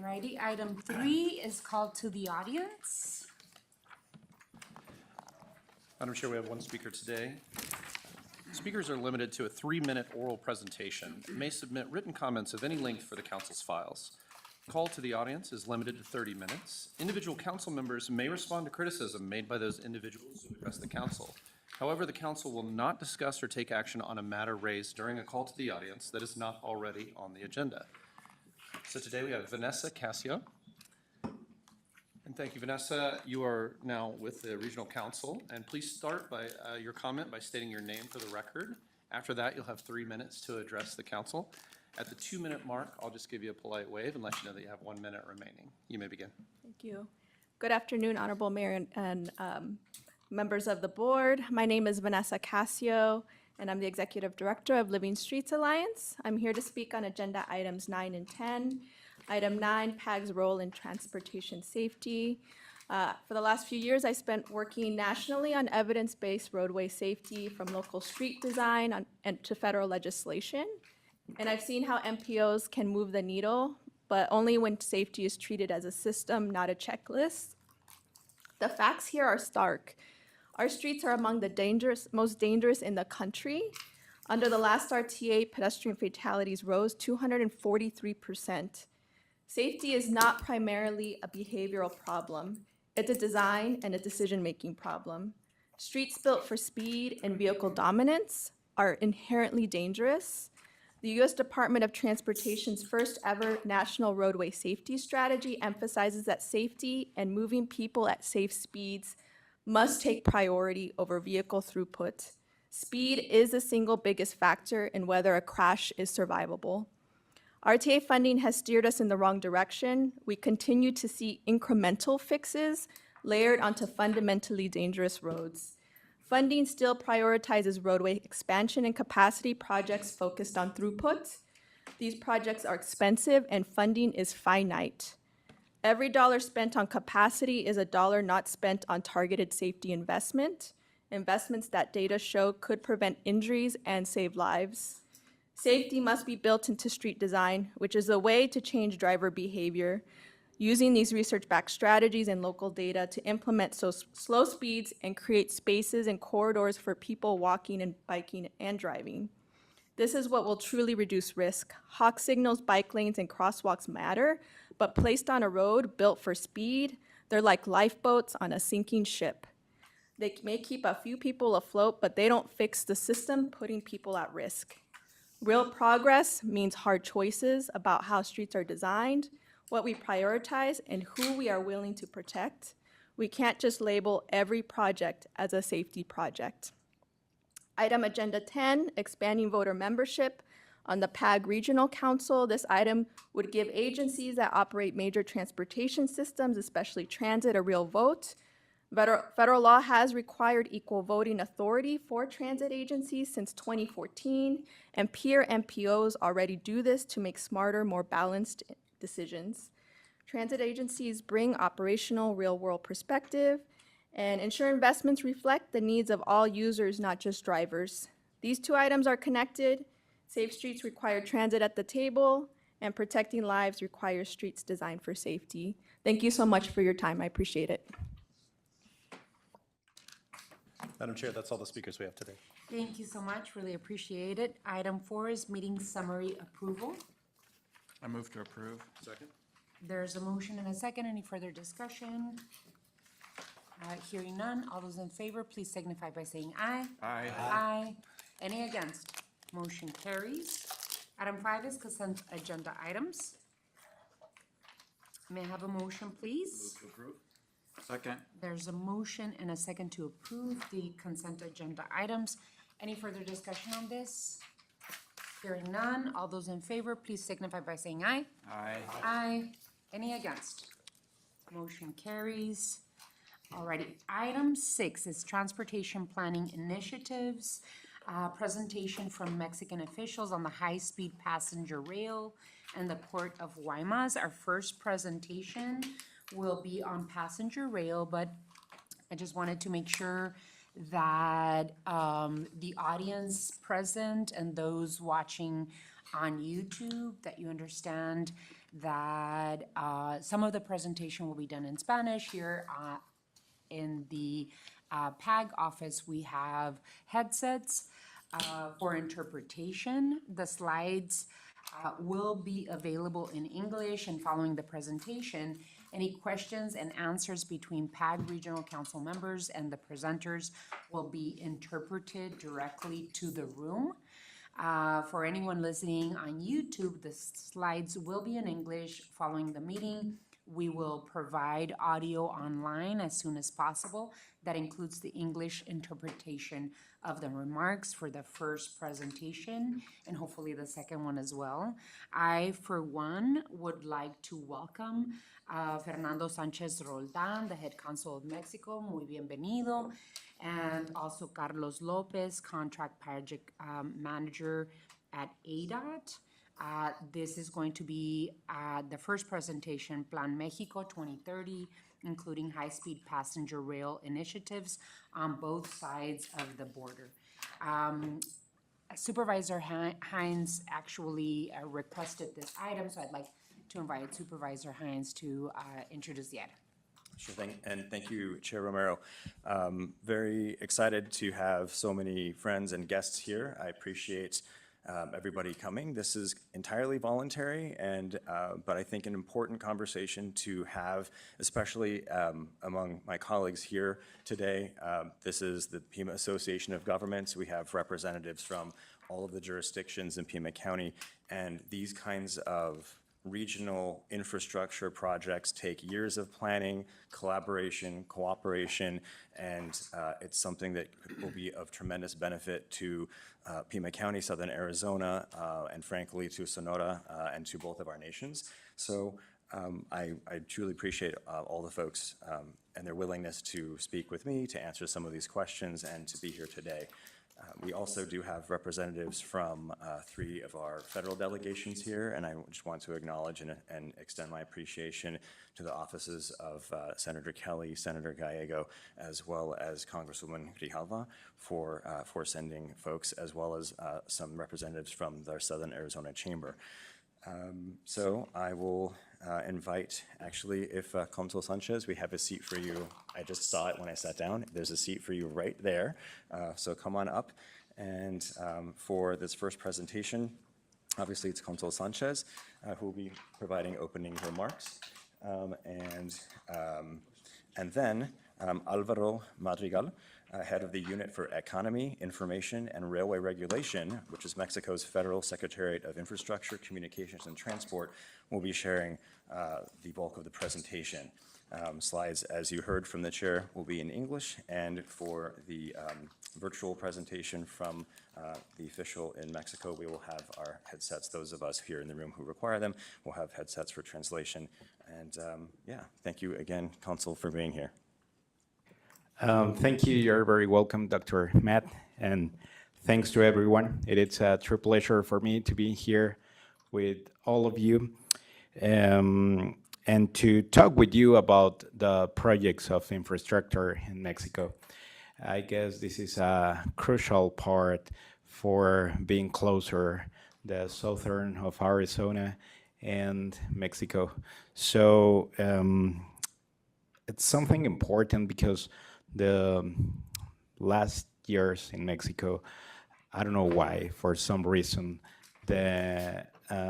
Alrighty, item 3 is called to the audience. Madam Chair, we have one speaker today. Speakers are limited to a 3-minute oral presentation and may submit written comments of any length for the council's files. Call to the audience is limited to 30 minutes. Individual council members may respond to criticism made by those individuals who address the council. However, the council will not discuss or take action on a matter raised during a call to the audience that is not already on the agenda. So today we have Vanessa Cascio. And thank you, Vanessa. You are now with the Regional Council. And please start by your comment by stating your name for the record. After that, you'll have 3 minutes to address the council. At the 2-minute mark, I'll just give you a polite wave and let you know that you have 1 minute remaining. You may begin. Thank you. Good afternoon, Honorable Mayor and members of the board. My name is Vanessa Cascio, and I'm the Executive Director of Living Streets Alliance. I'm here to speak on agenda items 9 and 10. Item 9, PAG's role in transportation safety. For the last few years, I spent working nationally on evidence-based roadway safety, from local street design and to federal legislation. And I've seen how MPOs can move the needle, but only when safety is treated as a system, not a checklist. The facts here are stark. Our streets are among the most dangerous in the country. Under the last RTA, pedestrian fatalities rose 243%. Safety is not primarily a behavioral problem. It's a design and a decision-making problem. Streets built for speed and vehicle dominance are inherently dangerous. The U.S. Department of Transportation's first ever National Roadway Safety Strategy emphasizes that safety and moving people at safe speeds must take priority over vehicle throughput. Speed is the single biggest factor in whether a crash is survivable. RTA funding has steered us in the wrong direction. We continue to see incremental fixes layered onto fundamentally dangerous roads. Funding still prioritizes roadway expansion and capacity projects focused on throughput. These projects are expensive and funding is finite. Every dollar spent on capacity is a dollar not spent on targeted safety investments that data show could prevent injuries and save lives. Safety must be built into street design, which is a way to change driver behavior, using these research-backed strategies and local data to implement slow speeds and create spaces and corridors for people walking and biking and driving. This is what will truly reduce risk. Hawk signals, bike lanes, and crosswalks matter, but placed on a road built for speed, they're like lifeboats on a sinking ship. They may keep a few people afloat, but they don't fix the system, putting people at risk. Real progress means hard choices about how streets are designed, what we prioritize, and who we are willing to protect. We can't just label every project as a safety project. Item Agenda 10, expanding voter membership on the PAG Regional Council. This item would give agencies that operate major transportation systems, especially transit, a real vote. Federal law has required equal voting authority for transit agencies since 2014, and peer MPOs already do this to make smarter, more balanced decisions. Transit agencies bring operational, real-world perspective and ensure investments reflect the needs of all users, not just drivers. These two items are connected. Safe streets require transit at the table, and protecting lives requires streets designed for safety. Thank you so much for your time. I appreciate it. Madam Chair, that's all the speakers we have today. Thank you so much, really appreciate it. Item 4 is meeting summary approval. I move to approve. Second. There's a motion and a second. Any further discussion? Hearing none, all those in favor, please signify by saying aye. Aye. Aye. Any against? Motion carries. Item 5 is consent agenda items. May I have a motion, please? Move to approve. Second. There's a motion and a second to approve the consent agenda items. Any further discussion on this? Hearing none, all those in favor, please signify by saying aye. Aye. Aye. Any against? Motion carries. Alrighty, item 6 is transportation planning initiatives. Presentation from Mexican officials on the high-speed passenger rail and the Port of Guaymas. Our first presentation will be on passenger rail, but I just wanted to make sure that the audience present and those watching on YouTube, that you understand that some of the presentation will be done in Spanish. Here in the PAG office, we have headsets for interpretation. The slides will be available in English, and following the presentation, any questions and answers between PAG Regional Council members and the presenters will be interpreted directly to the room. For anyone listening on YouTube, the slides will be in English. Following the meeting, we will provide audio online as soon as possible. That includes the English interpretation of the remarks for the first presentation and hopefully the second one as well. I, for one, would like to welcome Fernando Sanchez Roldan, the head consul of Mexico. Muy bienvenido. And also Carlos Lopez, contract project manager at ADOT. This is going to be the first presentation, Plan Mexico 2030, including high-speed passenger rail initiatives on both sides of the border. Supervisor Hines actually requested this item, so I'd like to invite Supervisor Hines to introduce the item. Sure thing, and thank you, Chair Romero. Very excited to have so many friends and guests here. I appreciate everybody coming. This is entirely voluntary, and but I think an important conversation to have, especially among my colleagues here today. This is the Pima Association of Governments. We have representatives from all of the jurisdictions in Pima County, and these kinds of regional infrastructure projects take years of planning, collaboration, cooperation, and it's something that will be of tremendous benefit to Pima County, Southern Arizona, and frankly to Sonora and to both of our nations. So I truly appreciate all the folks and their willingness to speak with me, to answer some of these questions, and to be here today. We also do have representatives from 3 of our federal delegations here, and I just want to acknowledge and extend my appreciation to the offices of Senator Kelly, Senator Gallego, as well as Congresswoman Grijalva for sending folks, as well as some representatives from their Southern Arizona Chamber. So I will invite, actually, if Consul Sanchez, we have a seat for you. I just saw it when I sat down. There's a seat for you right there. So come on up. And for this first presentation, obviously it's Consul Sanchez who will be providing opening remarks. And then Alvaro Madrigal, head of the Unit for Economy, Information, and Railway Regulation, which is Mexico's Federal Secretariat of Infrastructure, Communications, and Transport, will be sharing the bulk of the presentation. Slides, as you heard from the chair, will be in English, and for the virtual presentation from the official in Mexico, we will have our headsets. Those of us here in the room who require them will have headsets for translation. And yeah, thank you again, Consul, for being here. Thank you. You're very welcome, Dr. Matt, and thanks to everyone. It is a true pleasure for me to be here with all of you and to talk with you about the projects of infrastructure in Mexico. I guess this is a crucial part for being closer the southern of Arizona and Mexico. So it's something important because the last years in Mexico, I don't know why, for some reason, the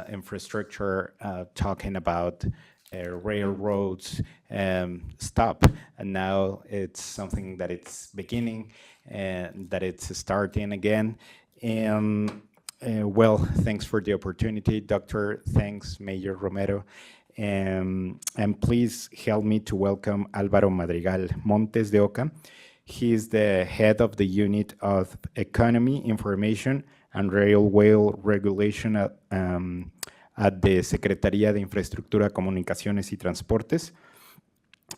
infrastructure talking about railroads stop, and now it's something that it's beginning and that it's starting again. And well, thanks for the opportunity, Doctor. Thanks, Mayor Romero. And please help me to welcome Álvaro Madrigal Montes de Oca. He is the head of the Unit of Economy, Information, and Railway Regulation at the Secretaría de Infraestructura, Comunicaciones y Transportes.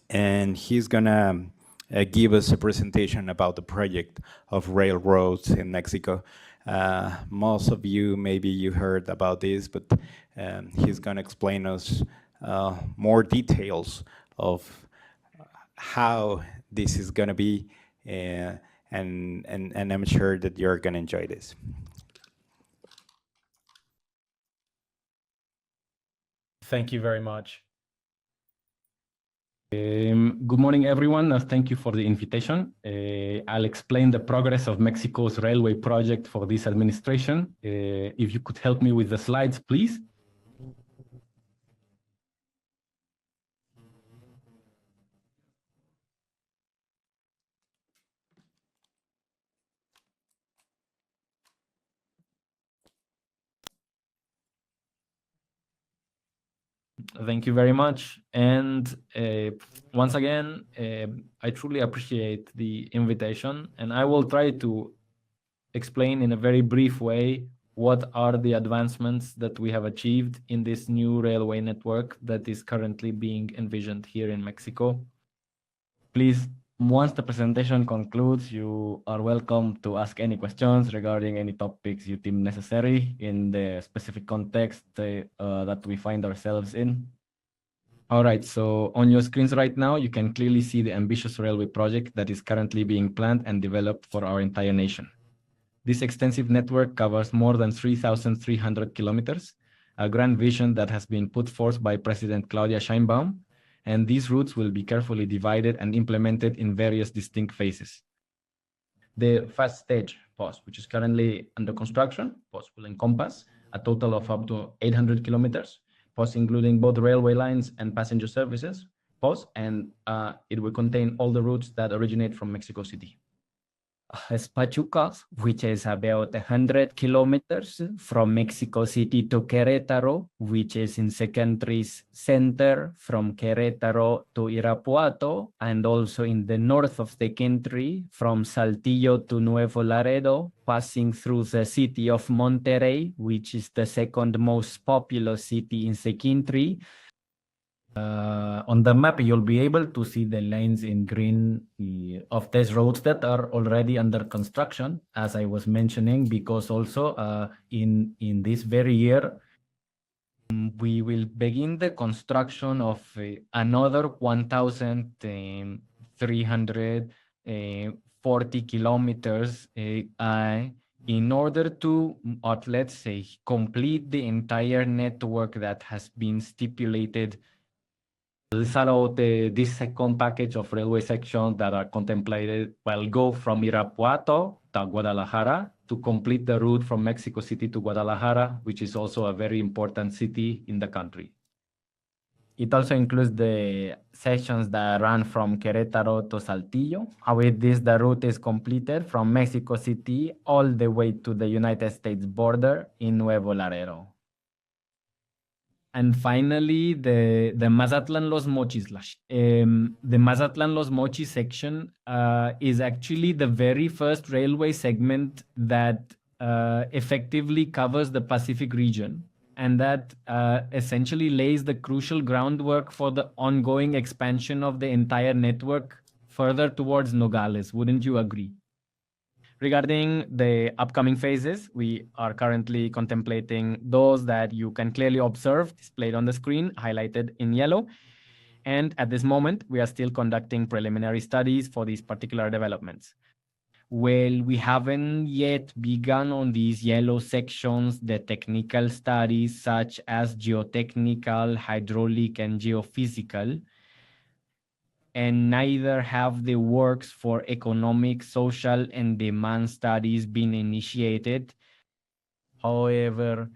And he's gonna give us a presentation about the project of railroads in Mexico. Most of you, maybe you heard about this, but he's gonna explain us more details of how this is gonna be, and I'm sure that you're gonna enjoy this. Thank you very much. Good morning, everyone. Thank you for the invitation. I'll explain the progress of Mexico's railway project for this administration. If you could help me with the slides, please. Thank you very much. And once again, I truly appreciate the invitation, and I will try to explain in a very brief way what are the advancements that we have achieved in this new railway network that is currently being envisioned here in Mexico. Please, once the presentation concludes, you are welcome to ask any questions regarding any topics you deem necessary in the specific context that we find ourselves in. All right, so on your screens right now, you can clearly see the ambitious railway project that is currently being planned and developed for our entire nation. This extensive network covers more than 3,300 kilometers, a grand vision that has been put forth by President Claudia Sheinbaum, and these routes will be carefully divided and implemented in various distinct phases. The first stage, POS, which is currently under construction, POS will encompass a total of up to 800 kilometers, POS including both railway lines and passenger services, POS, and it will contain all the routes that originate from Mexico City. Pachuca, which is about 100 kilometers from Mexico City to Querétaro, which is in the country's center from Querétaro to Irapuato, and also in the north of the country from Saltillo to Nuevo Laredo, passing through the city of Monterrey, which is the second most populous city in the country. On the map, you'll be able to see the lines in green of these roads that are already under construction, as I was mentioning, because also in this very year, we will begin the construction of another 1,340 kilometers in order to, let's say, complete the entire network that has been stipulated. These are this second package of railway sections that are contemplated will go from Irapuato to Guadalajara to complete the route from Mexico City to Guadalajara, which is also a very important city in the country. It also includes the sections that run from Querétaro to Saltillo. With this, the route is completed from Mexico City all the way to the United States border in Nuevo Laredo. And finally, the Mazatlan-Los Mochis. The Mazatlan-Los Mochis section is actually the very first railway segment that effectively covers the Pacific region, and that essentially lays the crucial groundwork for the ongoing expansion of the entire network further towards Nogales. Wouldn't you agree? Regarding the upcoming phases, we are currently contemplating those that you can clearly observe displayed on the screen, highlighted in yellow. And at this moment, we are still conducting preliminary studies for these particular developments. Well, we haven't yet begun on these yellow sections the technical studies such as geotechnical, hydraulic, and geophysical, and neither have the works for economic, social, and demand studies been initiated. However,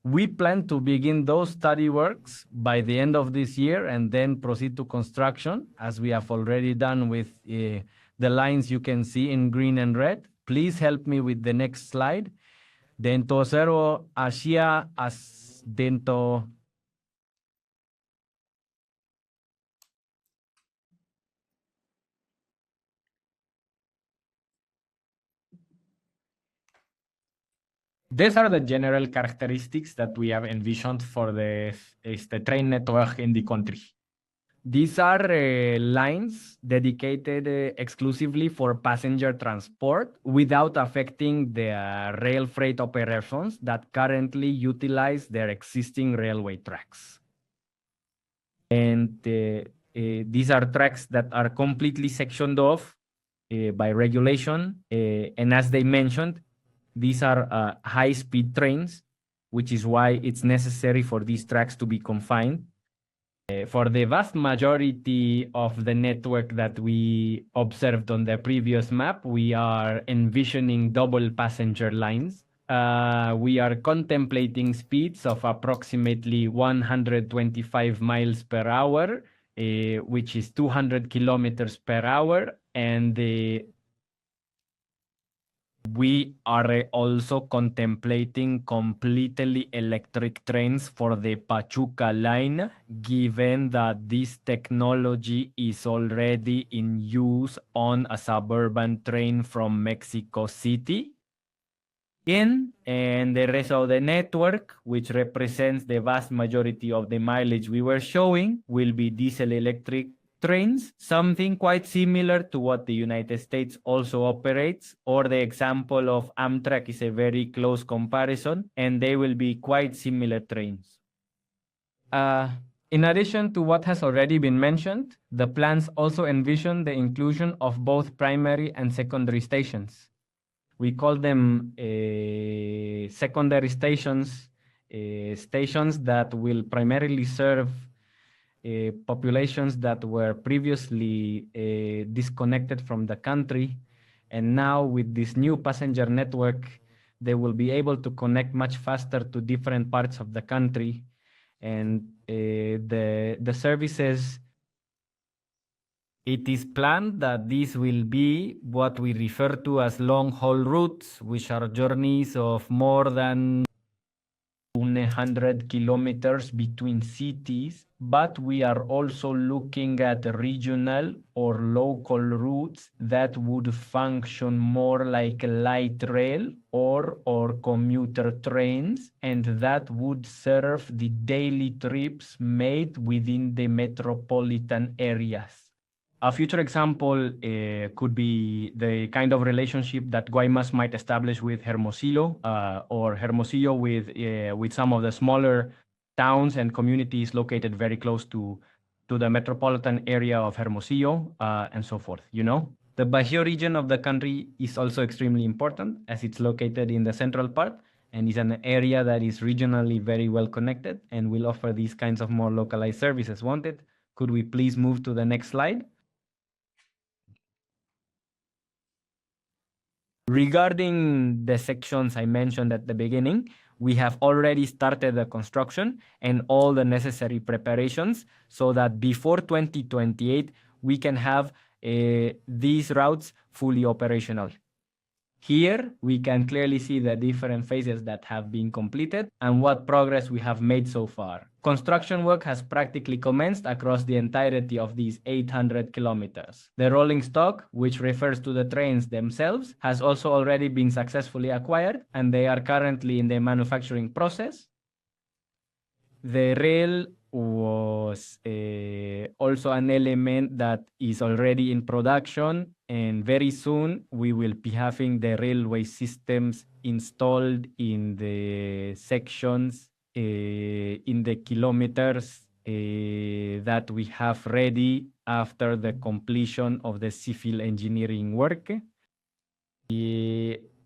we plan to begin those study works by the end of this year and then proceed to construction, as we have already done with the lines you can see in green and red. Please help me with the next slide. Dento zero Asia as dento. These are the general characteristics that we have envisioned for the train network in the country. These are lines dedicated exclusively for passenger transport without affecting the rail freight operations that currently utilize their existing railway tracks. And these are tracks that are completely sectioned off by regulation. And as they mentioned, these are high-speed trains which is why it's necessary for these tracks to be confined. For the vast majority of the network that we observed on the previous map, we are envisioning double passenger lines. We are contemplating speeds of approximately 125 miles per hour, which is 200 kilometers per hour, and we are also contemplating completely electric trains for the Pachuca line, given that this technology is already in use on a suburban train from Mexico City. And the rest of the network, which represents the vast majority of the mileage we were showing, will be diesel electric trains, something quite similar to what the United States also operates, or the example of Amtrak is a very close comparison, and they will be quite similar trains. In addition to what has already been mentioned, the plans also envision the inclusion of both primary and secondary stations. We call them secondary stations, stations that will primarily serve populations that were previously disconnected from the country. And now with this new passenger network, they will be able to connect much faster to different parts of the country. And the services, it is planned that these will be what we refer to as long-haul routes, which are journeys of more than 100 kilometers between cities, but we are also looking at regional or local routes that would function more like light rail or commuter trains, and that would serve the daily trips made within the metropolitan areas. A future example could be the kind of relationship that Guaymas might establish with Hermosillo, or Hermosillo with some of the smaller towns and communities located very close to the metropolitan area of Hermosillo, and so forth, you know? The Bajío region of the country is also extremely important as it's located in the central part and is an area that is regionally very well connected and will offer these kinds of more localized services. Won't it? Could we please move to the next slide? Regarding the sections I mentioned at the beginning, we have already started the construction and all the necessary preparations so that before 2028, we can have these routes fully operational. Here, we can clearly see the different phases that have been completed and what progress we have made so far. Construction work has practically commenced across the entirety of these 800 kilometers. The rolling stock, which refers to the trains themselves, has also already been successfully acquired, and they are currently in the manufacturing process. The rail was also an element that is already in production, and very soon we will be having the railway systems installed in the sections, in the kilometers that we have ready after the completion of the civil engineering work.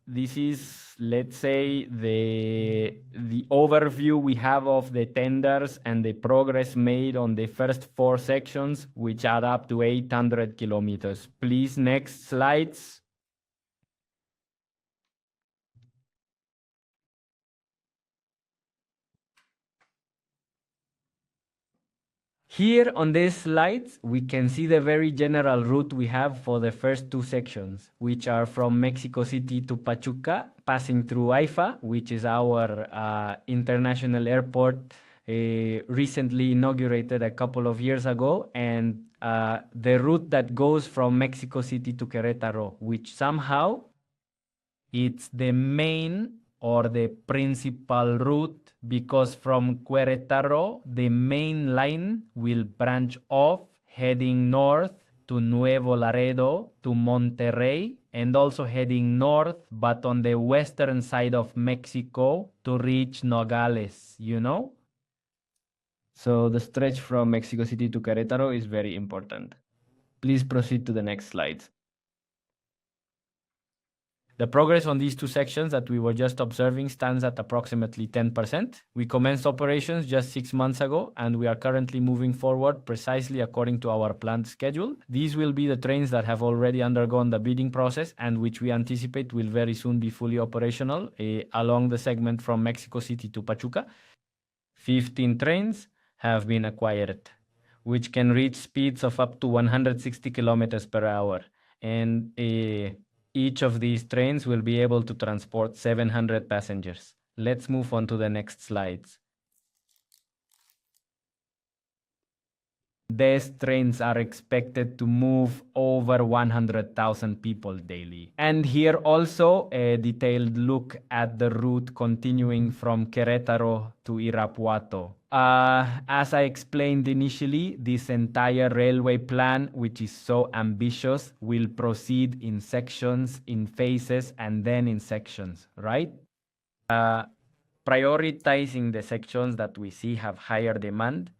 This is, let's say, the overview we have of the tenders and the progress made on the first 4 sections, which add up to 800 kilometers. Please, next slides. Here on these slides, we can see the very general route we have for the first 2 sections, which are from Mexico City to Pachuca, passing through AIFA, which is our international airport, recently inaugurated a couple of years ago, and the route that goes from Mexico City to Querétaro, which somehow it's the main or the principal route, because from Querétaro, the main line will branch off heading north to Nuevo Laredo, to Monterrey, and also heading north, but on the western side of Mexico to reach Nogales, you know? So the stretch from Mexico City to Querétaro is very important. Please proceed to the next slide. The progress on these two sections that we were just observing stands at approximately 10%. We commenced operations just 6 months ago, and we are currently moving forward precisely according to our planned schedule. These will be the trains that have already undergone the bidding process and which we anticipate will very soon be fully operational along the segment from Mexico City to Pachuca. 15 trains have been acquired, which can reach speeds of up to 160 kilometers per hour. And each of these trains will be able to transport 700 passengers. Let's move on to the next slides. These trains are expected to move over 100,000 people daily. And here also a detailed look at the route continuing from Querétaro to Irapuato. As I explained initially, this entire railway plan, which is so ambitious, will proceed in sections, in phases, and then in sections, right? Prioritizing the sections that we see have higher demand,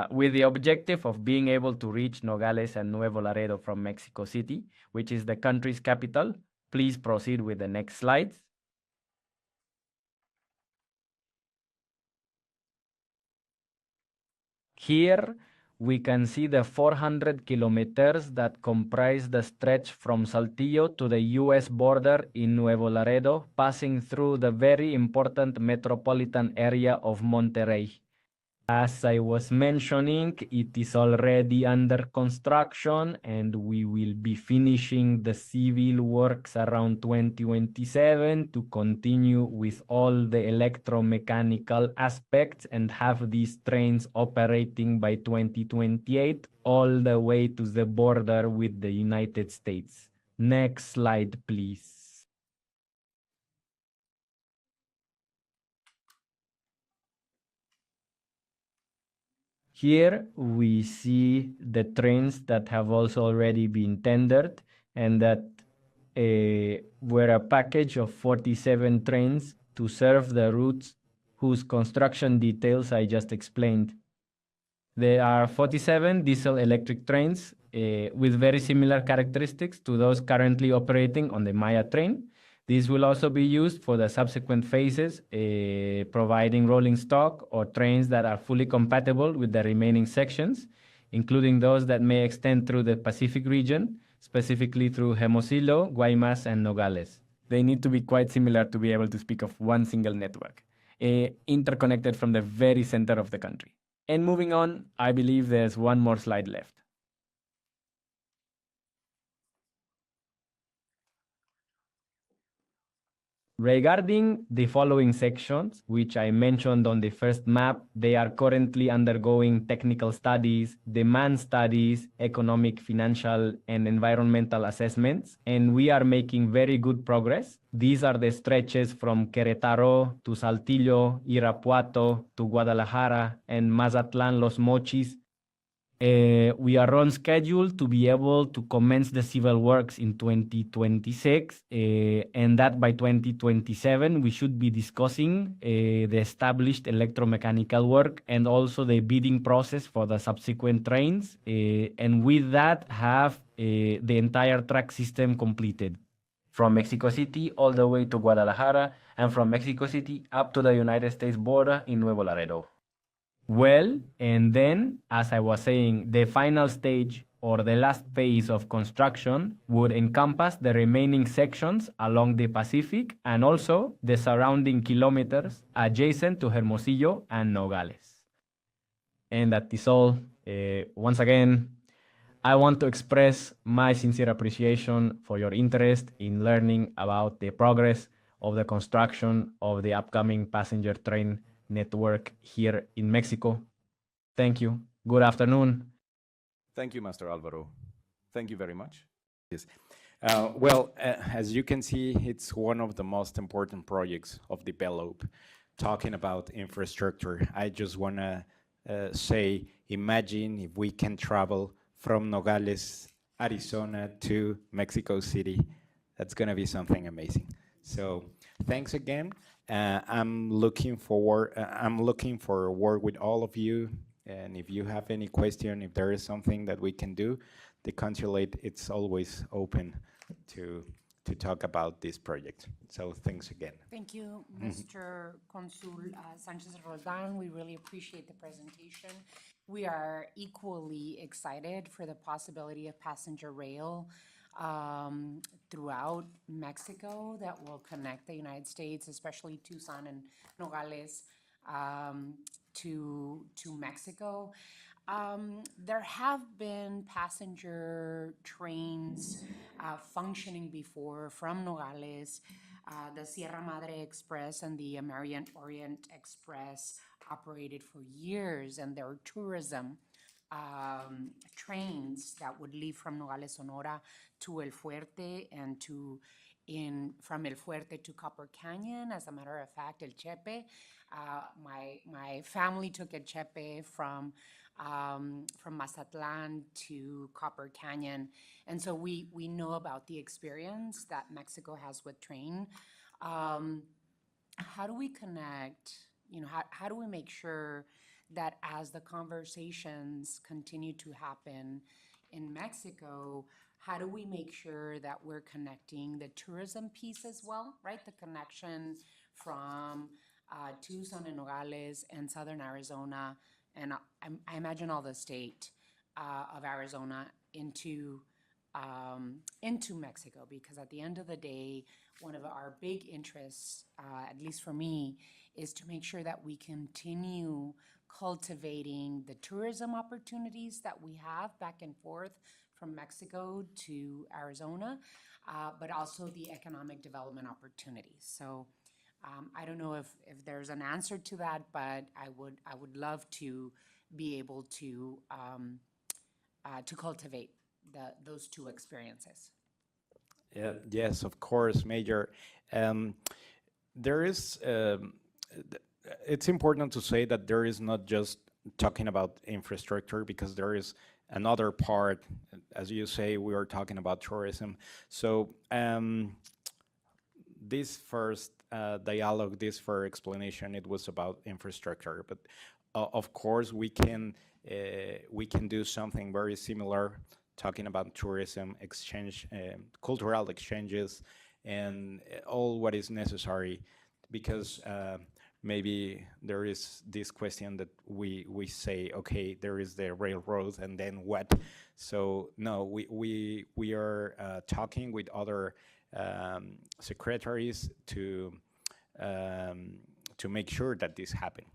with the objective of being able to reach Nogales and Nuevo Laredo from Mexico City, which is the country's capital. Please proceed with the next slides. Here, we can see the 400 kilometers that comprise the stretch from Saltillo to the US border in Nuevo Laredo, passing through the very important metropolitan area of Monterrey. As I was mentioning, it is already under construction and we will be finishing the civil works around 2027 to continue with all the electromechanical aspects and have these trains operating by 2028 all the way to the border with the United States. Next slide, please. Here we see the trains that have also already been tendered and that were a package of 47 trains to serve the routes whose construction details I just explained. There are 47 diesel electric trains with very similar characteristics to those currently operating on the Maya train. These will also be used for the subsequent phases, providing rolling stock or trains that are fully compatible with the remaining sections, including those that may extend through the Pacific region, specifically through Hermosillo, Guaymas, and Nogales. They need to be quite similar to be able to speak of one single network, interconnected from the very center of the country. And moving on, I believe there's one more slide left. Regarding the following sections, which I mentioned on the first map, they are currently undergoing technical studies, demand studies, economic, financial, and environmental assessments, and we are making very good progress. These are the stretches from Querétaro to Saltillo, Irapuato to Guadalajara, and Mazatlan, Los Mochis. We are on schedule to be able to commence the civil works in 2026, and that by 2027 we should be discussing the established electromechanical work and also the bidding process for the subsequent trains, and with that have the entire track system completed from Mexico City all the way to Guadalajara and from Mexico City up to the United States border in Nuevo Laredo. Well, and then, as I was saying, the final stage or the last phase of construction would encompass the remaining sections along the Pacific and also the surrounding kilometers adjacent to Hermosillo and Nogales. And that is all. Once again, I want to express my sincere appreciation for your interest in learning about the progress of the construction of the upcoming passenger train network here in Mexico. Thank you. Good afternoon. Thank you, Master Alvaro. Thank you very much. Yes. As you can see, it's one of the most important projects of Develop. Talking about infrastructure, I just want to say, imagine if we can travel from Nogales, Arizona to Mexico City. That's going to be something amazing. So thanks again. I'm looking for work with all of you. And if you have any question, if there is something that we can do, the consulate, it's always open to to talk about this project. So thanks again. Thank you, Mr. Consul Sanchez Roldan. We really appreciate the presentation. We are equally excited for the possibility of passenger rail throughout Mexico that will connect the United States, especially Tucson and Nogales, to Mexico. There have been passenger trains functioning before from Nogales. The Sierra Madre Express and the American Orient Express operated for years, and there were tourism trains that would leave from Nogales, Sonora to El Fuerte and from El Fuerte to Copper Canyon. As a matter of fact, El Chepe. My family took El Chepe from Mazatlan to Copper Canyon, and so we know about the experience that Mexico has with train. How do we connect? How do we make sure that as the conversations continue to happen in Mexico, how do we make sure that we're connecting the tourism piece as well, right? The connection from Tucson and Nogales and southern Arizona, and I imagine all the state of Arizona into Mexico, because at the end of the day, one of our big interests, at least for me, is to make sure that we continue cultivating the tourism opportunities that we have back and forth from Mexico to Arizona, but also the economic development opportunities. So I don't know if there's an answer to that, but I would love to be able to cultivate those two experiences. Yeah, yes, of course, Major. There is, it's important to say that there is not just talking about infrastructure, because there is another part. As you say, we are talking about tourism. So this first dialogue, this first explanation, it was about infrastructure. But of course, we can do something very similar, talking about tourism, exchange, cultural exchanges, and all what is necessary, because maybe there is this question that we say, okay, there is the railroad, and then what? So no, we are talking with other secretaries to make sure that this happens.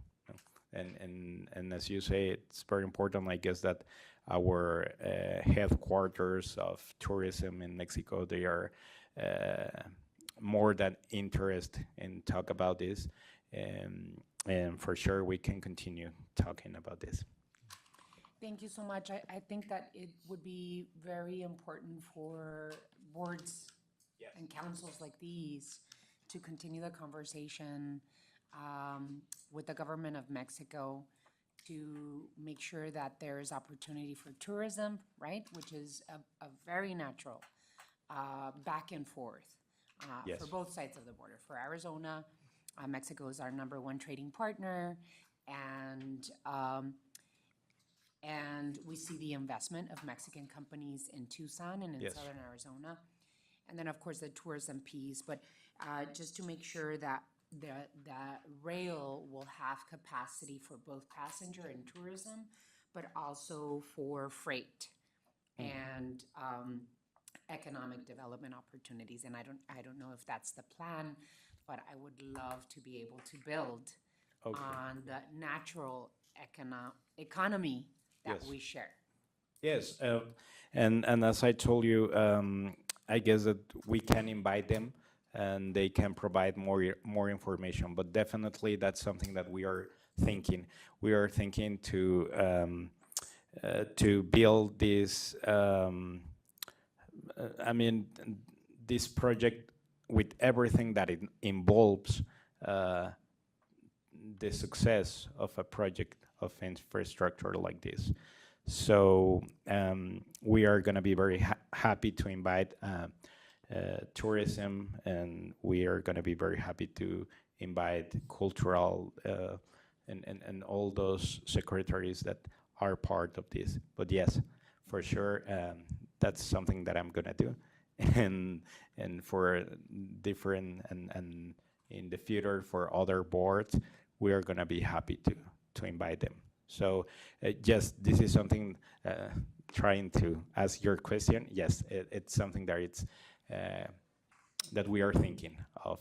And as you say, it's very important, I guess, that our headquarters of tourism in Mexico, they are more than interested in talk about this, and for sure we can continue talking about this. Thank you so much. I think that it would be very important for boards and councils like these to continue the conversation with the government of Mexico to make sure that there is opportunity for tourism, right? Which is a very natural back and forth for both sides of the border. For Arizona, Mexico is our #1 trading partner, and we see the investment of Mexican companies in Tucson and in southern Arizona. And then, of course, the tourism piece, but just to make sure that the rail will have capacity for both passenger and tourism, but also for freight and economic development opportunities. And I don't know if that's the plan, but I would love to be able to build on the natural economy that we share. Yes, and as I told you, I guess that we can invite them, and they can provide more information. But definitely, that's something that we are thinking. We are thinking to build this. I mean, this project with everything that it involves, the success of a project of infrastructure like this. So we are going to be very happy to invite tourism, and we are going to be very happy to invite cultural and all those secretaries that are part of this. But yes, for sure, that's something that I'm going to do. and for different and in the future for other boards, we are gonna be happy to invite them. So just this is something trying to ask your question. Yes, it's something that it's that we are thinking of.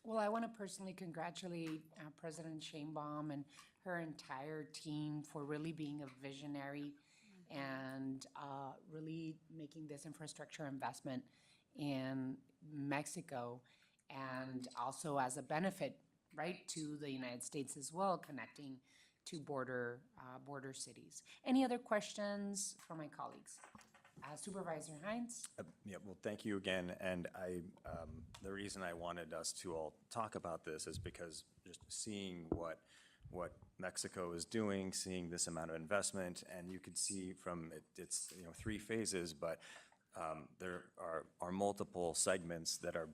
Well, I want to personally congratulate President Sheinbaum and her entire team for really being a visionary and really making this infrastructure investment in Mexico, and also as a benefit, right, to the United States as well, connecting to border cities. Any other questions from my colleagues? Supervisor Hines? Yeah, well, thank you again. And the reason I wanted us to all talk about this is because just seeing what Mexico is doing, seeing this amount of investment, and you could see from it's 3 phases, but there are multiple segments that are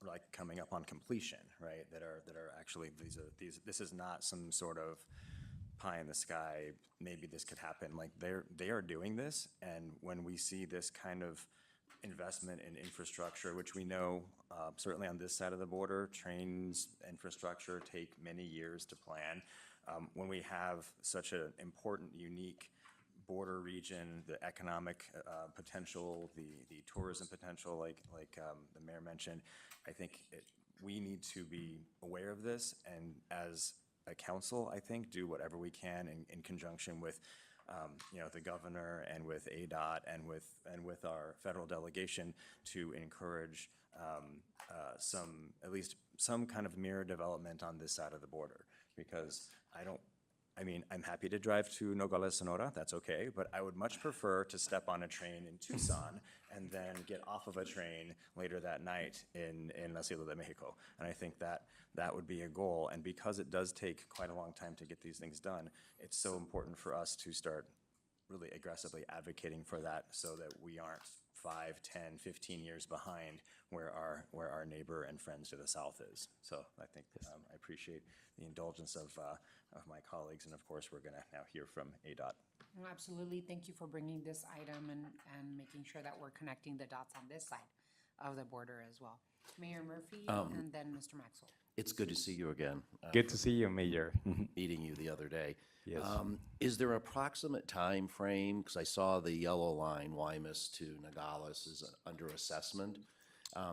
like coming up on completion, right? That are actually this is not some sort of pie in the sky, maybe this could happen. Like they are doing this, and when we see this kind of investment in infrastructure, which we know certainly on this side of the border, trains infrastructure take many years to plan. When we have such an important, unique border region, the economic potential, the tourism potential, like the mayor mentioned, I think we need to be aware of this, and as a council, I think, do whatever we can in conjunction with, the governor and with ADOT and with our federal delegation to encourage at least some kind of mirror development on this side of the border, because I'm happy to drive to Nogales, Sonora, that's okay, but I would much prefer to step on a train in Tucson and then get off of a train later that night in La Ciudad de Mexico. And I think that would be a goal. And because it does take quite a long time to get these things done, it's so important for us to start really aggressively advocating for that so that we aren't 5, 10, 15 years behind where our neighbor and friends to the south is. So I think I appreciate the indulgence of my colleagues, and of course, we're going to now hear from ADOT. Absolutely. Thank you for bringing this item and making sure that we're connecting the dots on this side of the border as well. Mayor Murphy and then Mr. Maxwell. It's good to see you again. Good to see you, Mayor. Meeting you the other day. Yes. Is there an approximate time frame? Because I saw the yellow line, Guaymas to Nogales, is under assessment.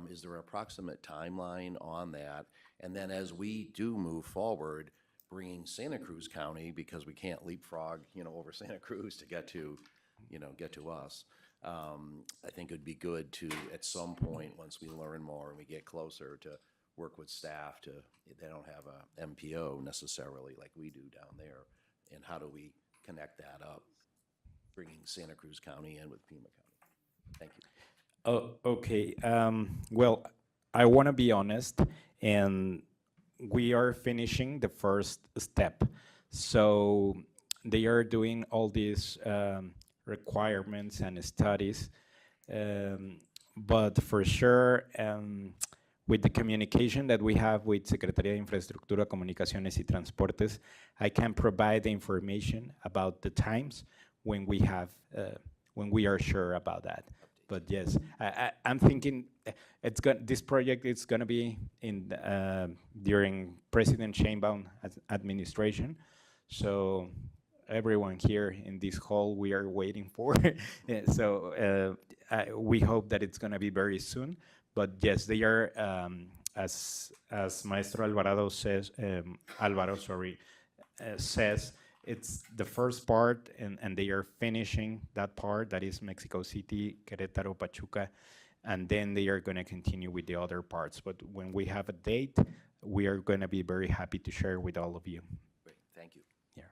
Is there an approximate timeline on that? And then as we do move forward, bringing Santa Cruz County, because we can't leapfrog, over Santa Cruz to get to us. I think it'd be good to, at some point, once we learn more and we get closer, to work with staff they don't have a MPO necessarily like we do down there. And how do we connect that up, bringing Santa Cruz County in with Pima County? Thank you. Oh, okay. Well, I want to be honest, and we are finishing the first step. So they are doing all these requirements and studies, but for sure, with the communication that we have with Secretaría de Infraestructura, Comunicaciones y Transportes, I can provide the information about the times when we have, when we are sure about that. But yes, I'm thinking this project is going to be in during President Sheinbaum administration. So everyone here in this hall, we are waiting for. So we hope that it's going to be very soon. But yes, they are, as Maestro Alvarado says, says, it's the first part, and they are finishing that part, that is Mexico City, Querétaro, Pachuca, and then they are going to continue with the other parts. But when we have a date, we are going to be very happy to share with all of you. Great, thank you. Yeah.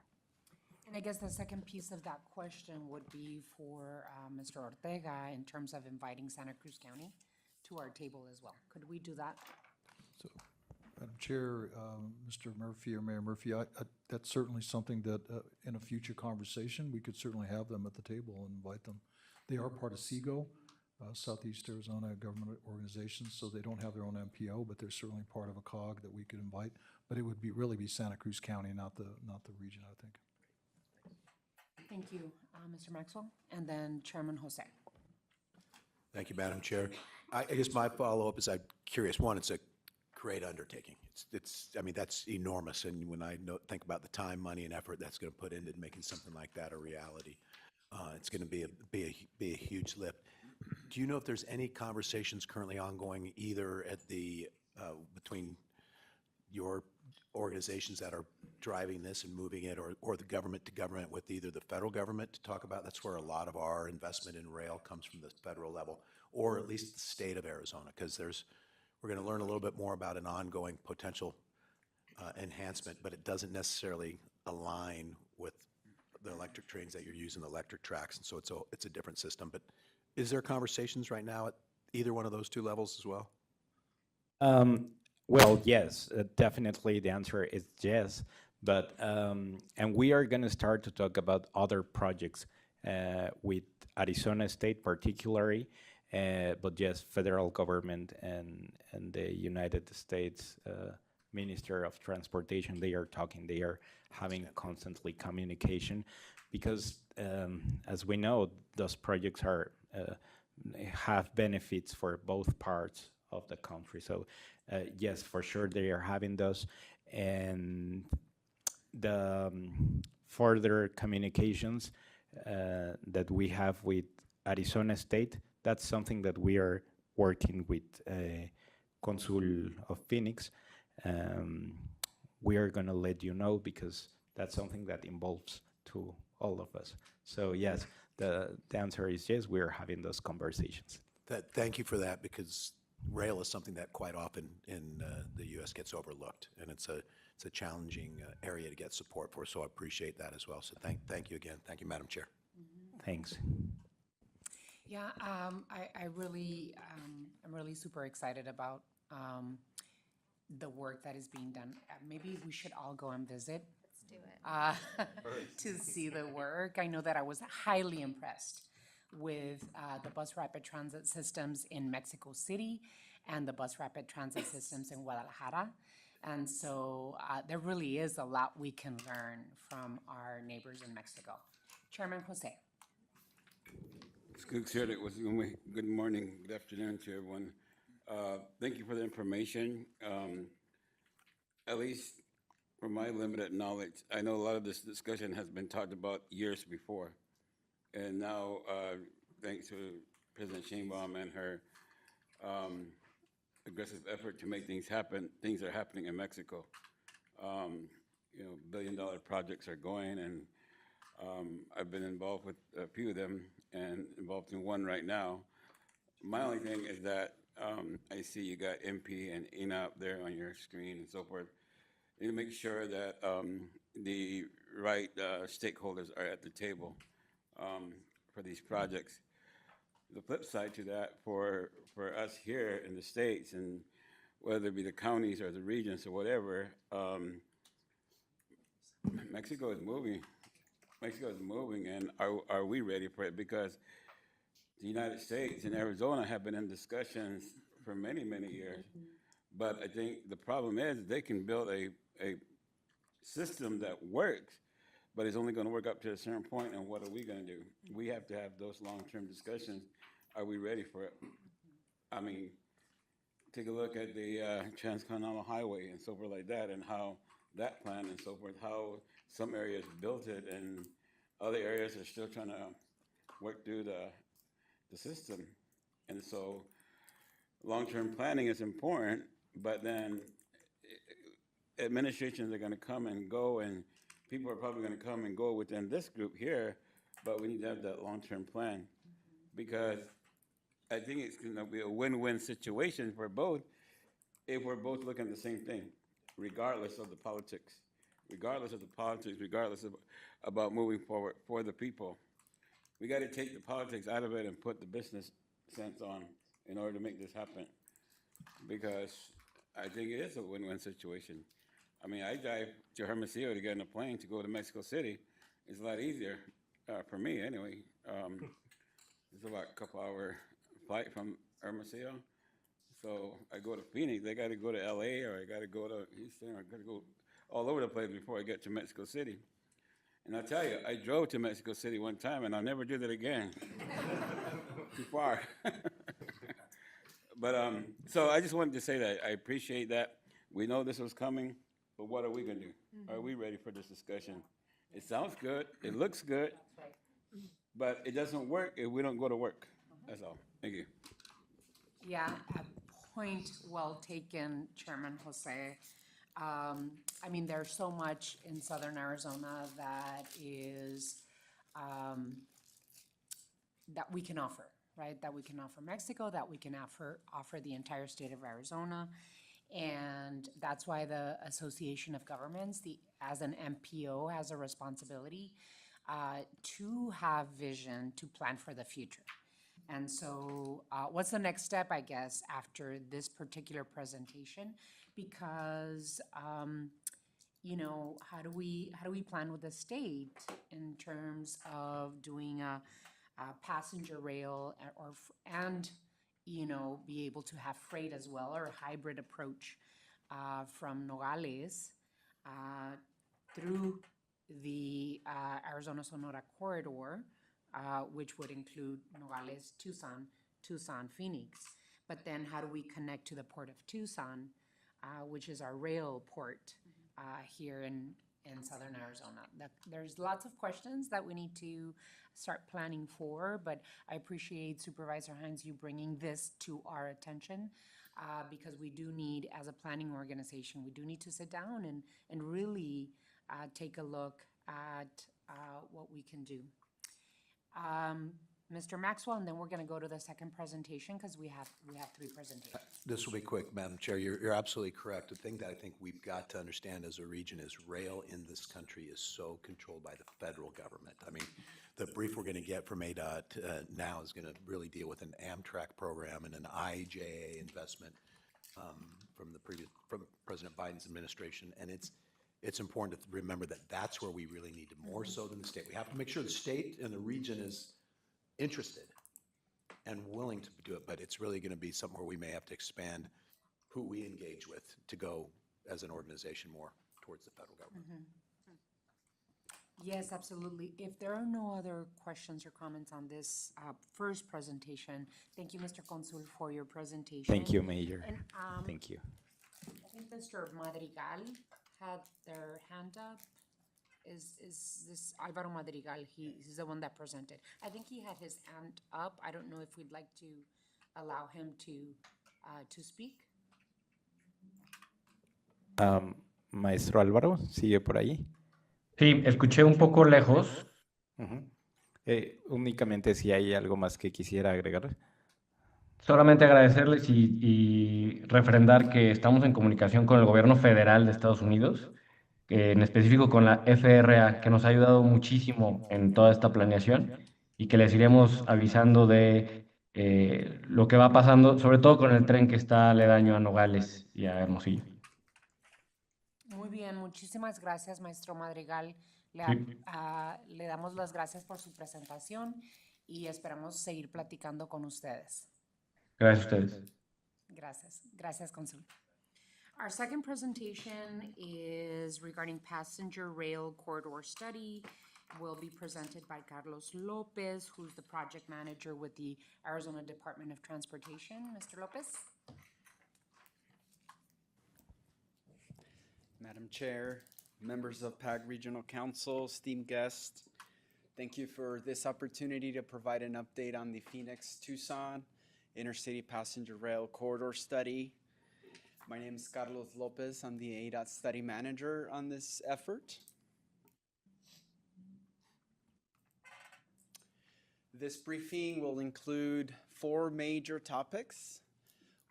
And I guess the second piece of that question would be for Mr. Ortega in terms of inviting Santa Cruz County to our table as well. Could we do that? So, Madam Chair, Mr. Murphy or Mayor Murphy, that's certainly something that in a future conversation, we could certainly have them at the table and invite them. They are part of SEGO, Southeast Arizona Government Organization, so they don't have their own MPO, but they're certainly part of a COG that we could invite. But it would really be Santa Cruz County, not the region, I think. Thank you, Mr. Maxwell. And then Chairman Jose. Thank you, Madam Chair. I guess my follow-up is, I'm curious, one, it's a great undertaking. I mean, that's enormous, and when I think about the time, money, and effort that's going to put into making something like that a reality, it's going to be a huge lift. Do you know if there's any conversations currently ongoing, either at the, between your organizations that are driving this and moving it, or the government to government with either the federal government to talk about, that's where a lot of our investment in rail comes from, the federal level, or at least the state of Arizona, because we're going to learn a little bit more about an ongoing potential enhancement, but it doesn't necessarily align with the electric trains that you're using, the electric tracks, and so it's a different system. But is there conversations right now at either one of those two levels as well? Well, yes, definitely the answer is yes. But, and we are going to start to talk about other projects with Arizona State particularly, but yes, federal government and the United States Minister of Transportation, they are talking, they are having constantly communication because as we know, those projects are have benefits for both parts of the country. So yes, for sure they are having those, and the further communications that we have with Arizona State, that's something that we are working with Consul of Phoenix. We are going to let you know because that's something that involves to all of us. So yes, the answer is yes, we are having those conversations. Thank you for that, because rail is something that quite often in the U.S. gets overlooked, and it's a challenging area to get support for, so I appreciate that as well. So thank you again. Thank you, Madam Chair. Thanks. Yeah, I'm really super excited about the work that is being done. Maybe we should all go and visit. Let's do it. To see the work. I know that I was highly impressed with the bus rapid transit systems in Mexico City and the bus rapid transit systems in Guadalajara. And so there really is a lot we can learn from our neighbors in Mexico. Chairman Jose. It's good to hear that was good morning, good afternoon to everyone. Thank you for the information. At least from my limited knowledge, I know a lot of this discussion has been talked about years before. And now, thanks to President Sheinbaum and her aggressive effort to make things happen, things are happening in Mexico. You know, billion-dollar projects are going, and I've been involved with a few of them and involved in one right now. My only thing is that I see you got MP and ENA up there on your screen and so forth. You need to make sure that the right stakeholders are at the table for these projects. The flip side to that for us here in the States, and whether it be the counties or the regions or whatever, Mexico is moving. Mexico is moving, and are we ready for it? Because the United States and Arizona have been in discussions for many, many years. But I think the problem is they can build a system that works, but it's only going to work up to a certain point, and what are we going to do? We have to have those long-term discussions. Are we ready for it? I mean, take a look at the Transcontinental Highway and so forth like that, and how that plan and so forth, how some areas built it and other areas are still trying to work through the system. And so long-term planning is important, but then administrations are going to come and go, and people are probably going to come and go within this group here, but we need to have that long-term plan, because I think it's going to be a win-win situation for both if we're both looking at the same thing, regardless of the politics, regardless of about moving forward for the people. We got to take the politics out of it and put the business sense on in order to make this happen, because I think it is a win-win situation. I mean, I drive to Hermosillo to get on a plane to go to Mexico City. It's a lot easier, for me anyway. It's about a couple-hour flight from Hermosillo. So I go to Phoenix, I got to go to LA, or I got to go to Houston, or I got to go all over the place before I get to Mexico City. And I'll tell you, I drove to Mexico City one time, and I'll never do that again. Too far. But, so I just wanted to say that I appreciate that. We know this was coming, but what are we gonna do? Are we ready for this discussion? It sounds good, it looks good, but it doesn't work if we don't go to work. That's all. Thank you. Yeah, a point well taken, Chairman Jose. I mean, there's so much in southern Arizona that is, that we can offer, right? That we can offer Mexico, that we can offer the entire state of Arizona. And that's why the Association of Governments, as an MPO, has a responsibility to have vision, to plan for the future. And so what's the next step, I guess, after this particular presentation? Because, you know, how do we plan with the state in terms of doing a passenger rail and, you know, be able to have freight as well, or a hybrid approach from Nogales through the Arizona-Sonora corridor, which would include Nogales, Tucson, Phoenix. But then how do we connect to the Port of Tucson, which is our rail port here in southern Arizona? There's lots of questions that we need to start planning for, but I appreciate Supervisor Hines, you bringing this to our attention, because we do need, as a planning organization, we do need to sit down and really take a look at what we can do. Mr. Maxwell, and then we're going to go to the second presentation because we have three presentations. This will be quick, Madam Chair. You're absolutely correct. The thing that I think we've got to understand as a region is rail in this country is so controlled by the federal government. I mean, the brief we're going to get from ADOT now is going to really deal with an Amtrak program and an IJA investment from President Biden's administration. And it's important to remember that that's where we really need to, more so than the state. We have to make sure the state and the region is interested and willing to do it, but it's really going to be something where we may have to expand who we engage with to go as an organization more towards the federal government. Yes, absolutely. If there are no other questions or comments on this first presentation, thank you, Mr. Consul, for your presentation. Thank you, Mayor. And Thank you. I think Mr. Madrigal had their hand up. Is this Alvaro Madrigal? He's the one that presented. I think he had his hand up. I don't know if we'd like to allow him to speak. Maestro Álvaro, ¿sigue por ahí? Sí, escuché un poco lejos. Ujú. Únicamente si hay algo más que quisiera agregar. Solamente agradecerles y refrendar que estamos en comunicación con el gobierno federal de Estados Unidos, en específico con la FRA, que nos ha ayudado muchísimo en toda esta planeación y que les iremos avisando de lo que va pasando, sobre todo con el tren que está aledaño a Nogales y a Hermosillo. Muy bien, muchísimas gracias, maestro Madrigal. Sí. Le damos las gracias por su presentación y esperamos seguir platicando con ustedes. Gracias a ustedes. Gracias. Gracias, Consul. Our second presentation is regarding passenger rail corridor study. Will be presented by Carlos Lopez, who's the project manager with the Arizona Department of Transportation. Mr. Lopez? Madam Chair, members of PAG Regional Council, esteemed guests, thank you for this opportunity to provide an update on the Phoenix-Tucson Intercity Passenger Rail Corridor Study. My name is Carlos Lopez. I'm the ADOT Study Manager on this effort. This briefing will include 4 major topics.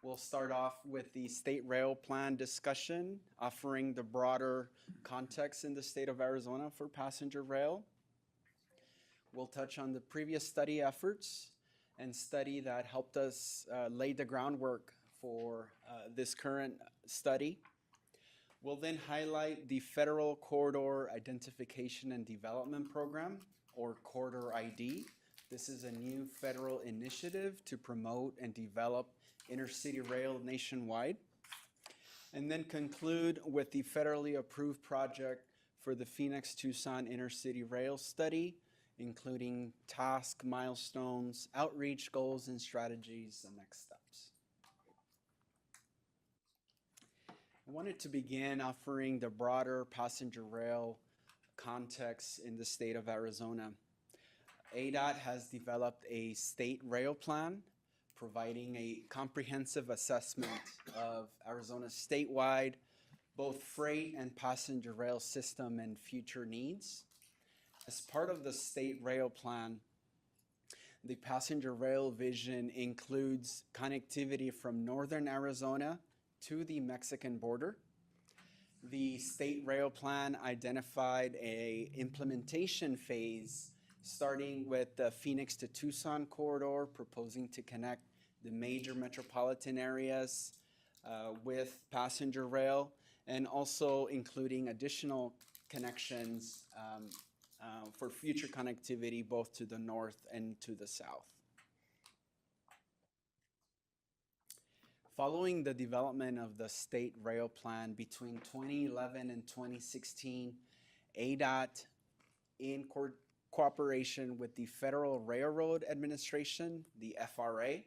We'll start off with the State Rail Plan discussion, offering the broader context in the state of Arizona for passenger rail. We'll touch on the previous study efforts and study that helped us lay the groundwork for this current study. We'll then highlight the Federal Corridor Identification and Development Program, or Corridor ID. This is a new federal initiative to promote and develop intercity rail nationwide. And then conclude with the federally approved project for the Phoenix-Tucson Intercity Rail Study, including task, milestones, outreach goals, and strategies, and next steps. I wanted to begin offering the broader passenger rail context in the state of Arizona. ADOT has developed a state rail plan providing a comprehensive assessment of Arizona's statewide both freight and passenger rail system and future needs. As part of the state rail plan, the passenger rail vision includes connectivity from northern Arizona to the Mexican border. The state rail plan identified a implementation phase starting with the Phoenix to Tucson corridor, proposing to connect the major metropolitan areas with passenger rail, and also including additional connections for future connectivity both to the north and to the south. Following the development of the state rail plan between 2011 and 2016, ADOT, in cooperation with the Federal Railroad Administration, the FRA,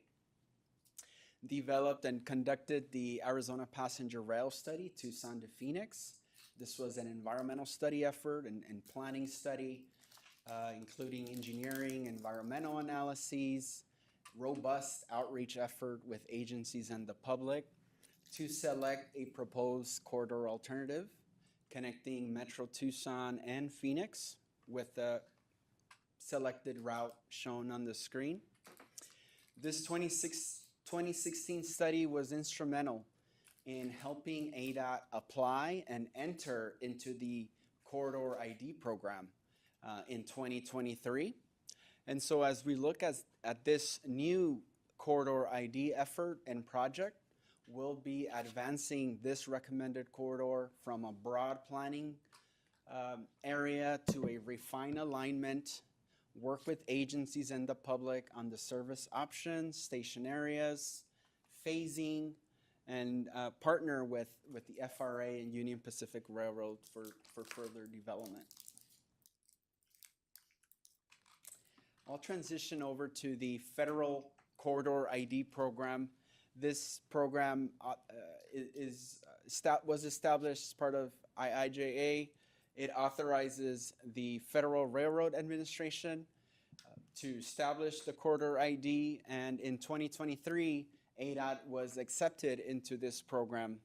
developed and conducted the Arizona Passenger Rail Study, Tucson to Phoenix. This was an environmental study effort and planning study, including engineering, environmental analyses, robust outreach effort with agencies and the public to select a proposed corridor alternative connecting Metro Tucson and Phoenix with the selected route shown on the screen. This 2016 study was instrumental in helping ADOT apply and enter into the Corridor ID program in 2023. And so as we look at this new Corridor ID effort and project, we'll be advancing this recommended corridor from a broad planning area to a refined alignment, work with agencies and the public on the service options, station areas, phasing, and partner with the FRA and Union Pacific Railroad for further development. I'll transition over to the Federal Corridor ID program. This program was established as part of IIJA. It authorizes the Federal Railroad Administration to establish the Corridor ID, and in 2023, ADOT was accepted into this program.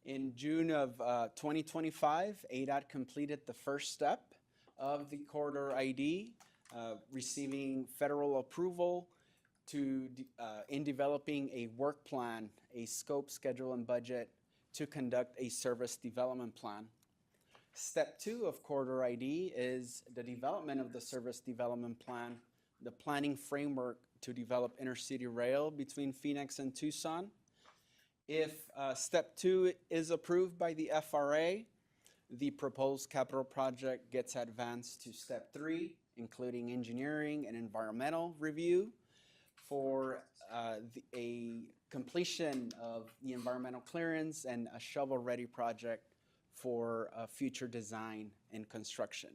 In June of 2025, ADOT completed the first step of the Corridor ID, receiving federal approval in developing a work plan, a scope, schedule, and budget to conduct a service development plan. Step 2 of Corridor ID is the development of the service development plan, the planning framework to develop intercity rail between Phoenix and Tucson. If Step 2 is approved by the FRA, the proposed capital project gets advanced to Step 3, including engineering and environmental review for a completion of the environmental clearance and a shovel-ready project for future design and construction.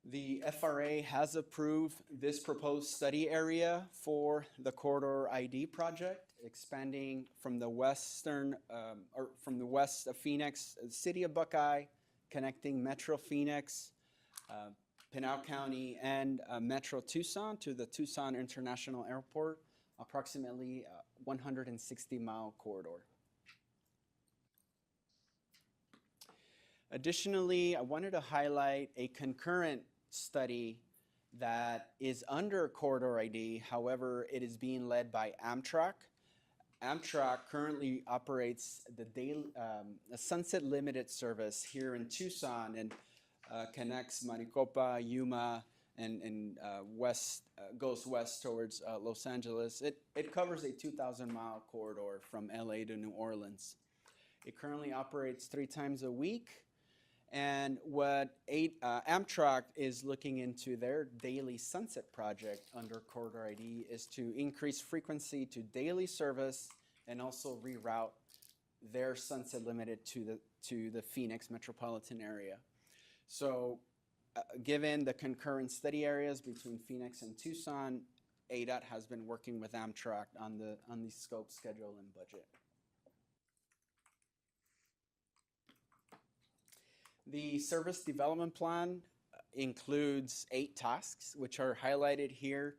The FRA has approved this proposed study area for the Corridor ID project, expanding from the west of Phoenix, the city of Buckeye, connecting Metro Phoenix, Pinal County, and Metro Tucson to the Tucson International Airport, approximately 160-mile corridor. Additionally, I wanted to highlight a concurrent study that is under Corridor ID. However, it is being led by Amtrak. Amtrak currently operates the Sunset Limited service here in Tucson and connects Maricopa, Yuma, and goes west towards Los Angeles. It covers a 2,000-mile corridor from LA to New Orleans. It currently operates 3 times a week. And what Amtrak is looking into their daily Sunset project under Corridor ID is to increase frequency to daily service and also reroute their Sunset Limited to the Phoenix metropolitan area. So given the concurrent study areas between Phoenix and Tucson, ADOT has been working with Amtrak on the scope, schedule, and budget. The service development plan includes 8 tasks, which are highlighted here.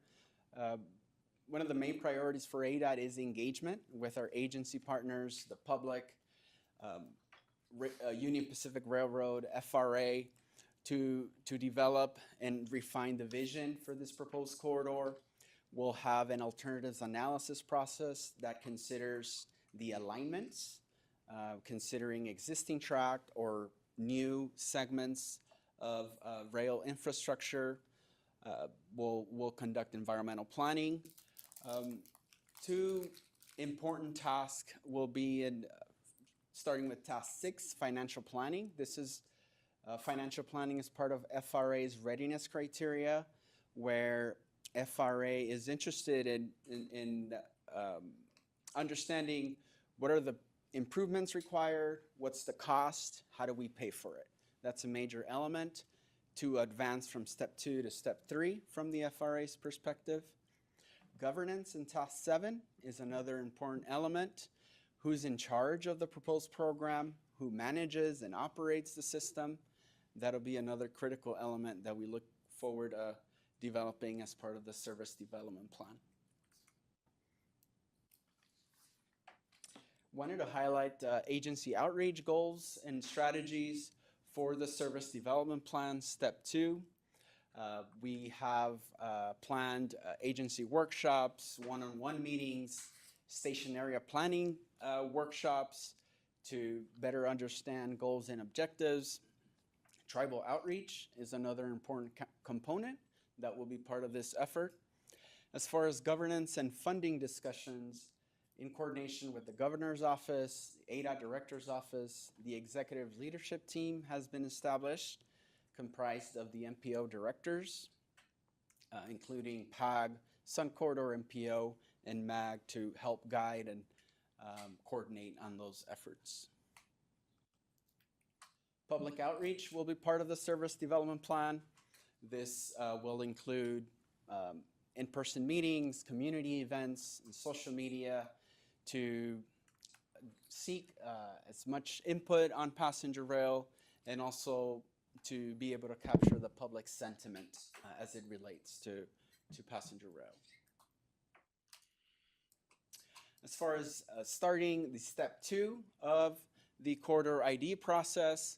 One of the main priorities for ADOT is engagement with our agency partners, the public, Union Pacific Railroad, FRA, to develop and refine the vision for this proposed corridor. We'll have an alternatives analysis process that considers the alignments, considering existing track or new segments of rail infrastructure. We'll conduct environmental planning. 2 important tasks will be in starting with task 6, financial planning. This is financial planning as part of FRA's readiness criteria, where FRA is interested in understanding what are the improvements required, what's the cost, how do we pay for it. That's a major element to advance from step 2 to step 3 from the FRA's perspective. Governance in task 7 is another important element. Who's in charge of the proposed program, who manages and operates the system. That'll be another critical element that we look forward to developing as part of the service development plan. Wanted to highlight agency outreach goals and strategies for the service development plan, step 2. We have planned agency workshops, one-on-one meetings, station area planning workshops to better understand goals and objectives. Tribal outreach is another important component that will be part of this effort. As far as governance and funding discussions, in coordination with the governor's office, the ADOT director's office, the executive leadership team has been established, comprised of the MPO directors, including PAG, Sun Corridor MPO, and MAG to help guide and coordinate on those efforts. Public outreach will be part of the service development plan. This will include in-person meetings, community events, and social media to seek as much input on passenger rail and also to be able to capture the public sentiment as it relates to passenger rail. As far as starting the step 2 of the corridor ID process,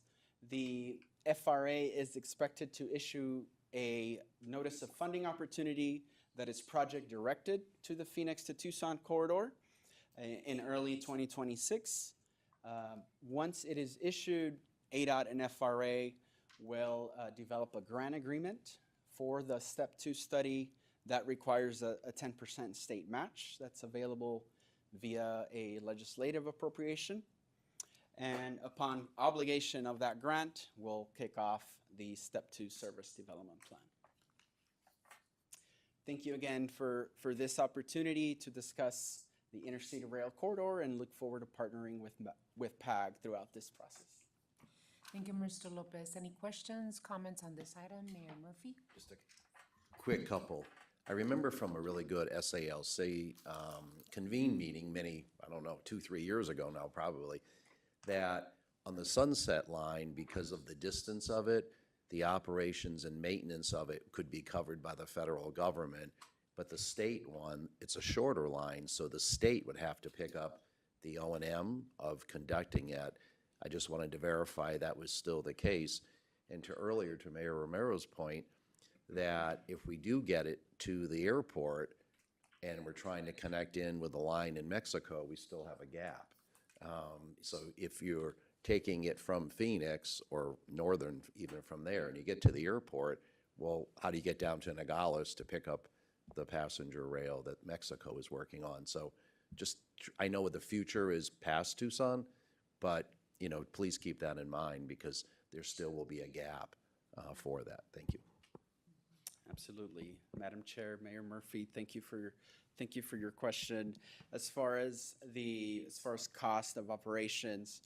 the FRA is expected to issue a notice of funding opportunity that is project directed to the Phoenix to Tucson corridor in early 2026. Once it is issued, ADOT and FRA will develop a grant agreement for the step 2 study that requires a 10% state match that's available via a legislative appropriation. And upon obligation of that grant, we'll kick off the step 2 service development plan. Thank you again for this opportunity to discuss the intercity rail corridor and look forward to partnering with PAG throughout this process. Thank you, Mr. Lopez. Any questions, comments on this item? Mayor Murphy? Just a quick couple. I remember from a really good SALC convene meeting many, I don't know, 2-3 years ago now probably, that on the Sunset Line, because of the distance of it, the operations and maintenance of it could be covered by the federal government. But the state one, it's a shorter line, so the state would have to pick up the O&M of conducting it. I just wanted to verify that was still the case. And to Mayor Romero's point, that if we do get it to the airport and we're trying to connect in with the line in Mexico, we still have a gap. So if you're taking it from Phoenix or northern, even from there, and you get to the airport, well, how do you get down to Nogales to pick up the passenger rail that Mexico is working on? So just, I know what the future is past Tucson, but, you know, please keep that in mind because there still will be a gap for that. Thank you. Absolutely. Madam Chair, Mayor Murphy, thank you for your question. As far as cost of operations,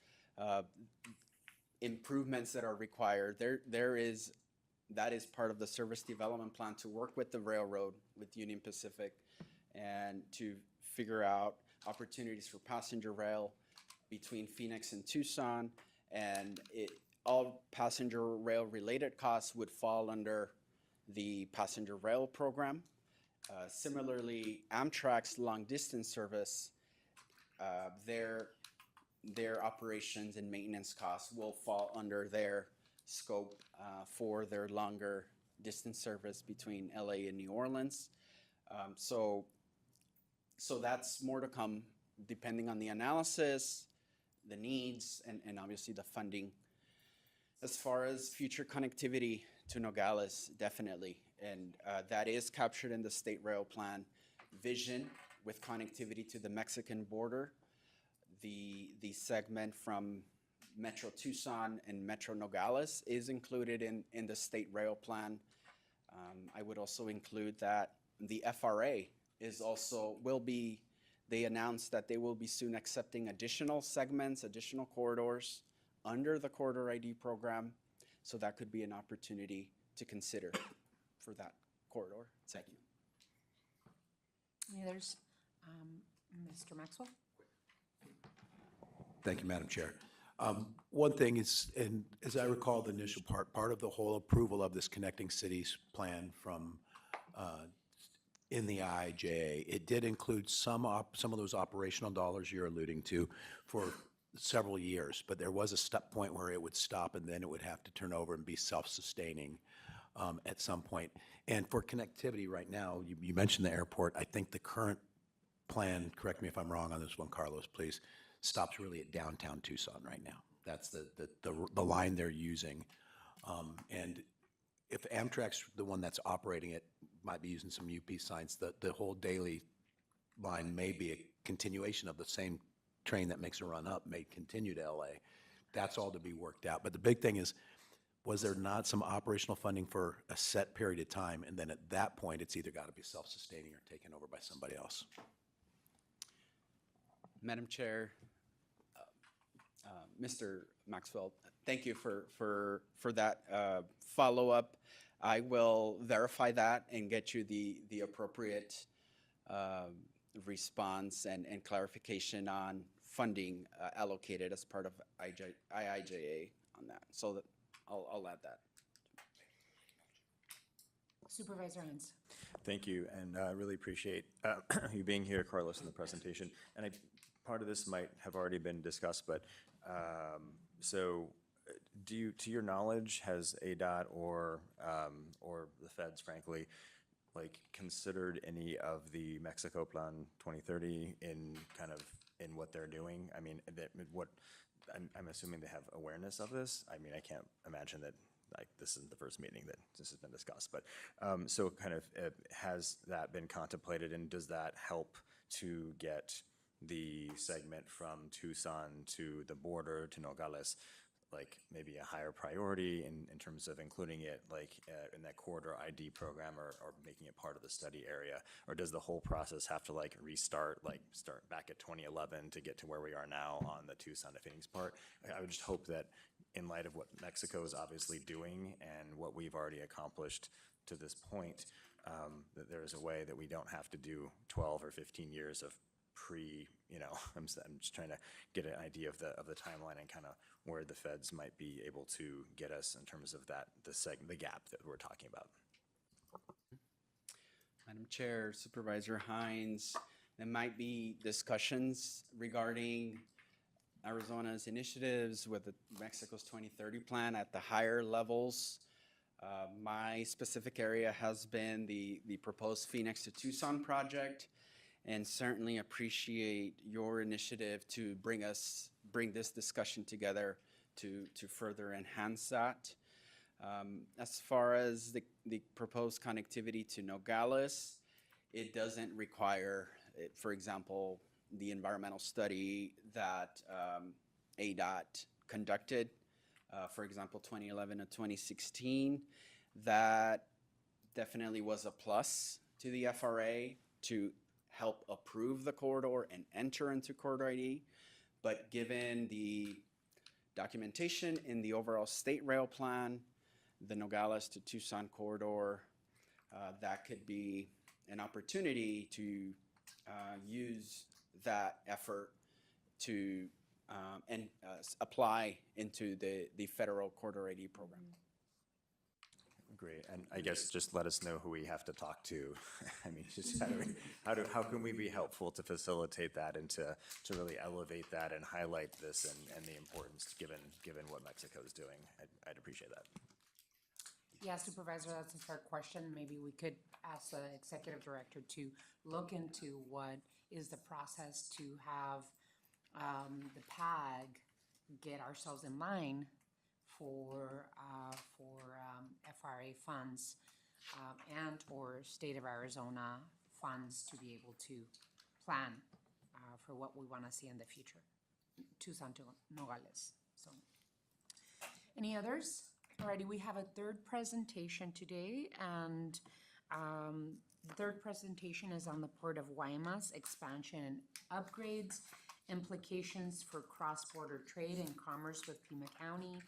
improvements that are required, there is that is part of the service development plan to work with the railroad, with Union Pacific, and to figure out opportunities for passenger rail between Phoenix and Tucson. And all passenger rail related costs would fall under the passenger rail program. Similarly, Amtrak's long distance service, their operations and maintenance costs will fall under their scope for their longer distance service between LA and New Orleans. So that's more to come depending on the analysis, the needs, and obviously the funding. As far as future connectivity to Nogales, definitely. And that is captured in the state rail plan vision with connectivity to the Mexican border. The segment from Metro Tucson and Metro Nogales is included in the state rail plan. I would also include that the FRA is also, they announced that they will be soon accepting additional segments, additional corridors under the Corridor ID program. So that could be an opportunity to consider for that corridor. Thank you. Any others? Mr. Maxwell? Thank you, Madam Chair. One thing is, and as I recall, the initial part of the whole approval of this Connecting Cities plan from in the IIJA, it did include some of those operational dollars you're alluding to for several years, but there was a step point where it would stop and then it would have to turn over and be self-sustaining at some point. And for connectivity right now, you mentioned the airport. I think the current plan, correct me if I'm wrong on this one, Carlos, please, stops really at downtown Tucson right now. That's the line they're using. And if Amtrak's the one that's operating it, might be using some UP signs, the whole daily line may be a continuation of the same train that makes a run up, may continue to LA. That's all to be worked out. But the big thing is, was there not some operational funding for a set period of time? And then at that point, it's either got to be self-sustaining or taken over by somebody else. Madam Chair, Mr. Maxwell, thank you for that follow-up. I will verify that and get you the appropriate response and clarification on funding allocated as part of IIJA on that. So that I'll add that. Supervisor Hines? Thank you, and I really appreciate you being here, Carlos, in the presentation. And part of this might have already been discussed, but so to your knowledge, has ADOT or the feds, frankly, like considered any of the Mexico Plan 2030 in what they're doing? I mean, I'm assuming they have awareness of this. I mean, I can't imagine that like this isn't the first meeting that this has been discussed, but so kind of has that been contemplated, and does that help to get the segment from Tucson to the border to Nogales, like maybe a higher priority in terms of including it like in that corridor ID program or making it part of the study area? Or does the whole process have to like start back at 2011 to get to where we are now on the Tucson to Phoenix part? I would just hope that in light of what Mexico is obviously doing and what we've already accomplished to this point, that there is a way that we don't have to do 12 or 15 years of I'm just trying to get an idea of the timeline and kind of where the feds might be able to get us in terms of the gap that we're talking about. Madam Chair, Supervisor Hines, there might be discussions regarding Arizona's initiatives with Mexico's 2030 plan at the higher levels. My specific area has been the proposed Phoenix to Tucson project, and certainly appreciate your initiative to bring this discussion together to further enhance that. As far as the proposed connectivity to Nogales, it doesn't require, for example, the environmental study that ADOT conducted, for example, 2011 to 2016. That definitely was a plus to the FRA to help approve the corridor and enter into corridor ID. But given the documentation in the overall state rail plan, the Nogales to Tucson corridor, that could be an opportunity to use that effort to apply into the federal Corridor 80 program. Great, and I guess just let us know who we have to talk to. I mean, just how can we be helpful to facilitate that and to really elevate that and highlight this and the importance given what Mexico is doing? I'd appreciate that. Yeah, Supervisor, that's a fair question. Maybe we could ask the executive director to look into what is the process to have the PAG get ourselves in line for FRA funds and or state of Arizona funds to be able to plan for what we want to see in the future. Tucson to Nogales. So, any others? Alrighty, we have a third presentation today, and the third presentation is on the Port of Guaymas expansion and upgrades, implications for cross-border trade and commerce with Pima County.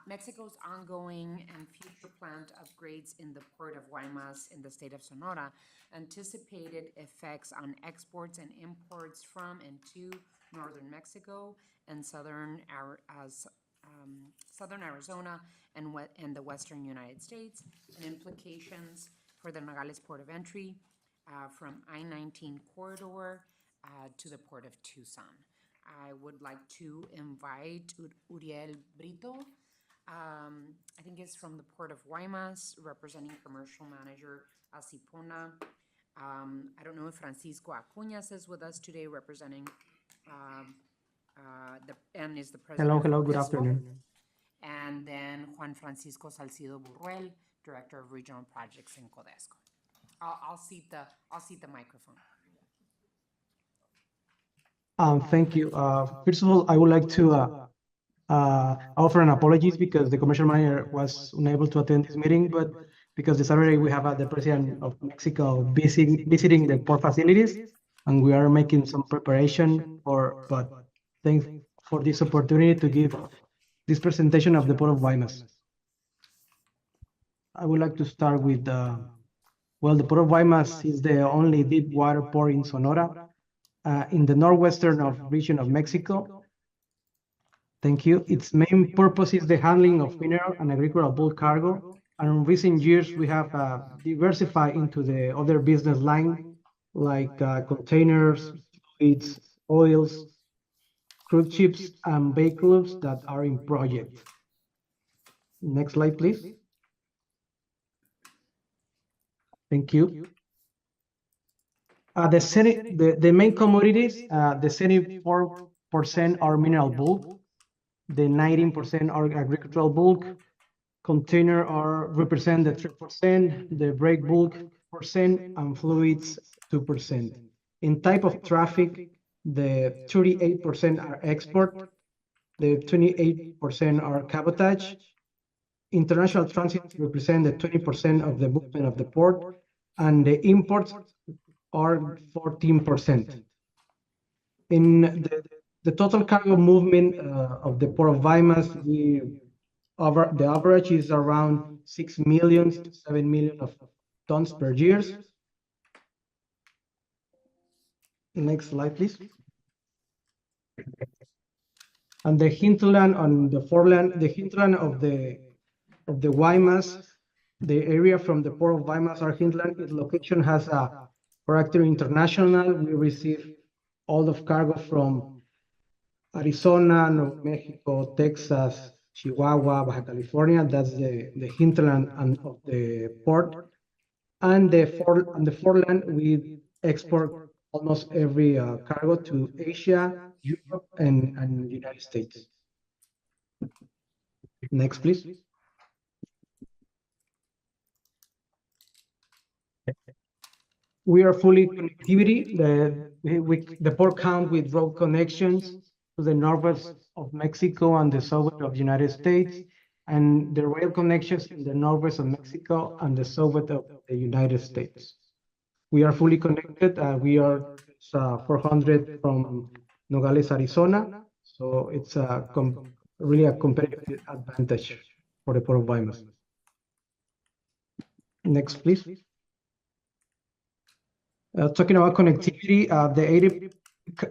Mexico's ongoing and future planned upgrades in the Port of Guaymas in the state of Sonora, anticipated effects on exports and imports from and to northern Mexico and southern Arizona and the western United States, and implications for the Nogales Port of Entry from I-19 corridor to the Port of Tucson. I would like to invite Uriel Brito. I think it's from the Port of Guaymas, representing Commercial Manager Acipona. I don't know if Francisco Acuñas is with us today, representing and is the president. Hello, good of afternoon. And then Juan Francisco Salcido Burruel, Director of Regional Projects in Codesco. I'll seat the microphone. Thank you. First of all, I would like to offer an apologies because the commercial manager was unable to attend this meeting, but because this Saturday we have the President of Mexico visiting the port facilities, and we are making some preparation but thanks for this opportunity to give this presentation of the Port of Guaymas. I would like to start with, well, the Port of Guaymas is the only deep water port in Sonora, in the northwestern region of Mexico. Thank you. Its main purpose is the handling of mineral and agricultural bulk cargo. And in recent years, we have diversified into the other business line, like containers, fluids, oils, cruise ships, and vehicles that are in project. Next slide, please. Thank you. The main commodities, the 74% are mineral bulk, the 19% are agricultural bulk, container represent the 3%, the brake bulk %, and fluids 2%. In type of traffic, the 38% are export, the 28% are cabotage. International transit represent the 20% of the movement of the port, and the imports are 14%. In the total cargo movement of the Port of Guaymas, the average is around 6 million to 7 million of tons per year. Next slide, please. And the hinterland on the foreland, the hinterland of the Guaymas, the area from the Port of Guaymas, our hinterland, its location has a character international. We receive all of cargo from Arizona, New Mexico, Texas, Chihuahua, Baja California. That's the hinterland of the port. And the foreland, we export almost every cargo to Asia, Europe, and United States. Next, please. We are fully connectivity. The port counts with road connections to the northwest of Mexico and the south of the United States, and the rail connections in the northwest of Mexico and the south of the United States. We are fully connected. We are 400 from Nogales, Arizona, so it's really a competitive advantage for the Port of Guaymas. Next, please. Talking about connectivity,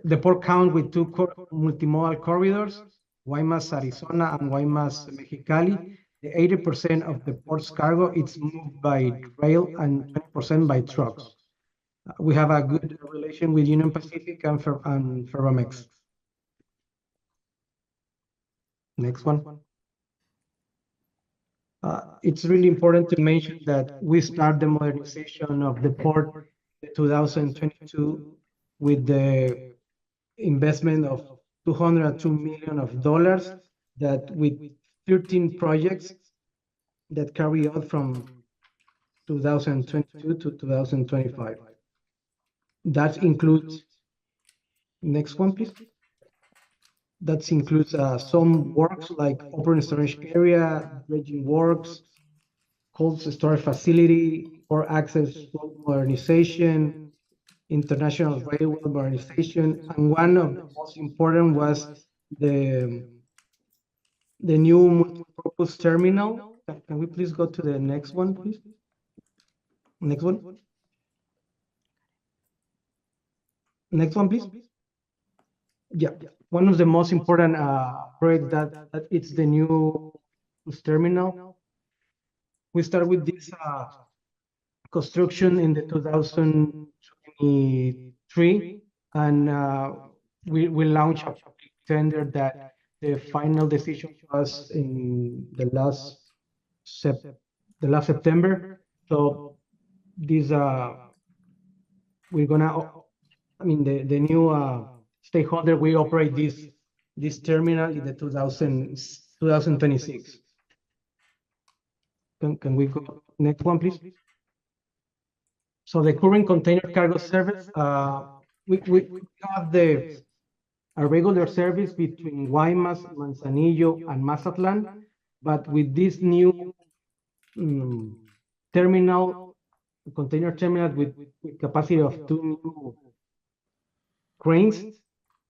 the port count with two multimodal corridors, Guaymas, Arizona, and Guaymas, Mexicali. The 80% of the port's cargo is moved by rail and 20% by trucks. We have a good relation with Union Pacific and Ferromex. Next one. It's really important to mention that we start the modernization of the port in 2022 with the investment of $202 million that with 13 projects that carry out from 2022 to 2025. That includes, next one, please. That includes some works like open storage area, dredging works, cold storage facility, port access road modernization, international railway modernization, and one of the most important was the new multi-purpose terminal. Can we please go to the next one, please? Next one. Next one, please. Yeah, one of the most important projects that it's the new terminal. We start with this construction in the 2023, and we launched a tender that the final decision was in the last September. So this we're gonna, I mean, the new stakeholder will operate this terminal in the 2026. Can we go next one, please? So the current container cargo service, we have a regular service between Guaymas, Manzanillo, and Mazatlan, but with this new terminal, container terminal with capacity of 2 new cranes,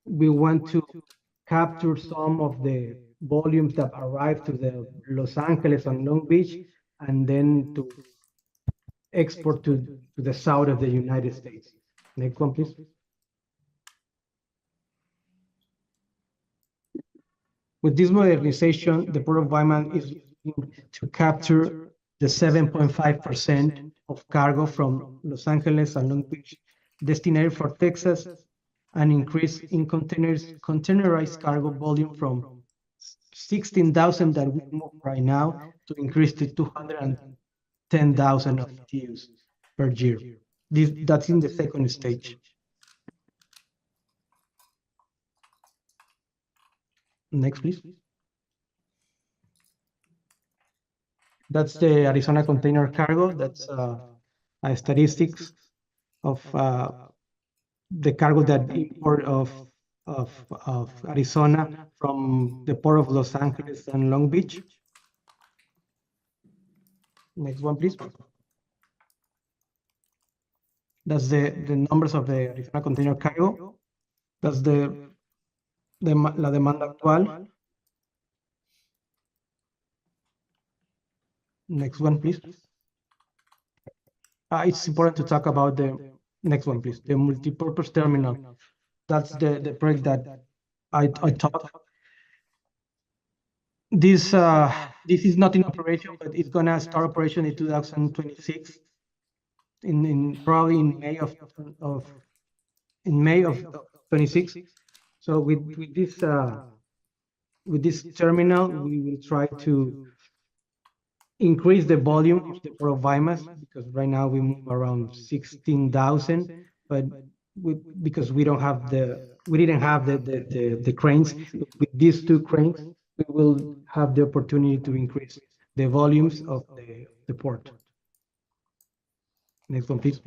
we want to capture some of the volumes that arrive to the Los Angeles and Long Beach, and then to export to the south of the United States. Next one, please. With this modernization, the Port of Guaymas is looking to capture the 7.5% of cargo from Los Angeles and Long Beach destined for Texas, an increase in containerized cargo volume from 16,000 that we move right now to increase to 210,000 of TEUs per year. That's in the second stage. Next, please. That's the Arizona container cargo. That's statistics of the cargo that import of Arizona from the port of Los Angeles and Long Beach. Next one, please. That's the numbers of the Arizona container cargo. That's la demanda actual. Next one, please. It's important to talk about the next one, please. The multipurpose terminal. That's the project that I taught. This is not in operation, but it's gonna start operation in 2026. Probably in May of 26. So with this terminal, we will try to increase the volume of the Port of Guaymas, because right now we move around 16,000, but because we didn't have the cranes. With these two cranes, we will have the opportunity to increase the volumes of the port. Next one, please.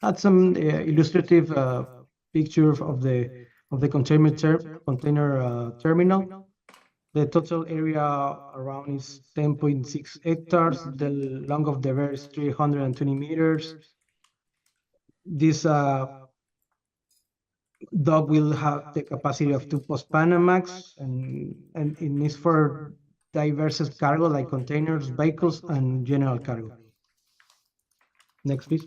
Add some illustrative pictures of the container terminal. The total area around is 10.6 hectares. The length of the river is 320 meters. This dock will have the capacity of 2 post-Panamax, and it is for diverse cargo like containers, vehicles, and general cargo. Next, please.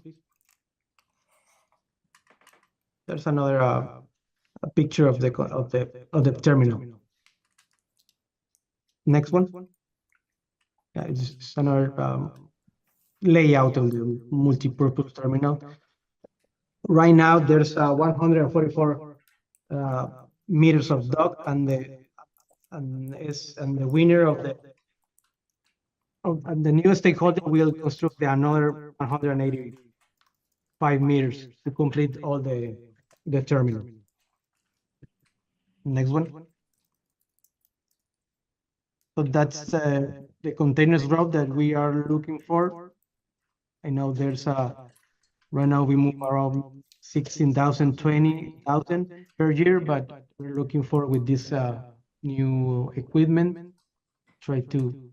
There's another a picture of the terminal. Next one. Yeah, it's another layout of the multi-purpose terminal. Right now, there's 144 meters of dock, and the winner of the new stakeholder will construct another 185 meters to complete all the terminal. Next one. So that's the containers route that we are looking for. I know there's right now we move around 16,000, 20,000 per year, but we're looking for with this new equipment, try to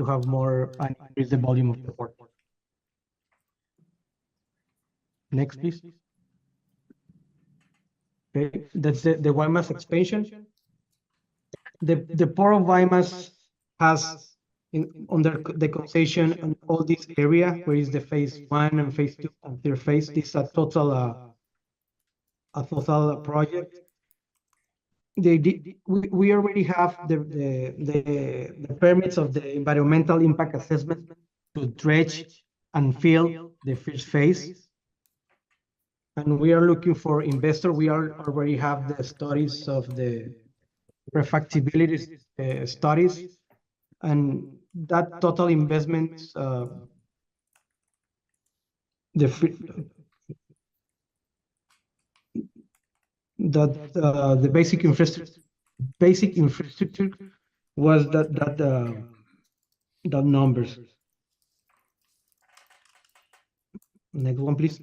have more and increase the volume of the port. Next, please. Okay, that's the Guaymas expansion. The port of Guaymas has under the concession and all this area where is the phase 1 and phase 2 and third phase. This is a total project. We already have the permits of the environmental impact assessment to dredge and fill the first phase. And we are looking for investor. We already have the studies of the prefactibility studies, and that total investment, the basic infrastructure was that numbers. Next one, please.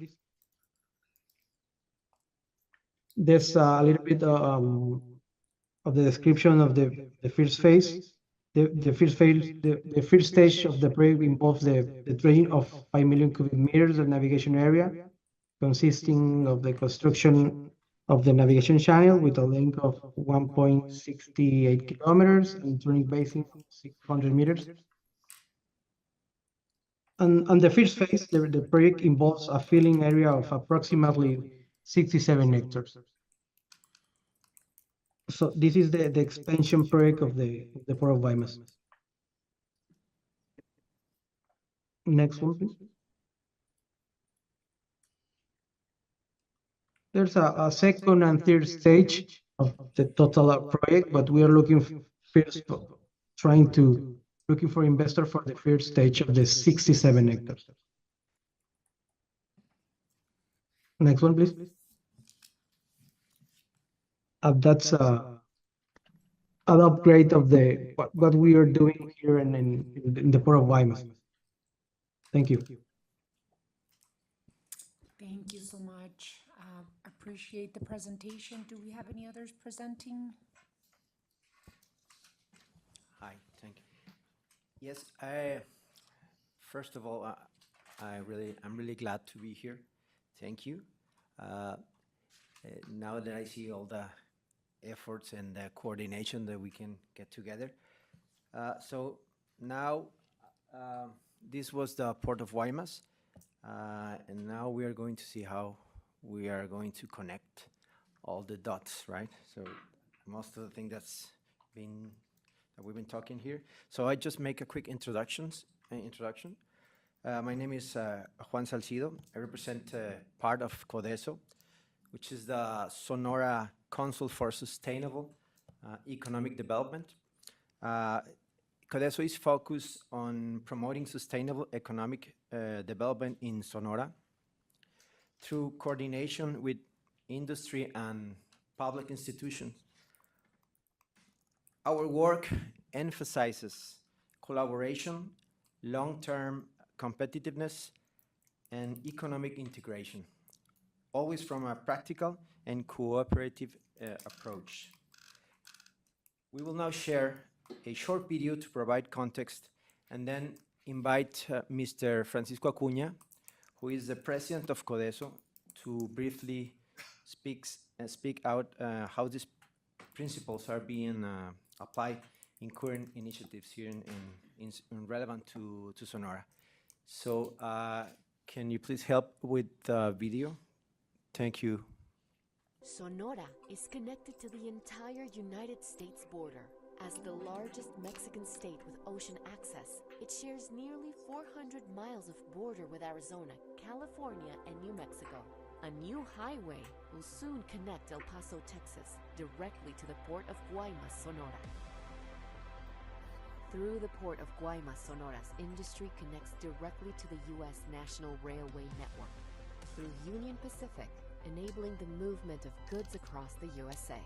There's a little bit of the description of the first phase. The first stage of the project involves the dredging of 5 million cubic meters of navigation area, consisting of the construction of the navigation channel with a length of 1.68 kilometers and turning basin 600 meters. And the first phase, the project involves a filling area of approximately 67 hectares. So this is the expansion project of the Port of Guaymas. Next one, please. There's a second and third stage of the total project, but we are looking first, looking for investor for the first stage of the 67 hectares. Next one, please. That's an upgrade of what we are doing here in the Port of Guaymas. Thank you. Thank you so much. Appreciate the presentation. Do we have any others presenting? Hi, thank you. Yes, first of all, I'm really glad to be here. Thank you. Now that I see all the efforts and the coordination that we can get together. So now, this was the Port of Guaymas, and now we are going to see how we are going to connect all the dots, right? So most of the thing that we've been talking here. So I just make a quick introduction. My name is Juan Salcido. I represent part of CODESO, which is the Sonora Council for Sustainable Economic Development. CODESO is focused on promoting sustainable economic development in Sonora through coordination with industry and public institutions. Our work emphasizes collaboration, long-term competitiveness, and economic integration, always from a practical and cooperative approach. We will now share a short video to provide context and then invite Mr. Francisco Acuña, who is the president of CODESO, to briefly speak out how these principles are being applied in current initiatives here in relevant to Sonora. So can you please help with the video? Thank you. Sonora is connected to the entire United States border. As the largest Mexican state with ocean access, it shares nearly 400 miles of border with Arizona, California, and New Mexico. A new highway will soon connect El Paso, Texas, directly to the port of Guaymas, Sonora. Through the port of Guaymas, Sonora's industry connects directly to the U.S. National Railway Network through Union Pacific, enabling the movement of goods across the USA.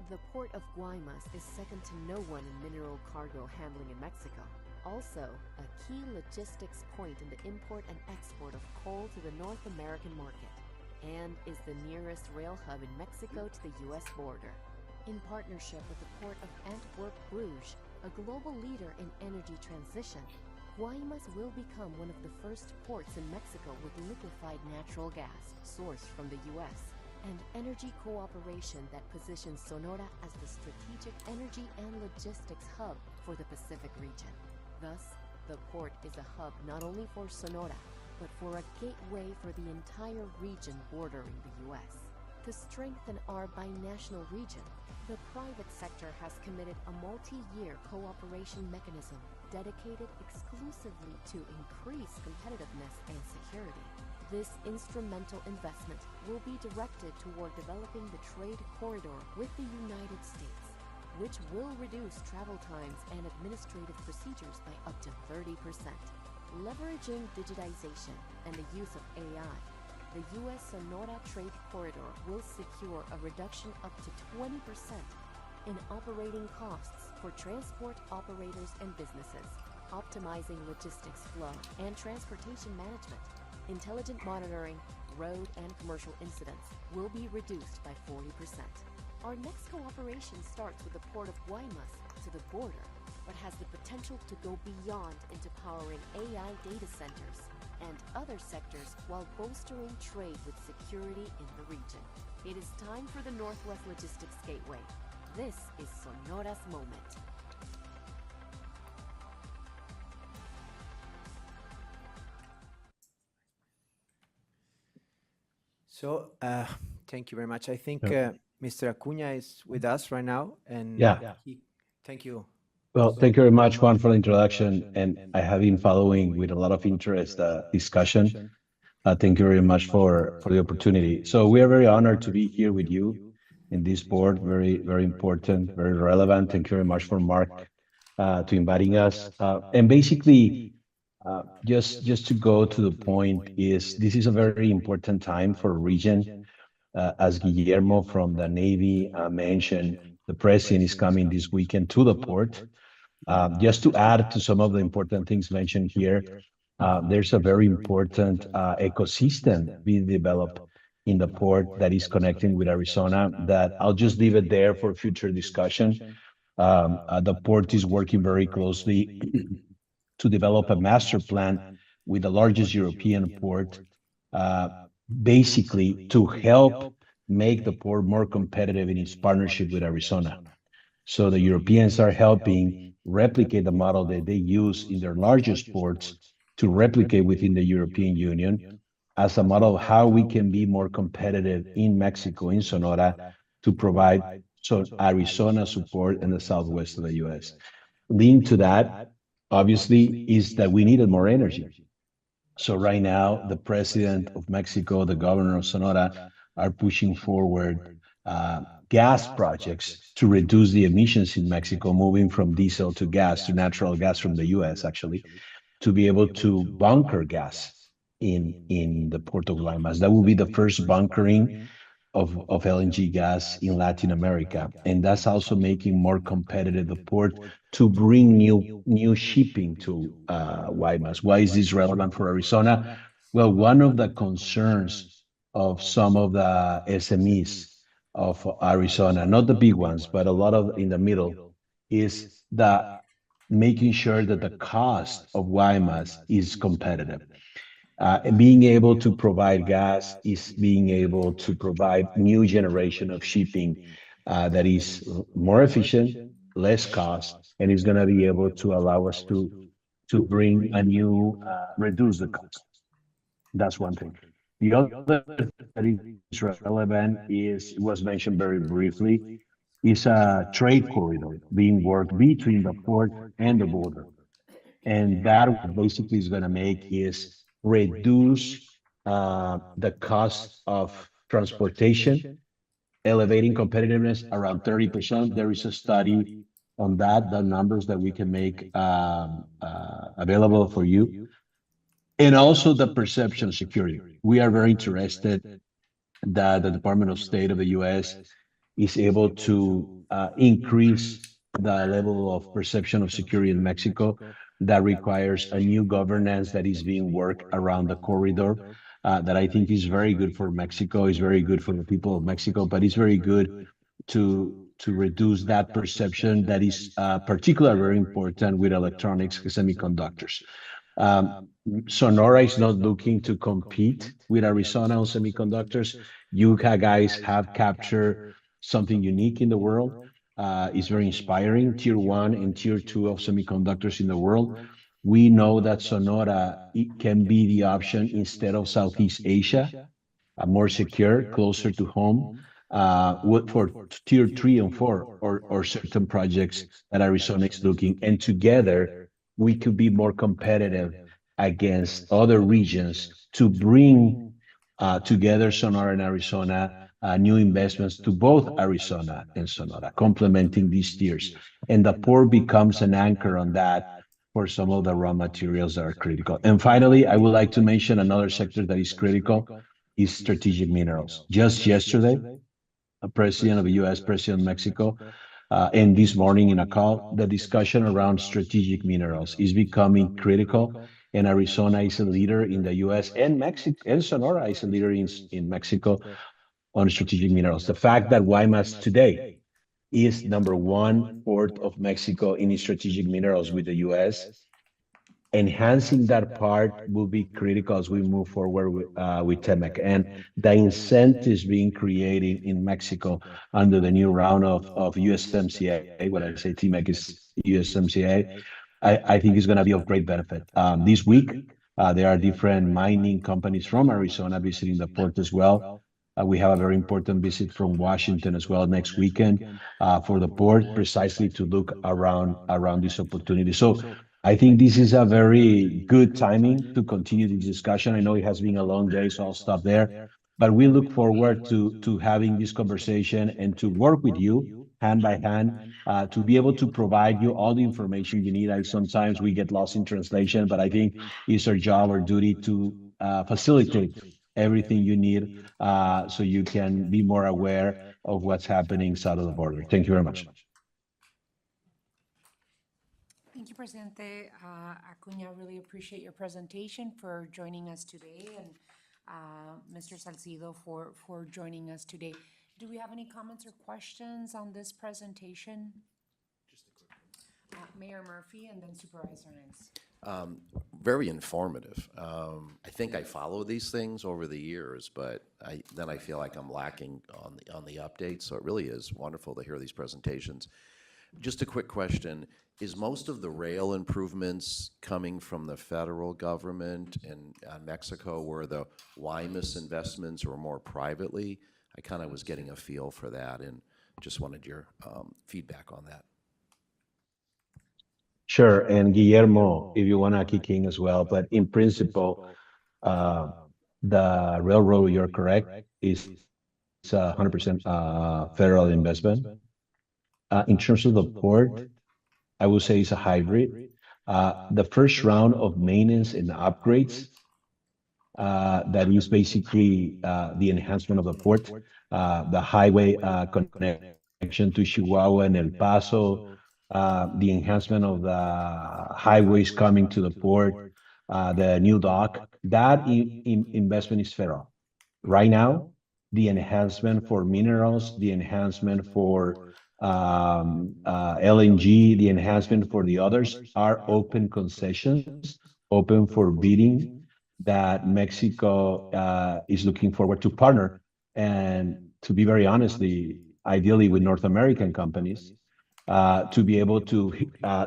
The port of Guaymas is second to no one in mineral cargo handling in Mexico. Also, a key logistics point in the import and export of coal to the North American market, and is the nearest rail hub in Mexico to the U.S. border. In partnership with the port of Antwerp-Bruges, a global leader in energy transition, Guaymas will become one of the first ports in Mexico with liquefied natural gas sourced from the U.S. and energy cooperation that positions Sonora as the strategic energy and logistics hub for the Pacific region. Thus, the port is a hub not only for Sonora, but for a gateway for the entire region bordering the U.S. To strengthen our binational region, the private sector has committed a multi-year cooperation mechanism dedicated exclusively to increase competitiveness and security. This instrumental investment will be directed toward developing the trade corridor with the United States, which will reduce travel times and administrative procedures by up to 30%. Leveraging digitization and the use of AI, the U.S. Sonora Trade Corridor will secure a reduction up to 20% in operating costs for transport operators and businesses, optimizing logistics flow and transportation management. Intelligent monitoring, road and commercial incidents will be reduced by 40%. Our next cooperation starts with the port of Guaymas to the border, but has the potential to go beyond into powering AI data centers and other sectors while bolstering trade with security in the region. It is time for the Northwest Logistics Gateway. This is Sonora's moment. So, thank you very much. I think Mr. Acuña is with us right now, and thank you. Well, thank you very much, Juan, for the introduction, and I have been following with a lot of interest discussion. Thank you very much for the opportunity. So we are very honored to be here with you in this board. Very, very important, very relevant. Thank you very much for Mark to inviting us. And basically, just to go to the point, this is a very important time for a region. As Guillermo from the Navy mentioned, the president is coming this weekend to the port. Just to add to some of the important things mentioned here, there's a very important ecosystem being developed in the port that is connecting with Arizona that I'll just leave it there for future discussion. The port is working very closely to develop a master plan with the largest European port, basically to help make the port more competitive in its partnership with Arizona. So the Europeans are helping replicate the model that they use in their largest ports to replicate within the European Union as a model of how we can be more competitive in Mexico, in Sonora, to provide Arizona support in the southwest of the U.S. Linked to that, obviously, is that we needed more energy. So right now, the president of Mexico, the governor of Sonora, are pushing forward gas projects to reduce the emissions in Mexico, moving from diesel to gas, to natural gas from the U.S., actually, to be able to bunker gas in the Port of Guaymas. That will be the first bunkering of LNG gas in Latin America. And that's also making more competitive the port to bring new shipping to Guaymas. Why is this relevant for Arizona? Well, one of the concerns of some of the SMEs of Arizona, not the big ones, but a lot of in the middle, is that making sure that the cost of Guaymas is competitive. And being able to provide gas is being able to provide new generation of shipping that is more efficient, less cost, and it's gonna be able to allow us to bring a new, reduce the cost. That's one thing. The other that is relevant is, it was mentioned very briefly, is a trade corridor being worked between the port and the border. And that what basically is gonna make is reduce the cost of transportation, elevating competitiveness around 30%. There is a study on that, the numbers that we can make available for you. And also the perception of security. We are very interested that the Department of State of the US is able to increase the level of perception of security in Mexico. That requires a new governance that is being worked around the corridor, that I think is very good for Mexico, is very good for the people of Mexico, but it's very good to reduce that perception that is particularly very important with electronics, semiconductors. Sonora is not looking to compete with Arizona on semiconductors. You guys have captured something unique in the world. It's very inspiring, tier 1 and tier 2 of semiconductors in the world. We know that Sonora, it can be the option instead of Southeast Asia, more secure, closer to home, for tier 3 and 4 or certain projects that Arizona is looking. And together, we could be more competitive against other regions to bring together Sonora and Arizona new investments to both Arizona and Sonora, complementing these tiers. And the port becomes an anchor on that for some of the raw materials that are critical. And finally, I would like to mention another sector that is critical is strategic minerals. Just yesterday, a president of the US, president of Mexico, and this morning in a call, the discussion around strategic minerals is becoming critical. And Arizona is a leader in the US, and Mexico, and Sonora is a leader in Mexico on strategic minerals. The fact that Guaymas today is #1 port of Mexico in strategic minerals with the US, enhancing that part will be critical as we move forward with TEMEC. And the incentives being created in Mexico under the new round of USMCA, when I say TEMEC is USMCA, I think is gonna be of great benefit. This week, there are different mining companies from Arizona visiting the port as well. We have a very important visit from Washington as well next weekend for the port, precisely to look around this opportunity. So I think this is a very good timing to continue this discussion. I know it has been a long day, so I'll stop there. But we look forward to having this conversation and to work with you hand by hand to be able to provide you all the information you need. Sometimes we get lost in translation, but I think it's our job or duty to facilitate everything you need so you can be more aware of what's happening south of the border. Thank you very much. Thank you, Presidente Acuña. Really appreciate your presentation, for joining us today, and Mr. Salcido for joining us today. Do we have any comments or questions on this presentation? Just a quick one. Mayor Murphy and then Supervisor Nance. Very informative. I think I follow these things over the years, but then I feel like I'm lacking on the updates. So it really is wonderful to hear these presentations. Just a quick question. Is most of the rail improvements coming from the federal government in Mexico, where the Guaymas investments were more privately? I kind of was getting a feel for that and just wanted your feedback on that. Sure, and Guillermo, if you want to kick in as well, but in principle, the railroad, you're correct, is 100% federal investment. In terms of the port, I would say it's a hybrid. The first round of maintenance and upgrades, that is basically the enhancement of the port, the highway connection to Chihuahua and El Paso, the enhancement of the highways coming to the port, the new dock, that investment is federal. Right now, the enhancement for minerals, the enhancement for LNG, the enhancement for the others are open concessions, open for bidding, that Mexico is looking forward to partner. And to be very honestly, ideally with North American companies, to be able to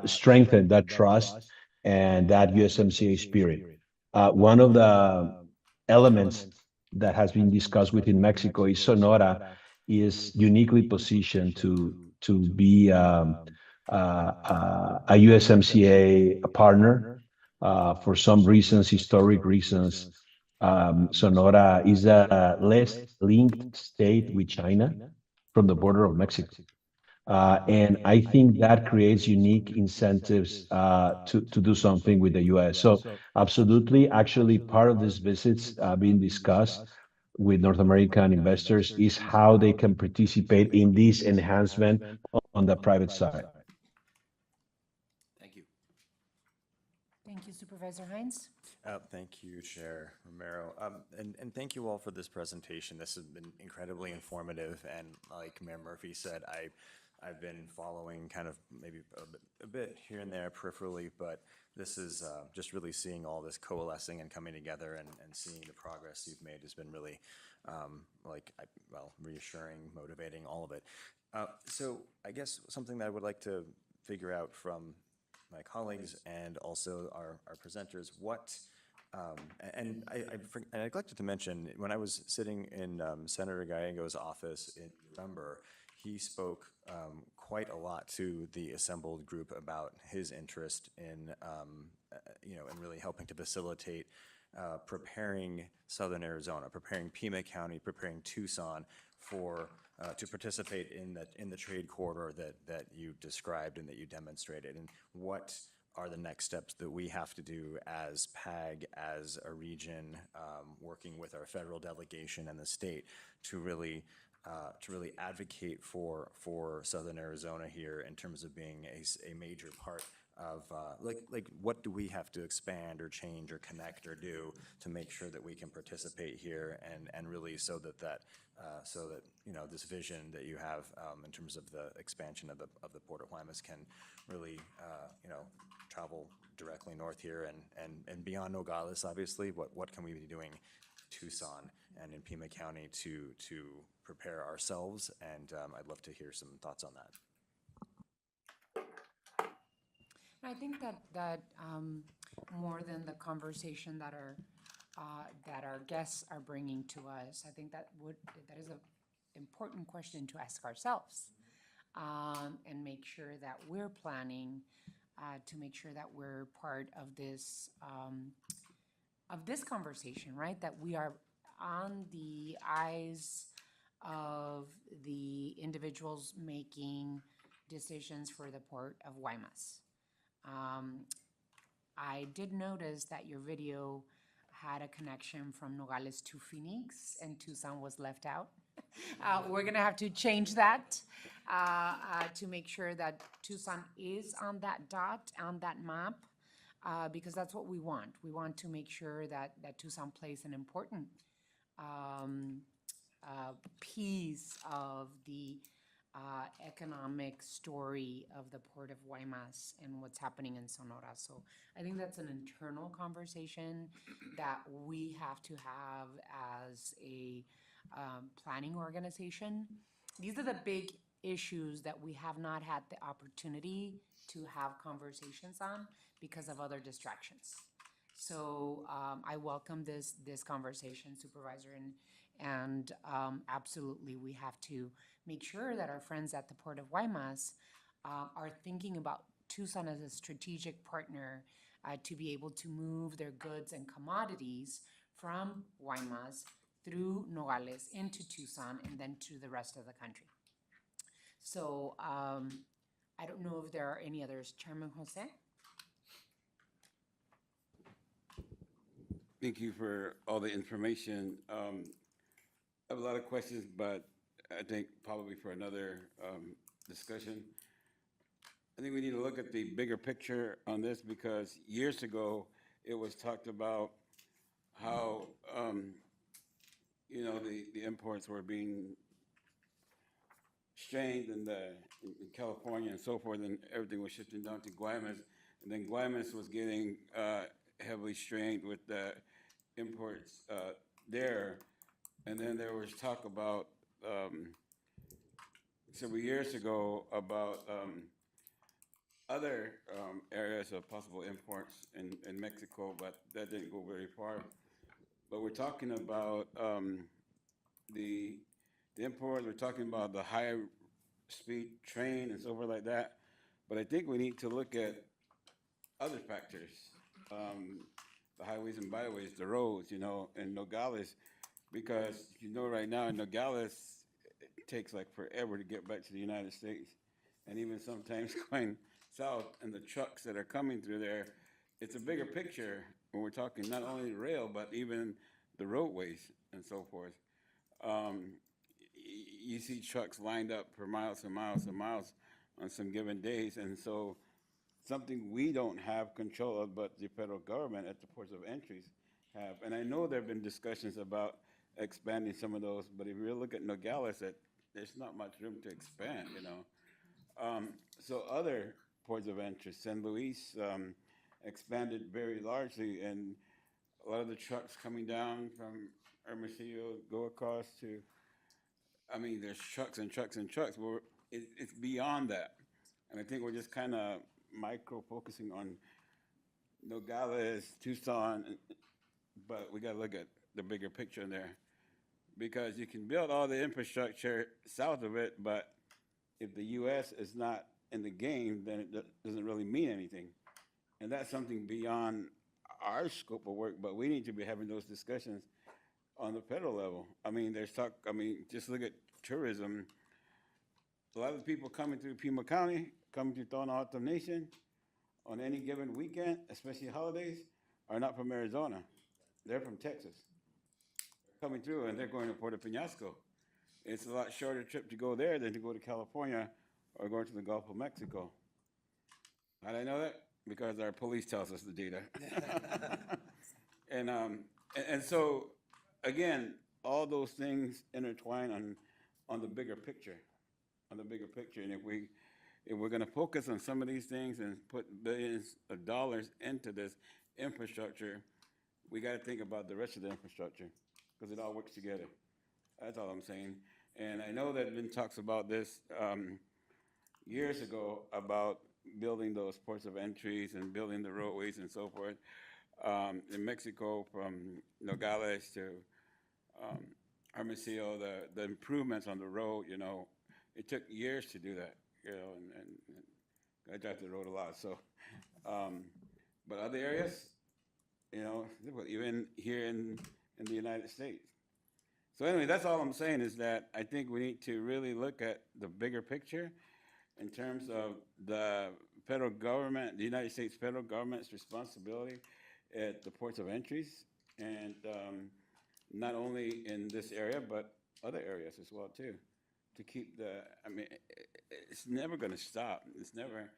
strengthen that trust and that USMCA spirit. One of the elements that has been discussed within Mexico is Sonora is uniquely positioned to be a USMCA partner for some reasons, historic reasons. Sonora is a less linked state with China from the border of Mexico. And I think that creates unique incentives to do something with the US. So absolutely, actually, part of these visits being discussed with North American investors is how they can participate in this enhancement on the private side. Thank you. Thank you, Supervisor Hines. Thank you, Chair Romero. And thank you all for this presentation. This has been incredibly informative. And like Mayor Murphy said, I've been following kind of maybe a bit here and there peripherally, but this is just really seeing all this coalescing and coming together and seeing the progress you've made has been really reassuring, motivating, all of it. So I guess something that I would like to figure out from my colleagues and also our presenters, and I neglected to mention, when I was sitting in Senator Gallego's office in November, he spoke quite a lot to the assembled group about his interest in, in really helping to facilitate preparing Southern Arizona, preparing Pima County, preparing Tucson for to participate in the trade corridor that you described and that you demonstrated, and what are the next steps that we have to do as PAG, as a region, working with our federal delegation and the state to really advocate for Southern Arizona here in terms of being a major part of what do we have to expand or change or connect or do to make sure that we can participate here and really so that this vision that you have in terms of the expansion of the Port of Guaymas can really travel directly north here and beyond Nogales, obviously. What can we be doing in Tucson and in Pima County to prepare ourselves? And I'd love to hear some thoughts on that. I think that more than the conversation that our guests are bringing to us, I think that is an important question to ask ourselves, and make sure that we're planning to make sure that we're part of this conversation, right? That we are on the eyes of the individuals making decisions for the Port of Guaymas. I did notice that your video had a connection from Nogales to Phoenix and Tucson was left out. We're gonna have to change that to make sure that Tucson is on that dot, on that map, because that's what we want. We want to make sure that Tucson plays an important piece of the economic story of the Port of Guaymas and what's happening in Sonora. So I think that's an internal conversation that we have to have as a planning organization. These are the big issues that we have not had the opportunity to have conversations on because of other distractions. So I welcome this conversation, Supervisor, and absolutely we have to make sure that our friends at the Port of Guaymas are thinking about Tucson as a strategic partner to be able to move their goods and commodities from Guaymas through Nogales into Tucson and then to the rest of the country. So I don't know if there are any others. Chairman Jose? Thank you for all the information. I have a lot of questions, but I think probably for another discussion. I think we need to look at the bigger picture on this because years ago it was talked about how the imports were being strained in California and so forth, and everything was shifting down to Guaymas, and then Guaymas was getting heavily strained with the imports there, and then there was talk about several years ago about other areas of possible imports in Mexico, but that didn't go very far. But we're talking about the import, we're talking about the high speed train and so forth like that. But I think we need to look at other factors, the highways and byways, the roads, you know, in Nogales, because you know right now in Nogales, it takes like forever to get back to the United States. And even sometimes going south and the trucks that are coming through there, it's a bigger picture when we're talking not only rail, but even the roadways and so forth. You see trucks lined up for miles and miles and miles on some given days. And so something we don't have control of, but the federal government at the ports of entries have. And I know there have been discussions about expanding some of those, but if you look at Nogales, there's not much room to expand, you know. So other ports of entry, San Luis expanded very largely, and a lot of the trucks coming down from Hermosillo go across to, I mean, there's trucks and trucks and trucks. Well, it's beyond that. And I think we're just kind of micro-focusing on Nogales, Tucson, but we got to look at the bigger picture in there. Because you can build all the infrastructure south of it, but if the U.S. is not in the game, then it doesn't really mean anything. And that's something beyond our scope of work, but we need to be having those discussions on the federal level. I mean, there's talk, I mean, just look at tourism. A lot of the people coming through Pima County, coming through Tohono O'odham Nation on any given weekend, especially holidays, are not from Arizona. They're from Texas. They're coming through and they're going to Puerto Peñasco. It's a lot shorter trip to go there than to go to California or go to the Gulf of Mexico. How do I know that? Because our police tells us the data. And so, again, all those things intertwine on the bigger picture, And if we're going to focus on some of these things and put billions of dollars into this infrastructure, we got to think about the rest of the infrastructure because it all works together. That's all I'm saying. And I know that been talks about this years ago about building those ports of entries and building the roadways and so forth. In Mexico, from Nogales to Hermosillo, the improvements on the road, you know, it took years to do that, you know, and I drive the road a lot, so. But other areas, you know, even here in the United States. So anyway, that's all I'm saying is that I think we need to really look at the bigger picture in terms of the federal government, the United States federal government's responsibility at the ports of entries, and not only in this area, but other areas as well too, to keep I mean, it's never gonna stop. It's never,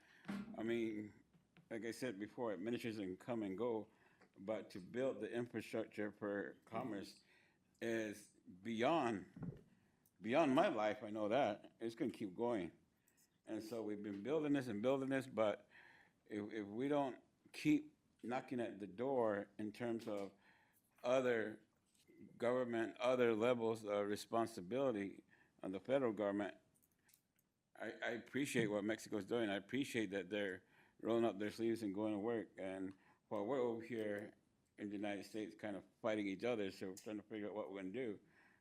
I mean, like I said before, administrations come and go, but to build the infrastructure for commerce is beyond my life, I know that. It's gonna keep going. And so we've been building this, but if we don't keep knocking at the door in terms of other government, other levels of responsibility on the federal government, I appreciate what Mexico's doing. I appreciate that they're rolling up their sleeves and going to work. And while we're over here in the United States kind of fighting each other, so we're trying to figure out what we're going to do,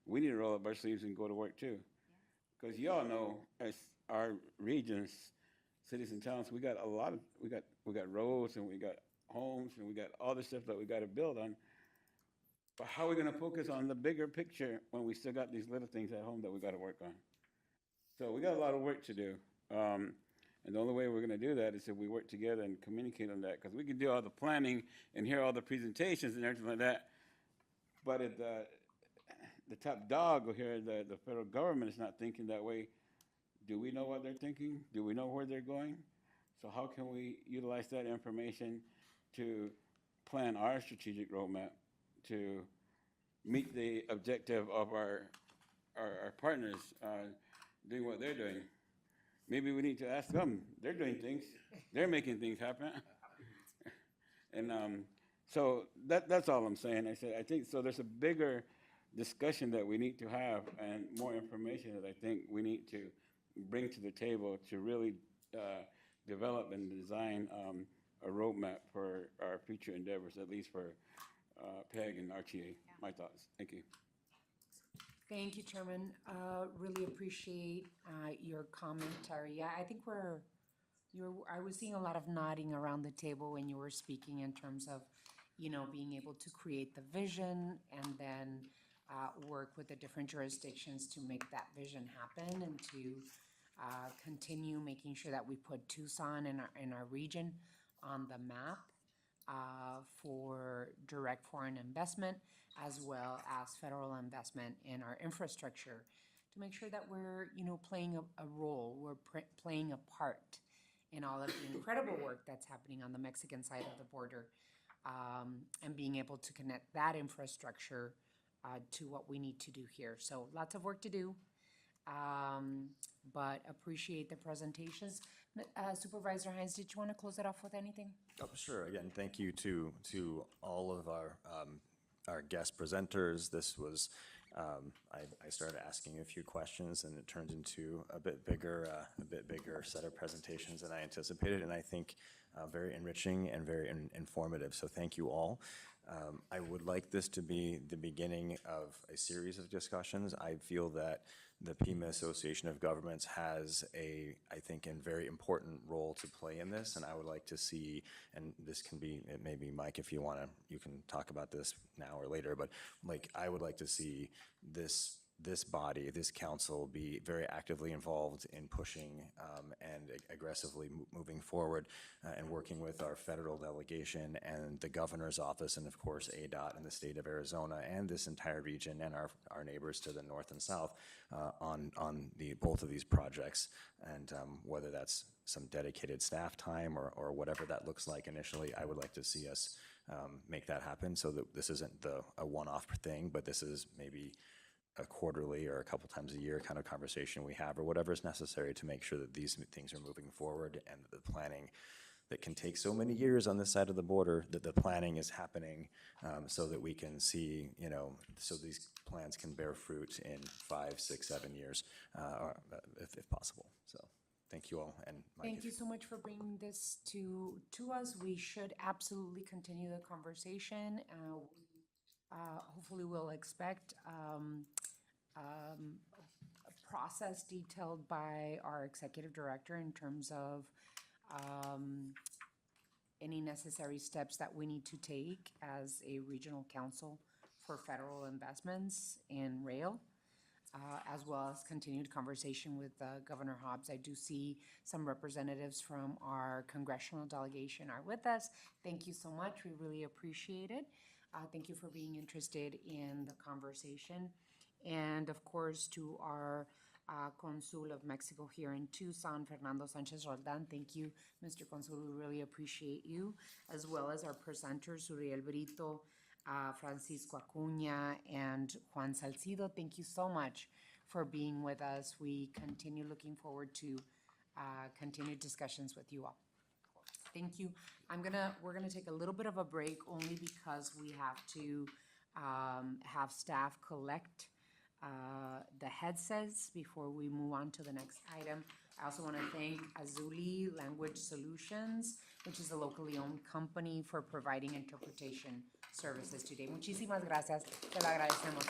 we need to roll up our sleeves and go to work too. Because y'all know, as our regions, cities and towns, we got a lot of, we got roads and we got homes and we got all the stuff that we got to build on. But how are we going to focus on the bigger picture when we still got these little things at home that we got to work on? So we got a lot of work to do. And the only way we're going to do that is if we work together and communicate on that. Because we can do all the planning and hear all the presentations and everything like that. But if the top dog over here, the federal government is not thinking that way, do we know what they're thinking? Do we know where they're going? So how can we utilize that information to plan our strategic roadmap to meet the objective of our partners doing what they're doing? Maybe we need to ask them. They're doing things. They're making things happen. And so that's all I'm saying. I think so there's a bigger discussion that we need to have and more information that I think we need to bring to the table to really develop and design a roadmap for our future endeavors, at least for PAG and RTA. My thoughts. Thank you. Thank you, Chairman. Really appreciate your commentary. Yeah, I think I was seeing a lot of nodding around the table when you were speaking in terms of, being able to create the vision and then work with the different jurisdictions to make that vision happen and to continue making sure that we put Tucson in our region on the map for direct foreign investment as well as federal investment in our infrastructure to make sure that we're, playing a role, playing a part in all of the incredible work that's happening on the Mexican side of the border, and being able to connect that infrastructure to what we need to do here. So lots of work to do, but appreciate the presentations. Supervisor Hines, did you want to close it off with anything? Oh, sure. Again, thank you to all of our guest presenters. This was, I started asking a few questions, and it turned into a bit bigger set of presentations than I anticipated, and I think very enriching and very informative. So thank you all. I would like this to be the beginning of a series of discussions. I feel that the PIMA Association of Governments has I think, a very important role to play in this, and I would like to see, and this can be, maybe Mike, if you want to, you can talk about this now or later, but I would like to see this body, this council, be very actively involved in pushing and aggressively moving forward and working with our federal delegation and the governor's office and, of course, ADOT in the state of Arizona and this entire region and our neighbors to the north and south on both of these projects, and whether that's some dedicated staff time or whatever that looks like initially. I would like to see us make that happen so that this isn't a one-off thing, but this is maybe a quarterly or a couple times a year kind of conversation we have, or whatever is necessary to make sure that these things are moving forward, and the planning that can take so many years on this side of the border, that the planning is happening so that we can see, so these plans can bear fruit in 5, 6, 7 years, if possible. So thank you all. And Mike, Thank you so much for bringing this to us. We should absolutely continue the conversation. Hopefully we'll expect a process detailed by our executive director in terms of any necessary steps that we need to take as a regional council for federal investments in rail, as well as continued conversation with Governor Hobbs. I do see some representatives from our congressional delegation are with us. Thank you so much. We really appreciate it. Thank you for being interested in the conversation. And of course, to our Consul of Mexico here in Tucson, Fernando Sanchez Roldan. Thank you, Mr. Consul. We really appreciate you, as well as our presenters, Uriel Brito, Francisco Acuña, and Juan Salcido. Thank you so much for being with us. We continue looking forward to continued discussions with you all. Thank you. We're gonna take a little bit of a break only because we have to have staff collect the headsets before we move on to the next item. I also want to thank Azuli Language Solutions, which is a locally owned company, for providing interpretation services today. Muchísimas gracias. Te lo agradecemos.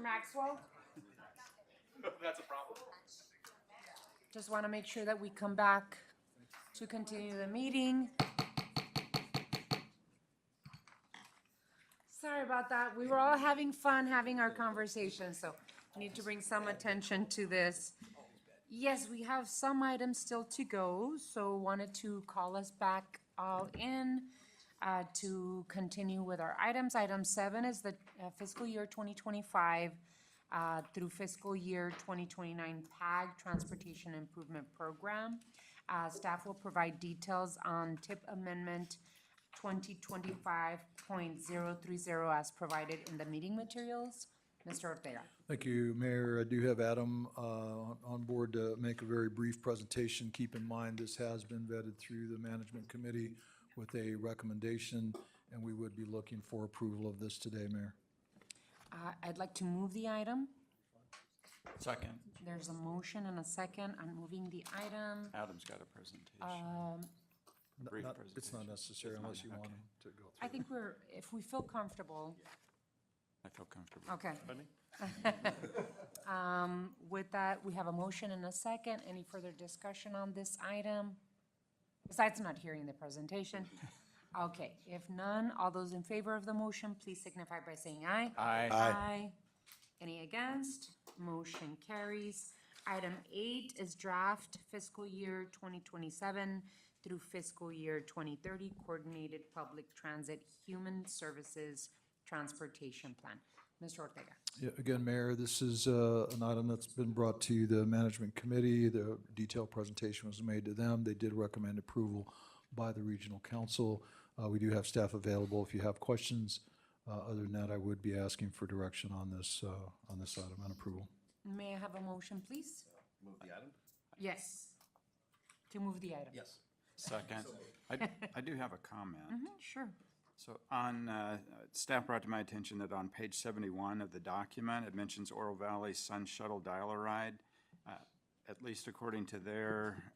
Maxwell? That's a problem. Just want to make sure that we come back to continue the meeting. Sorry about that. We were all having fun having our conversation, so we need to bring some attention to this. Yes, we have some items still to go, so wanted to call us back all in to continue with our items. Item 7 is the fiscal year 2025 through fiscal year 2029 PAG Transportation Improvement Program. Staff will provide details on tip amendment 2025.030 as provided in the meeting materials. Mr. Ortega. Thank you, Mayor. I do have Adam on board to make a very brief presentation. Keep in mind, this has been vetted through the Management Committee with a recommendation, and we would be looking for approval of this today, Mayor. I'd like to move the item. Second. There's a motion and a second. I'm moving the item. Adam's got a presentation. Brief presentation. It's not necessary It's not- unless you want okay. him to go through. I think if we feel comfortable. I feel comfortable. Okay. With that, we have a motion and a second. Any further discussion on this item? Besides not hearing the presentation? Okay, if none, all those in favor of the motion, please signify by saying aye. Aye. Aye. Any against? Motion carries. Item 8 is draft fiscal year 2027 through fiscal year 2030 Coordinated Public Transit Human Services Transportation Plan. Mr. Ortega. Yeah, again, Mayor, this is an item that's been brought to the Management Committee. The detailed presentation was made to them. They did recommend approval by the Regional Council. We do have staff available if you have questions. Other than that, I would be asking for direction on this item and approval. May I have a motion, please? Move the item? Yes. To move the item. Yes. Second. I do have a comment. Sure. So on, staff brought to my attention that on page 71 of the document, it mentions Oro Valley Sun Shuttle Dial-A-Ride. At least according to their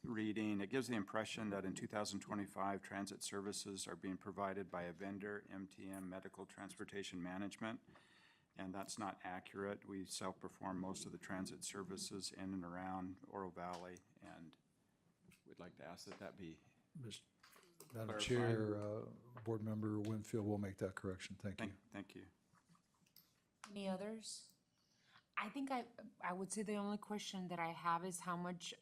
reading, it gives the impression that in 2025, transit services are being provided by a vendor, MTM Medical Transportation Management, and that's not accurate. We self-perform most of the transit services in and around Oro Valley, and we'd like to ask that that be Madam clarified. Chair, Board Member Winfield will make that correction. Thank you. Thank you. Any others? I think I would say the only question that I have is how much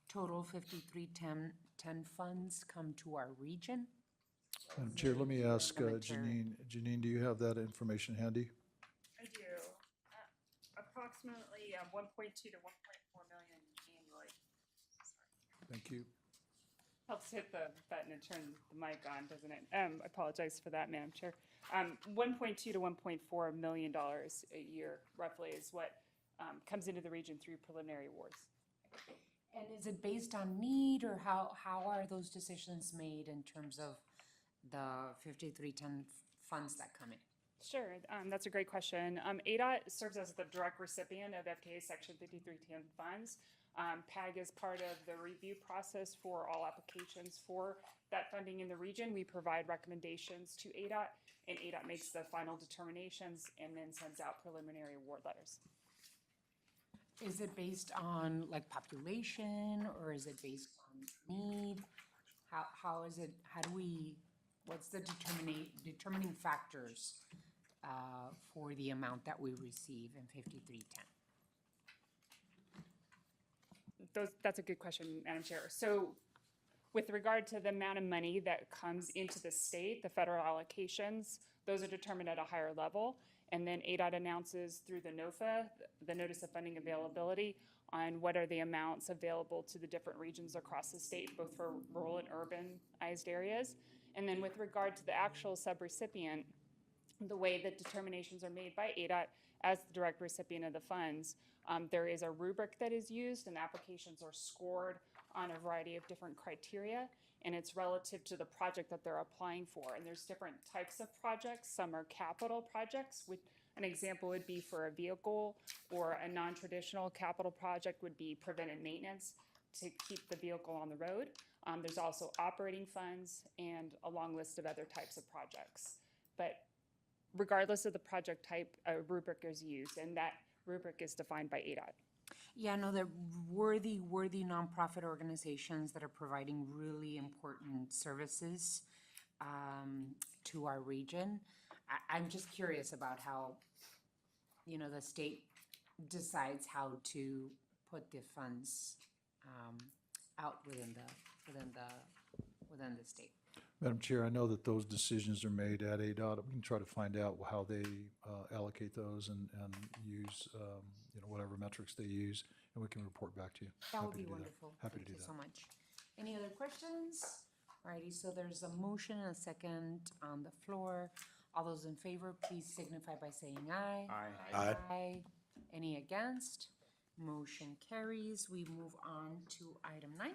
total 5310 funds come to our region? Madam Chair, let me ask Parliamentarian. Janine, do you have that information handy? I do. Approximately 1.2 to 1.4 million annually. Thank you. Helps hit the button and turn the mic on, doesn't it? I apologize for that, Madam Chair. $1.2 to $1.4 million a year, roughly, is what comes into the region through preliminary awards. And is it based on need, or how are those decisions made in terms of the 5310 funds that come in? Sure, that's a great question. ADOT serves as the direct recipient of FTA Section 5310 funds. PAG is part of the review process for all applications for that funding in the region. We provide recommendations to ADOT, and ADOT makes the final determinations and then sends out preliminary award letters. Is it based on like population, or is it based on need? How is it, what's the determining factors for the amount that we receive in 5310? That's a good question, Madam Chair. So with regard to the amount of money that comes into the state, the federal allocations, those are determined at a higher level. And then ADOT announces through the NOFA, the Notice of Funding Availability, on what are the amounts available to the different regions across the state, both for rural and urbanized areas. And then with regard to the actual subrecipient, the way that determinations are made by ADOT as the direct recipient of the funds, there is a rubric that is used, and applications are scored on a variety of different criteria, and it's relative to the project that they're applying for. And there's different types of projects. Some are capital projects, which an example would be for a vehicle, or a non-traditional capital project would be preventive maintenance to keep the vehicle on the road. There's also operating funds and a long list of other types of projects. But regardless of the project type, a rubric is used, and that rubric is defined by ADOT. Yeah, no, they're worthy nonprofit organizations that are providing really important services to our region. I'm just curious about how, the state decides how to put the funds out within the state. Madam Chair, I know that those decisions are made at ADOT. We can try to find out how they allocate those and use, whatever metrics they use, and we can report back to you. That would Happy be to do wonderful. Happy Thank to do you that. so much. Any other questions? Alrighty, so there's a motion and a second on the floor. All those in favor, please signify by saying aye. Aye. Aye. Any against? Motion carries. We move on to item 9.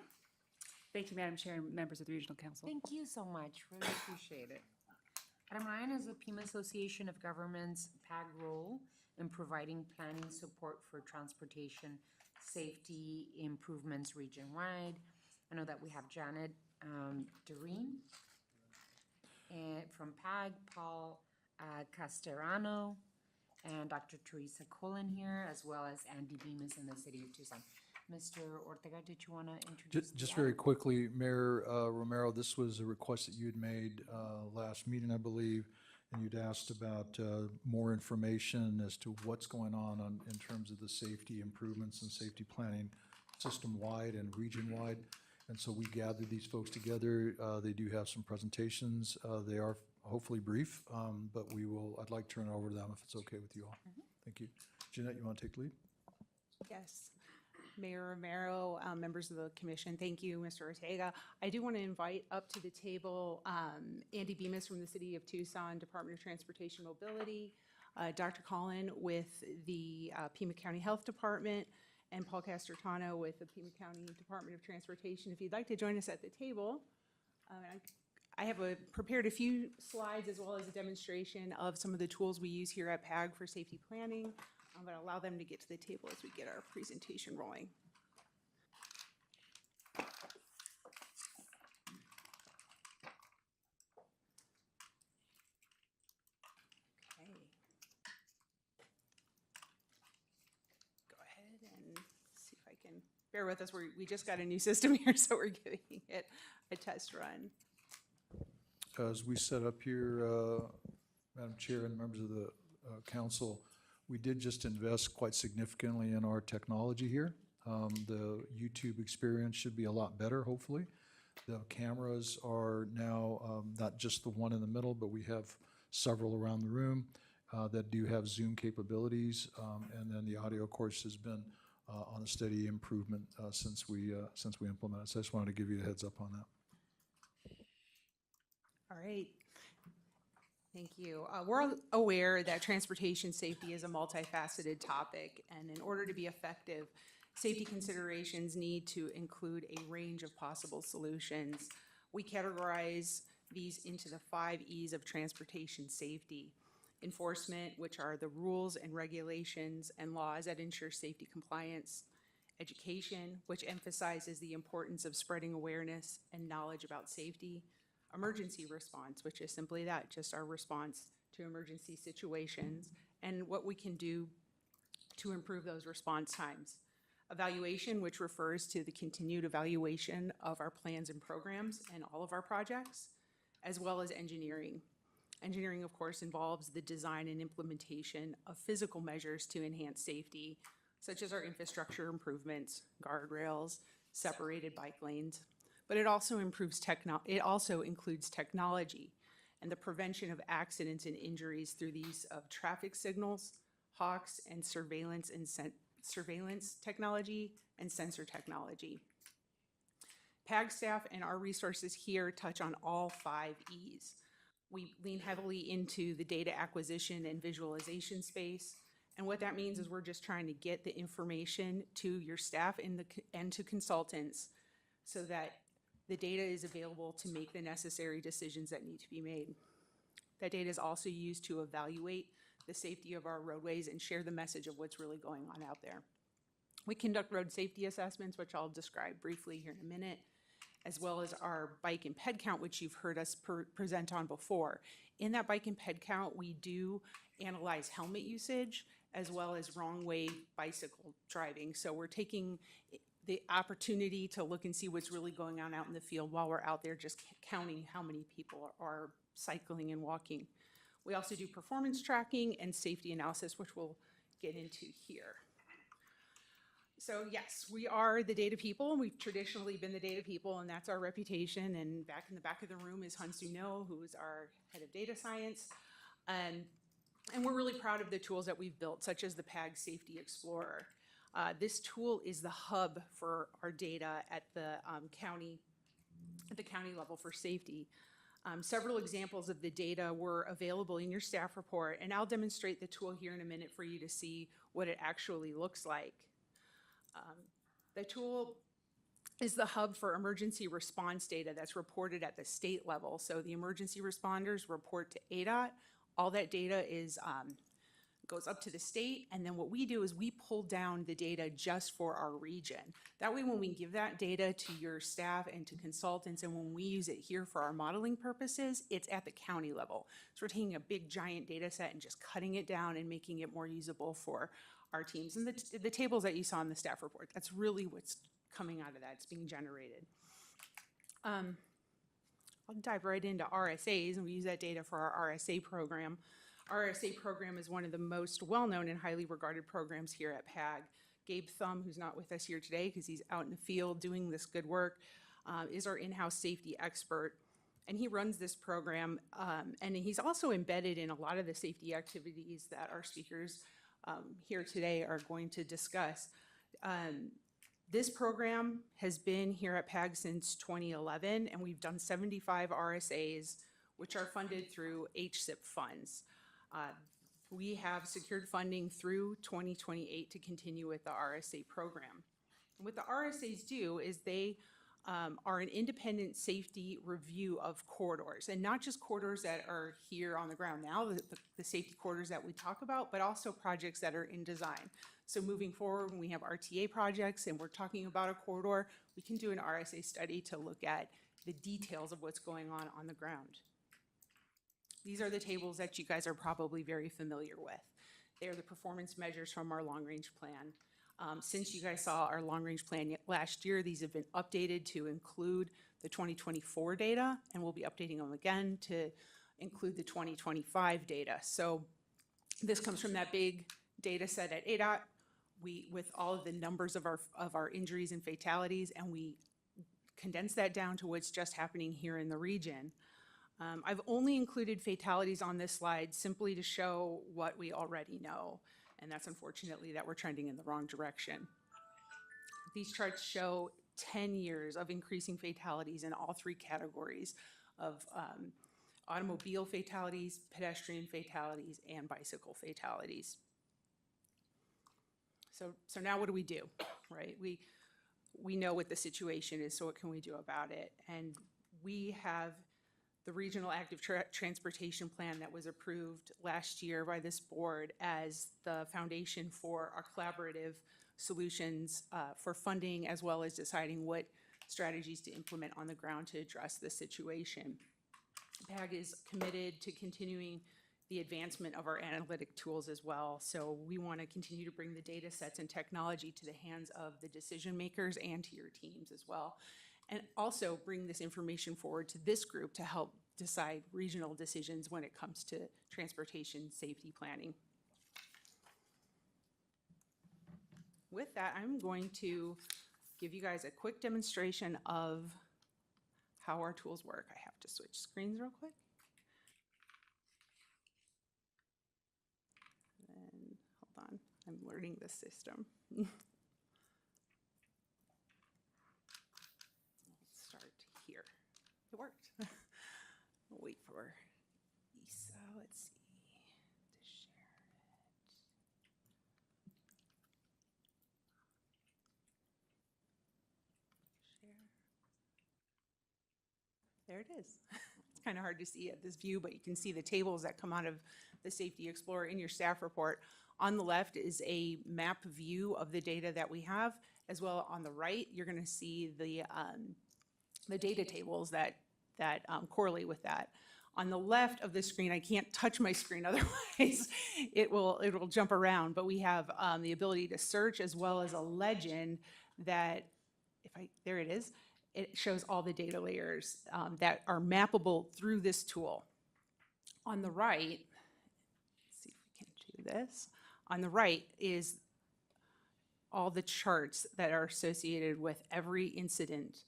Thank you, Madam Chair and members of the Regional Council. Thank you so much. Really appreciate it. Item 9 is the Pima Association of Governments PAG role in providing planning support for transportation safety improvements region-wide. I know that we have Janet Doreen and from PAG, Paul Castellano, and Dr. Teresa Cullen here, as well as Andy Bemis in the city of Tucson. Mr. Ortega, did you want to introduce? Just very quickly, Mayor Romero, this was a request that you had made last meeting, I believe, and you'd asked about more information as to what's going on in terms of the safety improvements and safety planning system-wide and region-wide. And so we gathered these folks together. They do have some presentations. They are hopefully brief, but I'd like to turn it over to them if it's okay with you all. Thank you. Jeanette, you want to take the lead? Yes. Mayor Romero, members of the commission, thank you, Mr. Ortega. I do want to invite up to the table Andy Bemis from the City of Tucson, Department of Transportation Mobility, Dr. Collin with the Pima County Health Department, and Paul Castellano with the Pima County Department of Transportation. If you'd like to join us at the table, I have prepared a few slides as well as a demonstration of some of the tools we use here at PAG for safety planning. I'm going to allow them to get to the table as we get our presentation rolling. Okay. Go ahead and see if I can, bear with us, we just got a new system here, so we're giving it a test run. As we set up here, Madam Chair and members of the council, we did just invest quite significantly in our technology here. The YouTube experience should be a lot better, hopefully. The cameras are now not just the one in the middle, but we have several around the room that do have Zoom capabilities. And then the audio, of course, has been on a steady improvement since we implemented. So I just wanted to give you a heads up on that. All right. Thank you. We're aware that transportation safety is a multifaceted topic, and in order to be effective, safety considerations need to include a range of possible solutions. We categorize these into the 5 E's of transportation safety. Enforcement, which are the rules and regulations and laws that ensure safety compliance. Education, which emphasizes the importance of spreading awareness and knowledge about safety. Emergency response, which is simply that, just our response to emergency situations and what we can do to improve those response times. Evaluation, which refers to the continued evaluation of our plans and programs and all of our projects, as well as engineering. Engineering, of course, involves the design and implementation of physical measures to enhance safety, such as our infrastructure improvements, guardrails, separated bike lanes. But it also includes technology and the prevention of accidents and injuries through the use of traffic signals, hawks, and surveillance technology and sensor technology. PAG staff and our resources here touch on all 5 E's. We lean heavily into the data acquisition and visualization space. And what that means is we're just trying to get the information to your staff and to consultants so that the data is available to make the necessary decisions that need to be made. That data is also used to evaluate the safety of our roadways and share the message of what's really going on out there. We conduct road safety assessments, which I'll describe briefly here in a minute. as well as our bike and ped count, which you've heard us present on before. In that bike and ped count, we do analyze helmet usage as well as wrong way bicycle driving. So we're taking the opportunity to look and see what's really going on out in the field while we're out there just counting how many people are cycling and walking. We also do performance tracking and safety analysis, which we'll get into here. So yes, we are the data people. We've traditionally been the data people, and that's our reputation. And back in the back of the room is Hansu No, who is our head of data science. And we're really proud of the tools that we've built, such as the PAG Safety Explorer. This tool is the hub for our data at the county level for safety. Several examples of the data were available in your staff report, and I'll demonstrate the tool here in a minute for you to see what it actually looks like. The tool is the hub for emergency response data that's reported at the state level. So the emergency responders report to ADOT. All that data goes up to the state, and then what we do is we pull down the data just for our region. That way, when we give that data to your staff and to consultants, and when we use it here for our modeling purposes, it's at the county level. So we're taking a big giant data set and just cutting it down and making it more usable for our teams. And the tables that you saw in the staff report, that's really what's coming out of that. It's being generated. I'll dive right into RSAs, and we use that data for our RSA program. RSA program is one of the most well-known and highly regarded programs here at PAG. Gabe Thumb, who's not with us here today because he's out in the field doing this good work, is our in-house safety expert. And he runs this program, and he's also embedded in a lot of the safety activities that our speakers here today are going to discuss. This program has been here at PAG since 2011, and we've done 75 RSAs, which are funded through HSIP funds. We have secured funding through 2028 to continue with the RSA program. And what the RSAs do is they are an independent safety review of corridors, and not just corridors that are here on the ground now, the safety corridors that we talk about, but also projects that are in design. So moving forward, when we have RTA projects and we're talking about a corridor, we can do an RSA study to look at the details of what's going on the ground. These are the tables that you guys are probably very familiar with. They are the performance measures from our long-range plan. Since you guys saw our long-range plan last year, these have been updated to include the 2024 data, and we'll be updating them again to include the 2025 data. So this comes from that big data set at ADOT, with all of the numbers of our injuries and fatalities, and we condense that down to what's just happening here in the region. I've only included fatalities on this slide simply to show what we already know, and that's unfortunately that we're trending in the wrong direction. These charts show 10 years of increasing fatalities in all three categories of automobile fatalities, pedestrian fatalities, and bicycle fatalities. So now what do we do, right? We know what the situation is, so what can we do about it? And we have the Regional Active Transportation Plan that was approved last year by this board as the foundation for our collaborative solutions for funding, as well as deciding what strategies to implement on the ground to address the situation. PAG is committed to continuing the advancement of our analytic tools as well. So we want to continue to bring the data sets and technology to the hands of the decision makers and to your teams as well. And also bring this information forward to this group to help decide regional decisions when it comes to transportation safety planning. With that, I'm going to give you guys a quick demonstration of how our tools work. I have to switch screens real quick. And hold on, I'm learning the system. Let's start here. It worked. We'll wait for Lisa. Let's see. To share it. Share. There it is. It's kind of hard to see at this view, but you can see the tables that come out of the Safety Explorer in your staff report. On the left is a map view of the data that we have, as well on the right, you're going to see the the data tables that correlate with that. On the left of the screen, I can't touch my screen, otherwise it'll jump around, but we have the ability to search as well as a legend that, there it is, it shows all the data layers that are mappable through this tool. On the right, let's see if we can do this. On the right is all the charts that are associated with every incident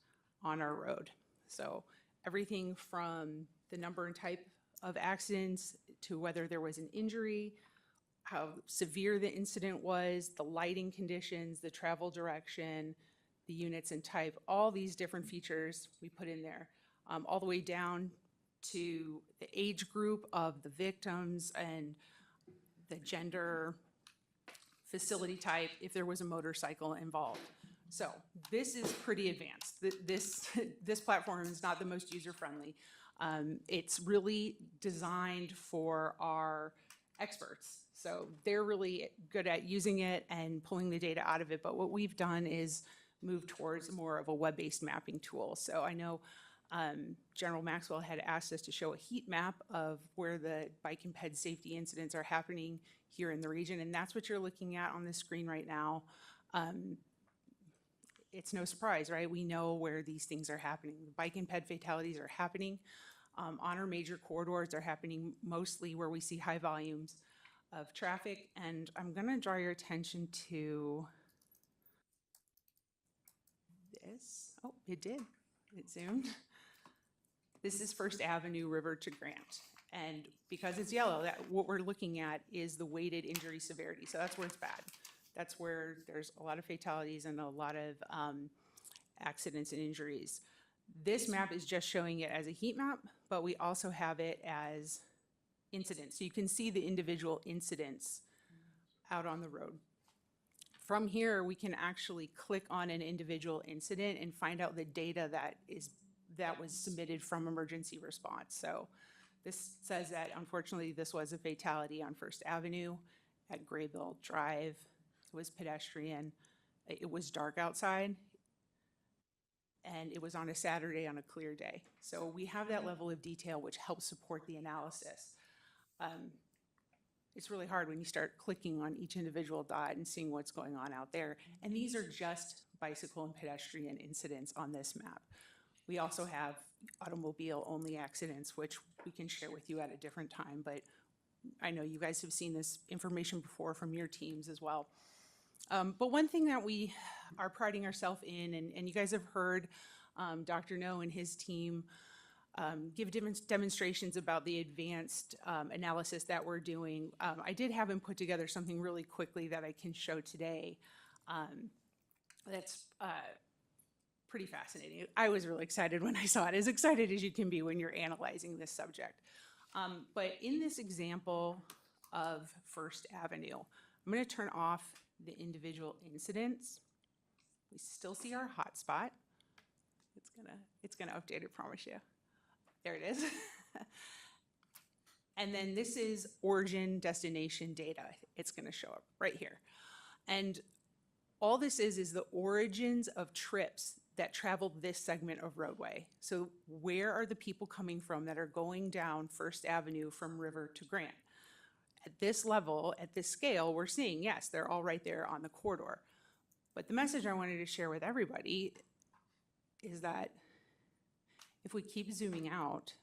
on our road. So everything from the number and type of accidents to whether there was an injury, how severe the incident was, the lighting conditions, the travel direction, the units and type, all these different features we put in there, all the way down to the age group of the victims and the gender, facility type, if there was a motorcycle involved. So this is pretty advanced. This platform is not the most user-friendly. It's really designed for our experts. So they're really good at using it and pulling the data out of it. But what we've done is move towards more of a web-based mapping tool. So I know General Maxwell had asked us to show a heat map of where the bike and ped safety incidents are happening here in the region, and that's what you're looking at on the screen right now. It's no surprise, right? We know where these things are happening. Bike and ped fatalities are happening on our major corridors. They're happening mostly where we see high volumes of traffic, and I'm gonna draw your attention to this. Oh, it did. It zoomed. This is First Avenue River to Grant. And because it's yellow, what we're looking at is the weighted injury severity. So that's where it's bad. That's where there's a lot of fatalities and a lot of accidents and injuries. This map is just showing it as a heat map, but we also have it as incidents. So you can see the individual incidents out on the road. From here, we can actually click on an individual incident and find out the data that was submitted from emergency response. So this says that unfortunately this was a fatality on First Avenue at Graybill Drive. It was pedestrian. It was dark outside, and it was on a Saturday on a clear day. So we have that level of detail which helps support the analysis. It's really hard when you start clicking on each individual dot and seeing what's going on out there. And these are just bicycle and pedestrian incidents on this map. We also have automobile-only accidents, which we can share with you at a different time, but I know you guys have seen this information before from your teams as well. But one thing that we are priding ourselves in, and you guys have heard Dr. No and his team give demonstrations about the advanced analysis that we're doing. I did have him put together something really quickly that I can show today. That's pretty fascinating. I was really excited when I saw it, as excited as you can be when you're analyzing this subject. But in this example of First Avenue, I'm going to turn off the individual incidents. We still see our hotspot. It's gonna update, I promise you. There it is. And then this is origin destination data. It's gonna show up right here. And all this is the origins of trips that travel this segment of roadway. So where are the people coming from that are going down First Avenue from River to Grant? At this level, at this scale, we're seeing, yes, they're all right there on the corridor. But the message I wanted to share with everybody is that if we keep zooming out,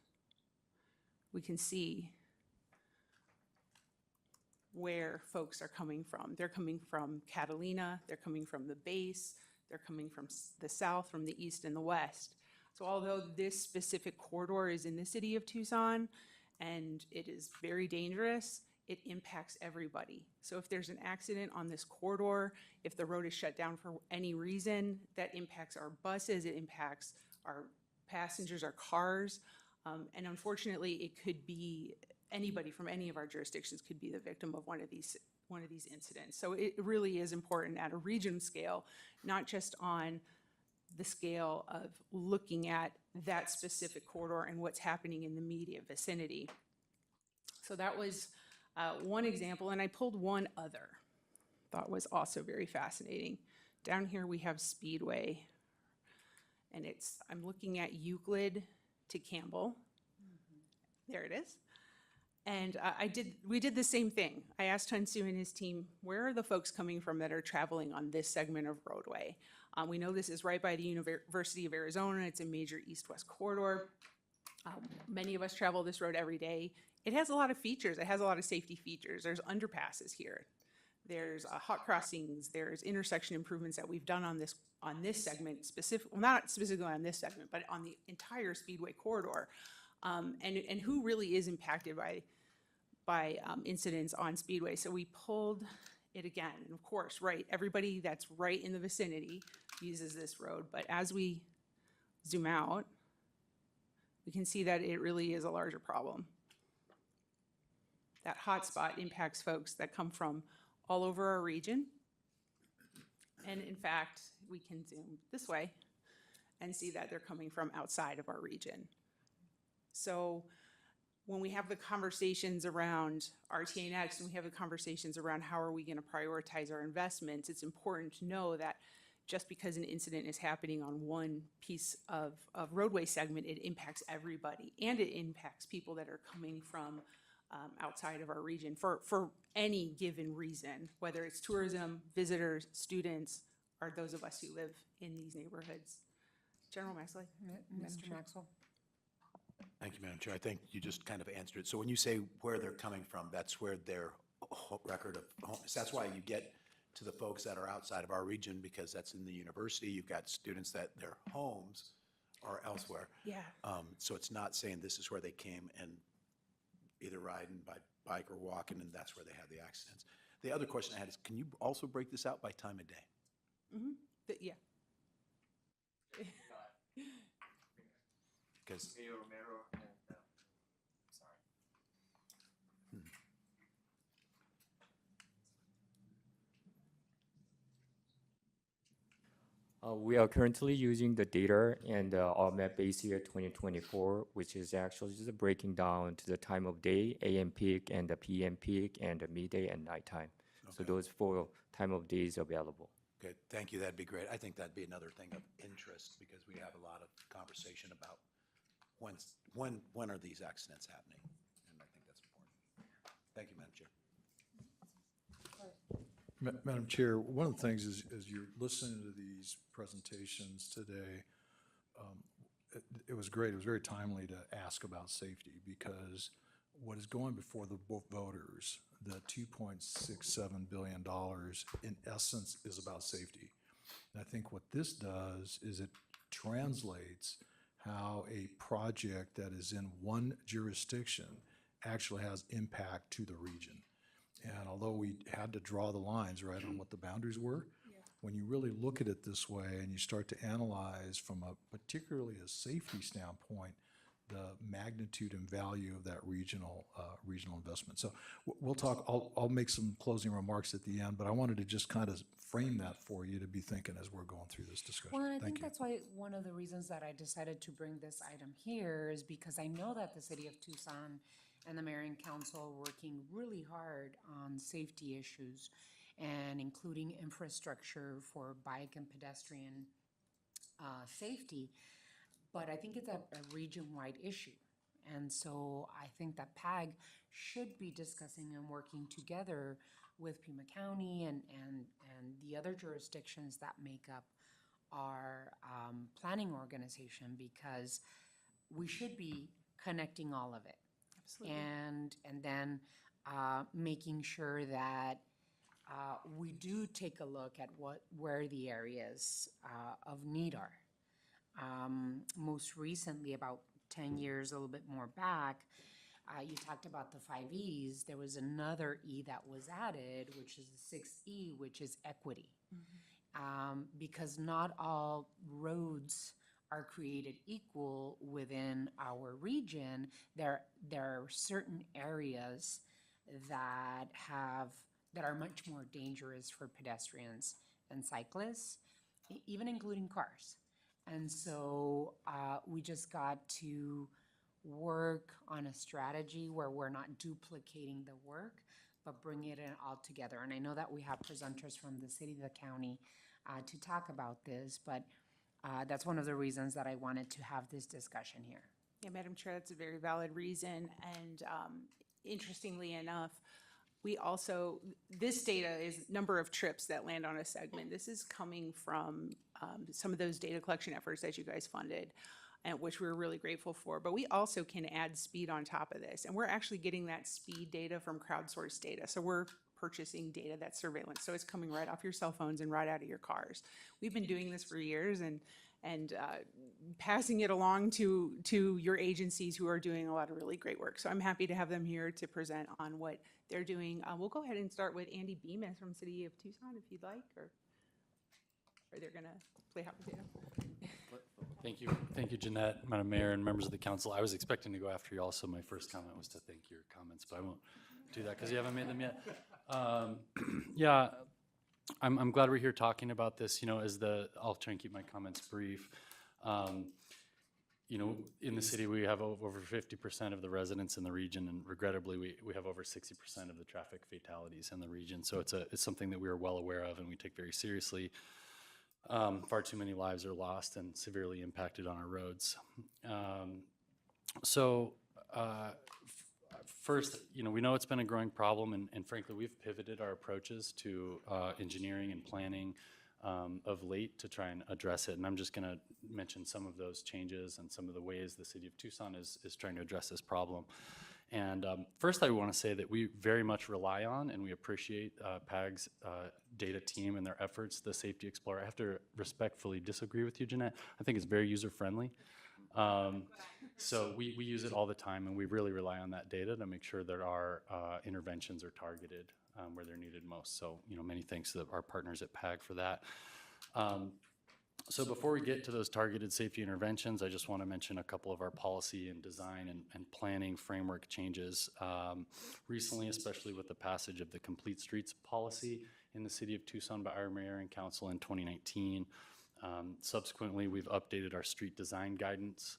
we can see where folks are coming from. They're coming from Catalina, they're coming from the base, they're coming from the south, from the east and the west. So although this specific corridor is in the city of Tucson and it is very dangerous, it impacts everybody. So if there's an accident on this corridor, if the road is shut down for any reason, that impacts our buses, it impacts our passengers, our cars, and unfortunately, it could be anybody from any of our jurisdictions could be the victim of one of these incidents. So it really is important at a region scale, not just on the scale of looking at that specific corridor and what's happening in the immediate vicinity. So that was one example, and I pulled one other. Thought was also very fascinating. Down here we have Speedway. And I'm looking at Euclid to Campbell. There it is. And we did the same thing. I asked Hunsu and his team, where are the folks coming from that are traveling on this segment of roadway? We know this is right by the University of Arizona. It's a major east-west corridor. Many of us travel this road every day. It has a lot of features. It has a lot of safety features. There's underpasses here. There's hot crossings. There's intersection improvements that we've done on this segment, well, not specifically on this segment, but on the entire Speedway corridor. And who really is impacted by incidents on Speedway. So we pulled it again. And of course, right, everybody that's right in the vicinity uses this road. But as we zoom out, we can see that it really is a larger problem. That hotspot impacts folks that come from all over our region. And in fact, we can zoom this way and see that they're coming from outside of our region. So when we have the conversations around RTA Next and we have the conversations around how are we going to prioritize our investments, it's important to know that just because an incident is happening on one piece of roadway segment, it impacts everybody, and it impacts people that are coming from outside of our region for any given reason, whether it's tourism, visitors, students, or those of us who live in these neighborhoods. General Maxley? Mr. Maxwell? Thank you, Madam Chair. I think you just kind of answered it. So when you say where they're coming from, that's where their record of home is. That's why you get to the folks that are outside of our region, because that's in the university. You've got students that their homes are elsewhere. Yeah. So it's not saying this is where they came and either riding by bike or walking, and that's where they had the accidents. The other question I had is, can you also break this out by time of day? Mm-hmm. Yeah. Because we are currently using the data and our map base year 2024, which is actually just breaking down to the time of day, AM peak and the PM peak, and the midday and nighttime. So those 4 time of days available. Okay, thank you. That'd be great. I think that'd be another thing of interest, because we have a lot of conversation about when are these accidents happening, and I think that's important. Thank you, Madam Chair. Madam Chair, one of the things is, as you're listening to these presentations today, it was great. It was very timely to ask about safety, because what is going before the voters, the $2.67 billion, in essence, is about safety. And I think what this does is it translates how a project that is in one jurisdiction actually has impact to the region. And although we had to draw the lines, right, on what the boundaries were, when you really look at it this way and you start to analyze from particularly a safety standpoint, the magnitude and value of that regional investment. So we'll talk, I'll make some closing remarks at the end, but I wanted to just kind of frame that for you to be thinking as we're going through this discussion. Well, and I Thank think you. that's why one of the reasons that I decided to bring this item here is because I know that the city of Tucson and the Mayor and Council are working really hard on safety issues, and including infrastructure for bike and pedestrian safety. But I think it's a region-wide issue. And so I think that PAG should be discussing and working together with Pima County and the other jurisdictions that make up our planning organization, because we should be connecting all of it. Absolutely. And then making sure that we do take a look at where the areas of need are. Most recently, about 10 years, a little bit more back, you talked about the 5 E's. There was another E that was added, which is the 6th E, which is equity. Because not all roads are created equal within our region. There are certain areas that are much more dangerous for pedestrians and cyclists, even including cars. And so we just got to work on a strategy where we're not duplicating the work, but bring it in all together. And I know that we have presenters from the city, the county, to talk about this, but That's one of the reasons that I wanted to have this discussion here. Yeah, Madam Chair, that's a very valid reason. And interestingly enough, we also, this data is number of trips that land on a segment. This is coming from some of those data collection efforts that you guys funded, and which we're really grateful for. But we also can add speed on top of this. And we're actually getting that speed data from crowdsourced data. So we're purchasing data that's surveillance. So it's coming right off your cell phones and right out of your cars. We've been doing this for years and passing it along to your agencies who are doing a lot of really great work. So I'm happy to have them here to present on what they're doing. We'll go ahead and start with Andy Bemis from City of Tucson, if you'd like, or they're gonna play hot potato. Thank you, Jeanette, Madam Mayor, and members of the council. I was expecting to go after you also. My first comment was to thank your comments, but I won't do that because you haven't made them yet. Yeah, I'm glad we're here talking about this. You know, I'll try and keep my comments brief. You know, in the city, we have over 50% of the residents in the region, and regrettably, we have over 60% of the traffic fatalities in the region. So it's something that we are well aware of and we take very seriously. Far too many lives are lost and severely impacted on our roads. First, you know, we know it's been a growing problem, and frankly, we've pivoted our approaches to engineering and planning of late to try and address it. And I'm just going to mention some of those changes and some of the ways the City of Tucson is trying to address this problem. And first, I want to say that we very much rely on and we appreciate PAG's data team and their efforts, the Safety Explorer. I have to respectfully disagree with you, Jeanette. I think it's very user-friendly. So we use it all the time, and we really rely on that data to make sure that our interventions are targeted where they're needed most. So, you know, many thanks to our partners at PAG for that. So before we get to those targeted safety interventions, I just want to mention a couple of our policy and design and planning framework changes. Recently, especially with the passage of the Complete Streets policy in the City of Tucson by our mayor and council in 2019. Subsequently, we've updated our street design guidance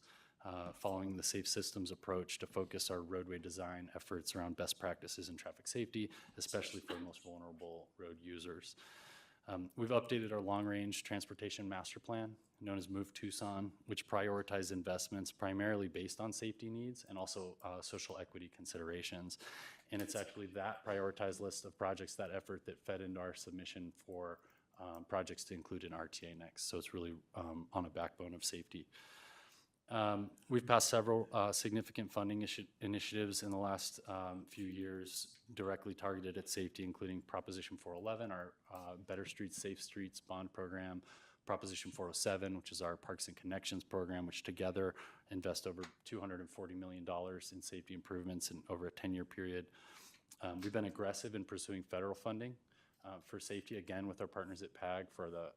following the safe systems approach to focus our roadway design efforts around best practices in traffic safety, especially for the most vulnerable road users. We've updated our long-range transportation master plan, known as Move Tucson, which prioritizes investments primarily based on safety needs and also social equity considerations. And it's actually that prioritized list of projects, that effort, that fed into our submission for projects to include an RTA next. So it's really on a backbone of safety. We've passed several significant funding initiatives in the last few years directly targeted at safety, including Proposition 411, our Better Streets, Safe Streets bond program, Proposition 407, which is our Parks and Connections program, which together invest over $240 million in safety improvements in over a 10-year period. We've been aggressive in pursuing federal funding for safety, again, with our partners at PAG for the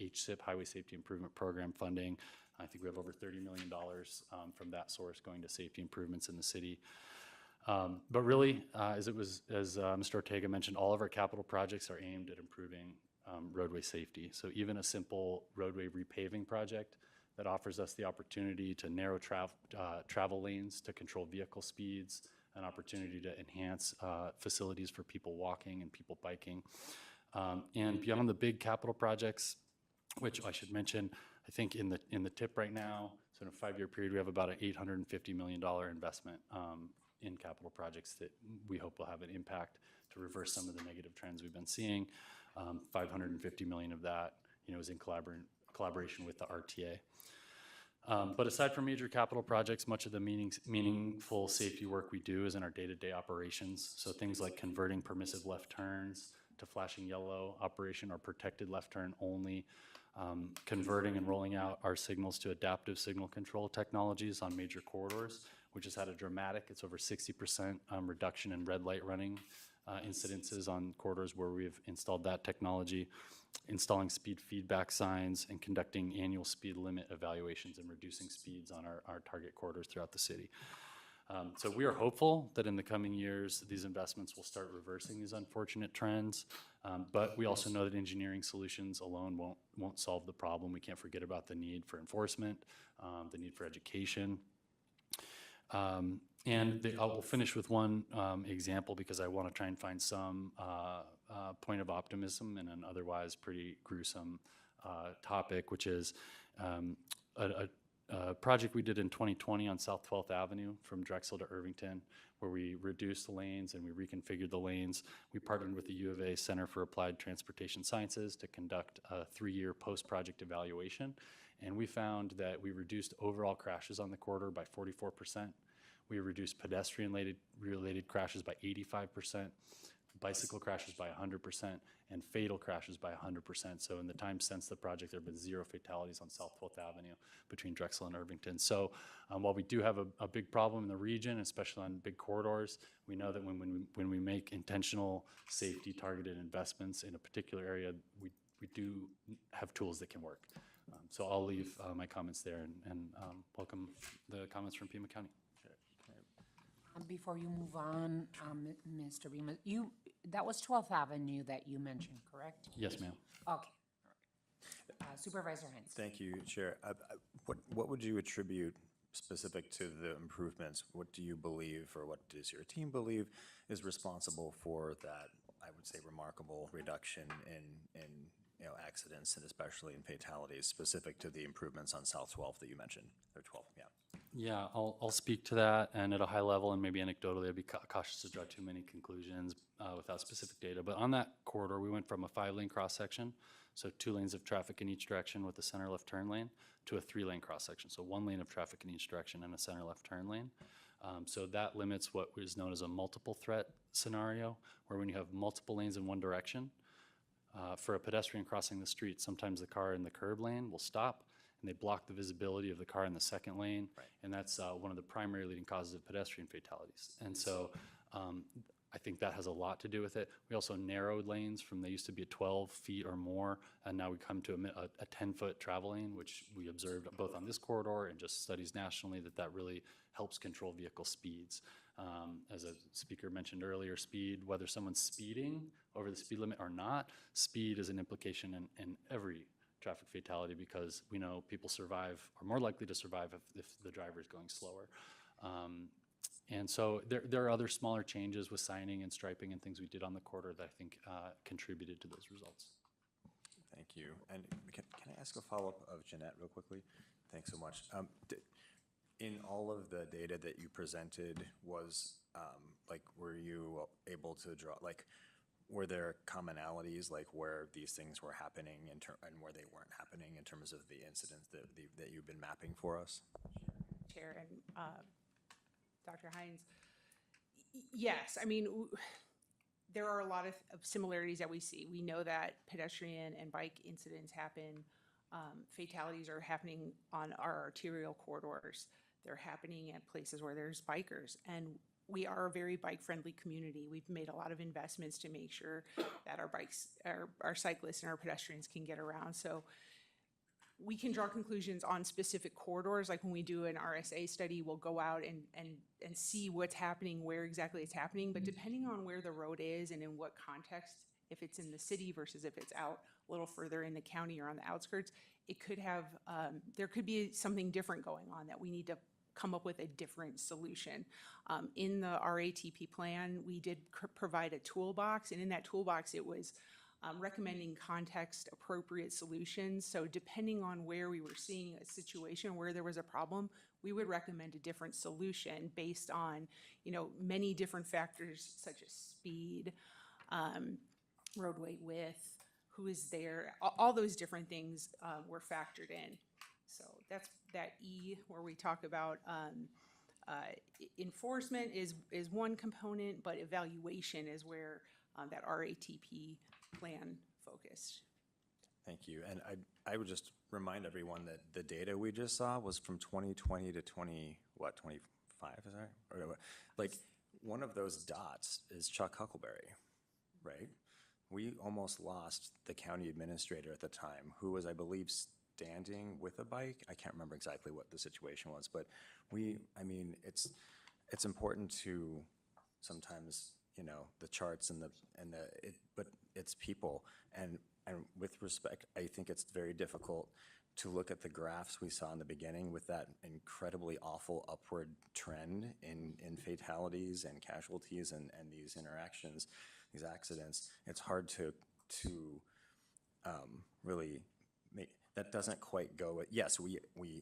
HSIP, Highway Safety Improvement Program funding. I think we have over $30 million from that source going to safety improvements in the city. But really, as Mr. Ortega mentioned, all of our capital projects are aimed at improving roadway safety. So even a simple roadway repaving project that offers us the opportunity to narrow travel lanes, to control vehicle speeds, an opportunity to enhance facilities for people walking and people biking. And beyond the big capital projects, which I should mention, I think in the tip right now, so in a 5-year period, we have about an $850 million investment in capital projects that we hope will have an impact to reverse some of the negative trends we've been seeing. $550 million of that, you know, is in collaboration with the RTA. But aside from major capital projects, much of the meaningful safety work we do is in our day-to-day operations. So things like converting permissive left turns to flashing yellow operation or protected left turn only, converting and rolling out our signals to adaptive signal control technologies on major corridors, which has had a dramatic, it's over 60% reduction in red light running incidences on corridors where we've installed that technology, installing speed feedback signs, and conducting annual speed limit evaluations and reducing speeds on our target corridors throughout the city. So we are hopeful that in the coming years, these investments will start reversing these unfortunate trends. But we also know that engineering solutions alone won't solve the problem. We can't forget about the need for enforcement, the need for education. And I will finish with one example because I want to try and find some point of optimism in an otherwise pretty gruesome topic, which is a project we did in 2020 on South 12th Avenue from Drexel to Irvington, where we reduced the lanes and we reconfigured the lanes. We partnered with the U of A Center for Applied Transportation Sciences to conduct a 3-year post-project evaluation. And we found that we reduced overall crashes on the corridor by 44%. We reduced pedestrian-related crashes by 85%, bicycle crashes by 100%, and fatal crashes by 100%. So in the time since the project, there have been 0 fatalities on South 12th Avenue between Drexel and Irvington. So while we do have a big problem in the region, especially on big corridors, we know that when we make intentional safety targeted investments in a particular area, we do have tools that can work. So I'll leave my comments there and welcome the comments from Pima County. Before you move on, Mr. Beamer, that was 12th Avenue that you mentioned, correct? Yes, ma'am. Okay. Supervisor Hines. Thank you, Chair. What would you attribute specific to the improvements? What do you believe, or what does your team believe is responsible for that, I would say, remarkable reduction in accidents and especially in fatalities specific to the improvements on South 12th that you mentioned, or 12, yeah. Yeah, I'll speak to that, and at a high level, and maybe anecdotally, I'd be cautious to draw too many conclusions without specific data. But on that corridor, we went from a 5-lane cross-section, so 2 lanes of traffic in each direction with a center left turn lane, to a 3-lane cross-section, so 1 lane of traffic in each direction and a center left turn lane. So that limits what is known as a multiple threat scenario, where when you have multiple lanes in one direction, for a pedestrian crossing the street, sometimes the car in the curb lane will stop, and they block the visibility of the car in the second lane, and that's one of the primary leading causes of pedestrian fatalities. And so I think that has a lot to do with it. We also narrowed lanes from, they used to be a 12 feet or more, and now we come to a 10-foot travel lane, which we observed both on this corridor and just studies nationally that really helps control vehicle speeds. As a speaker mentioned earlier, speed, whether someone's speeding over the speed limit or not, speed is an implication in every traffic fatality, because we know people are more likely to survive if the driver is going slower. And so there are other smaller changes with signing and striping and things we did on the corridor that I think contributed to those results. Thank you. And can I ask a follow-up of Jeanette real quickly? Thanks so much. In all of the data that you presented, were you able to draw, were there commonalities, where these things were happening and where they weren't happening in terms of the incidents that you've been mapping for us? Chair and Dr. Hines. Yes, I mean, there are a lot of similarities that we see. We know that pedestrian and bike incidents happen. Fatalities are happening on our arterial corridors. They're happening at places where there's bikers. And we are a very bike-friendly community. We've made a lot of investments to make sure that our cyclists and our pedestrians can get around. So we can draw conclusions on specific corridors. Like when we do an RSA study, we'll go out and see what's happening, where exactly it's happening. But depending on where the road is and in what context, if it's in the city versus if it's out a little further in the county or on the outskirts, it could have, there could be something different going on that we need to come up with a different solution. In the RATP plan, we did provide a toolbox, and in that toolbox, it was recommending context-appropriate solutions. So depending on where we were seeing a situation where there was a problem, we would recommend a different solution based on, many different factors such as speed, roadway width, who is there, all those different things were factored in. So that's that E where we talk about enforcement is one component, but evaluation is where that RATP plan focused. Thank you. And I would just remind everyone that the data we just saw was from 2020 to 25, is that right? One of those dots is Chuck Huckleberry, right? We almost lost the county administrator at the time, who was, I believe, standing with a bike. I can't remember exactly what the situation was, but it's important to sometimes, the charts but it's people. And with respect, I think it's very difficult to look at the graphs we saw in the beginning with that incredibly awful upward trend in fatalities and casualties and these interactions, these accidents. It's hard to really that doesn't quite go with, yes, we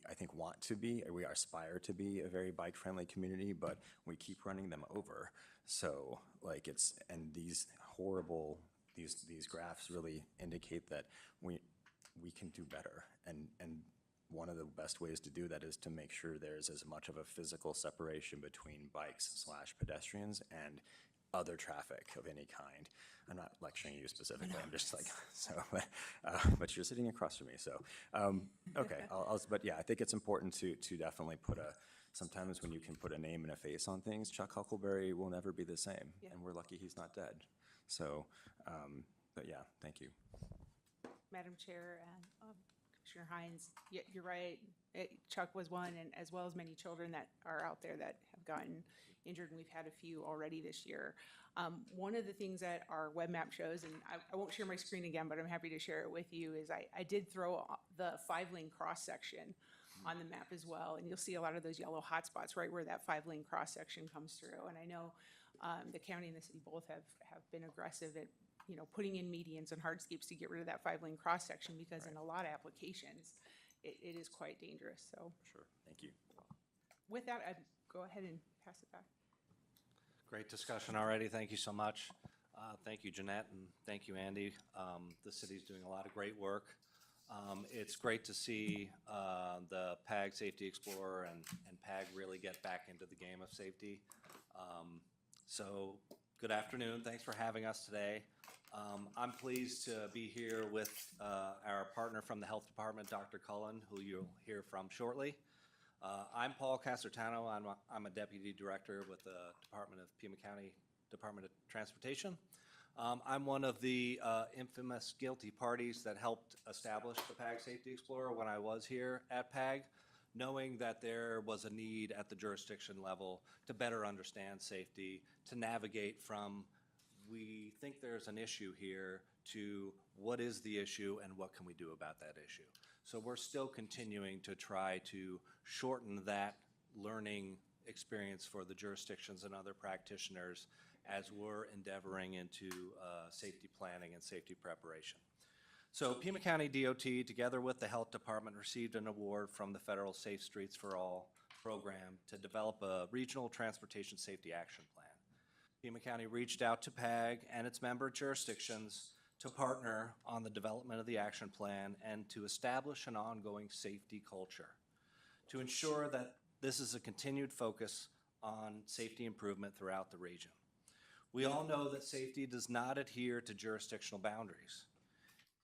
I think want to be, we aspire to be a very bike-friendly community, but we keep running them over. So like and these horrible, these graphs really indicate that we can do better. And one of the best ways to do that is to make sure there's as much of a physical separation between bikes / pedestrians and other traffic of any kind. I'm not lecturing you specifically, I'm just like, so, but you're sitting across from me, so, okay, but yeah, I think it's important to definitely put sometimes when you can put a name and a face on things, Chuck Huckleberry will never be the same, and we're lucky he's not dead. So, but yeah, thank you. Madam Chair and Commissioner Hines, you're right. Chuck was one, and as well as many children that are out there that have gotten injured, and we've had a few already this year. One of the things that our web map shows, and I won't share my screen again, but I'm happy to share it with you, is I did throw the 5-lane cross-section on the map as well, and you'll see a lot of those yellow hotspots right where that 5-lane cross-section comes through. And I know the county and the city both have been aggressive at putting in medians and hardscapes to get rid of that 5-lane cross-section, because in a lot of applications, it is quite dangerous, so. Sure, thank you. With that, I'd go ahead and pass it back. Great discussion already, thank you so much. Thank you, Jeanette, and thank you, Andy. The city's doing a lot of great work. It's great to see the PAG Safety Explorer and PAG really get back into the game of safety. So good afternoon, thanks for having us today. I'm pleased to be here with our partner from the Health Department, Dr. Cullen, who you'll hear from shortly. I'm Paul Casertano. I'm a Deputy Director with the Pima County Department of Transportation. I'm one of the infamous guilty parties that helped establish the PAG Safety Explorer when I was here at PAG, knowing that there was a need at the jurisdiction level to better understand safety, to navigate from we think there's an issue here to what is the issue and what can we do about that issue. So we're still continuing to try to shorten that learning experience for the jurisdictions and other practitioners as we're endeavoring into safety planning and safety preparation. So Pima County DOT, together with the Health Department, received an award from the Federal Safe Streets for All program to develop a regional transportation safety action plan. Pima County reached out to PAG and its member jurisdictions to partner on the development of the action plan and to establish an ongoing safety culture to ensure that this is a continued focus on safety improvement throughout the region. We all know that safety does not adhere to jurisdictional boundaries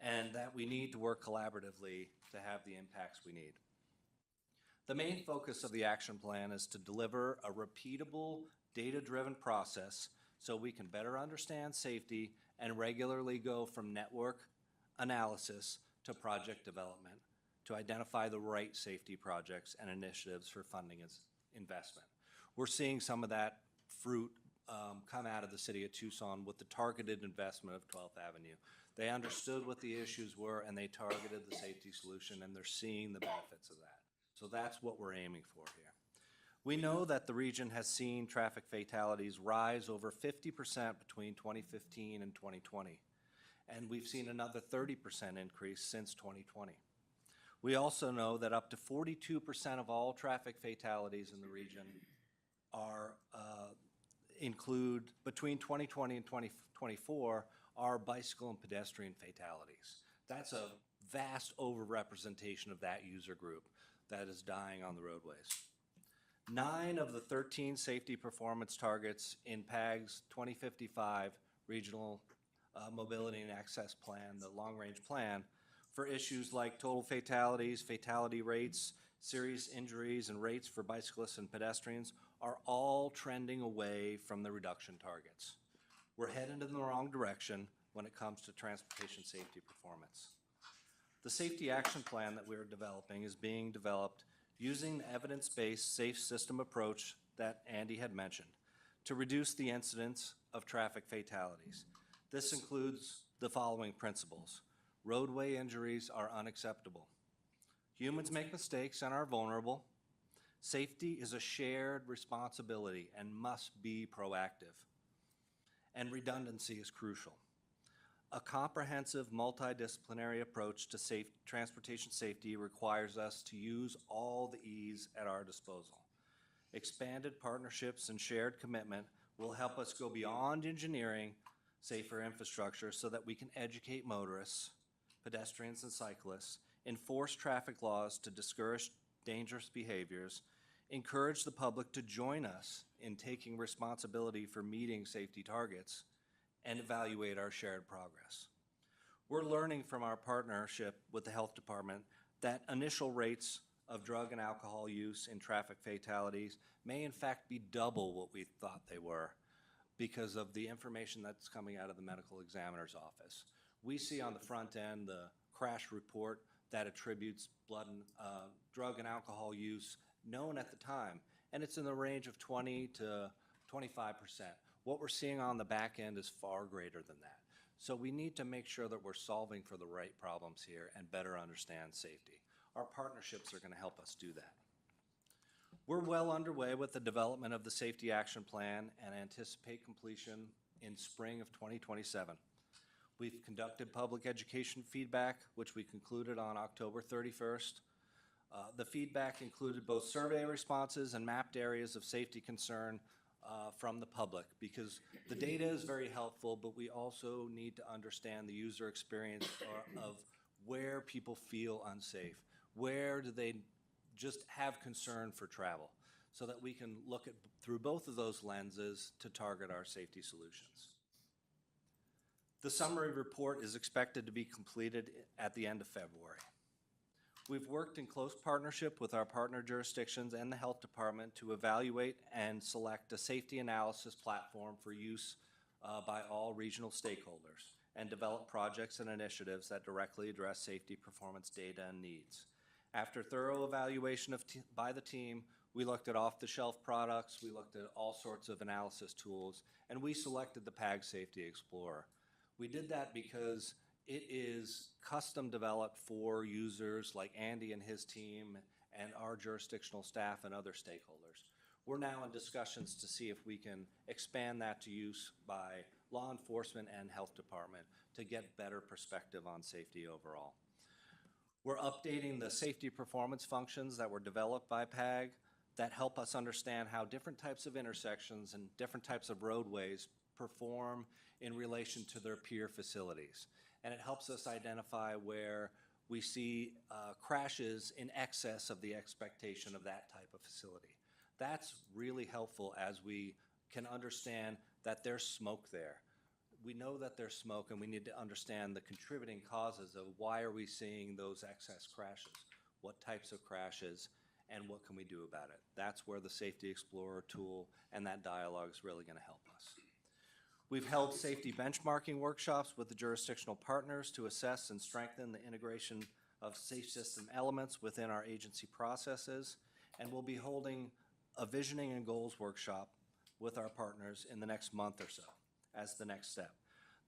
and that we need to work collaboratively to have the impacts we need. The main focus of the action plan is to deliver a repeatable, data-driven process so we can better understand safety and regularly go from network analysis to project development to identify the right safety projects and initiatives for funding and investment. We're seeing some of that fruit come out of the city of Tucson with the targeted investment of 12th Avenue. They understood what the issues were and they targeted the safety solution, and they're seeing the benefits of that. So that's what we're aiming for here. We know that the region has seen traffic fatalities rise over 50% between 2015 and 2020, and we've seen another 30% increase since 2020. We also know that up to 42% of all traffic fatalities in the region are include between 2020 and 2024 are bicycle and pedestrian fatalities. That's a vast overrepresentation of that user group that is dying on the roadways. 9 of the 13 safety performance targets in PAG's 2055 Regional Mobility and Access Plan, the long-range plan, for issues like total fatalities, fatality rates, serious injuries, and rates for bicyclists and pedestrians are all trending away from the reduction targets. We're headed in the wrong direction when it comes to transportation safety performance. The safety action plan that we're developing is being developed using the evidence-based safe system approach that Andy had mentioned to reduce the incidence of traffic fatalities. This includes the following principles. Roadway injuries are unacceptable. Humans make mistakes and are vulnerable. Safety is a shared responsibility and must be proactive. And redundancy is crucial. A comprehensive multidisciplinary approach to transportation safety requires us to use all the E's at our disposal. Expanded partnerships and shared commitment will help us go beyond engineering safer infrastructure so that we can educate motorists, pedestrians, and cyclists, enforce traffic laws to discourage dangerous behaviors, encourage the public to join us in taking responsibility for meeting safety targets, and evaluate our shared progress. We're learning from our partnership with the health department that initial rates of drug and alcohol use in traffic fatalities may in fact be double what we thought they were because of the information that's coming out of the medical examiner's office. We see on the front end the crash report that attributes drug and alcohol use known at the time, and it's in the range of 20 to 25%. What we're seeing on the back end is far greater than that. So we need to make sure that we're solving for the right problems here and better understand safety. Our partnerships are going to help us do that. We're well underway with the development of the Safety Action Plan and anticipate completion in spring of 2027. We've conducted public education feedback, which we concluded on October 31st. The feedback included both survey responses and mapped areas of safety concern from the public, because the data is very helpful, but we also need to understand the user experience of where people feel unsafe. Where do they just have concern for travel, so that we can look at through both of those lenses to target our safety solutions. The summary report is expected to be completed at the end of February. We've worked in close partnership with our partner jurisdictions and the health department to evaluate and select a safety analysis platform for use by all regional stakeholders and develop projects and initiatives that directly address safety performance data and needs. After thorough evaluation by the team, we looked at off-the-shelf products, we looked at all sorts of analysis tools, and we selected the PAG Safety Explorer. We did that because it is custom developed for users like Andy and his team and our jurisdictional staff and other stakeholders. We're now in discussions to see if we can expand that to use by law enforcement and health department to get better perspective on safety overall. We're updating the safety performance functions that were developed by PAG that help us understand how different types of intersections and different types of roadways perform in relation to their peer facilities. And it helps us identify where we see crashes in excess of the expectation of that type of facility. That's really helpful as we can understand that there's smoke there. We know that there's smoke, and we need to understand the contributing causes of why are we seeing those excess crashes, what types of crashes, and what can we do about it. That's where the Safety Explorer tool and that dialogue is really going to help us. We've held safety benchmarking workshops with the jurisdictional partners to assess and strengthen the integration of safe system elements within our agency processes, and we'll be holding a visioning and goals workshop with our partners in the next month or so as the next step.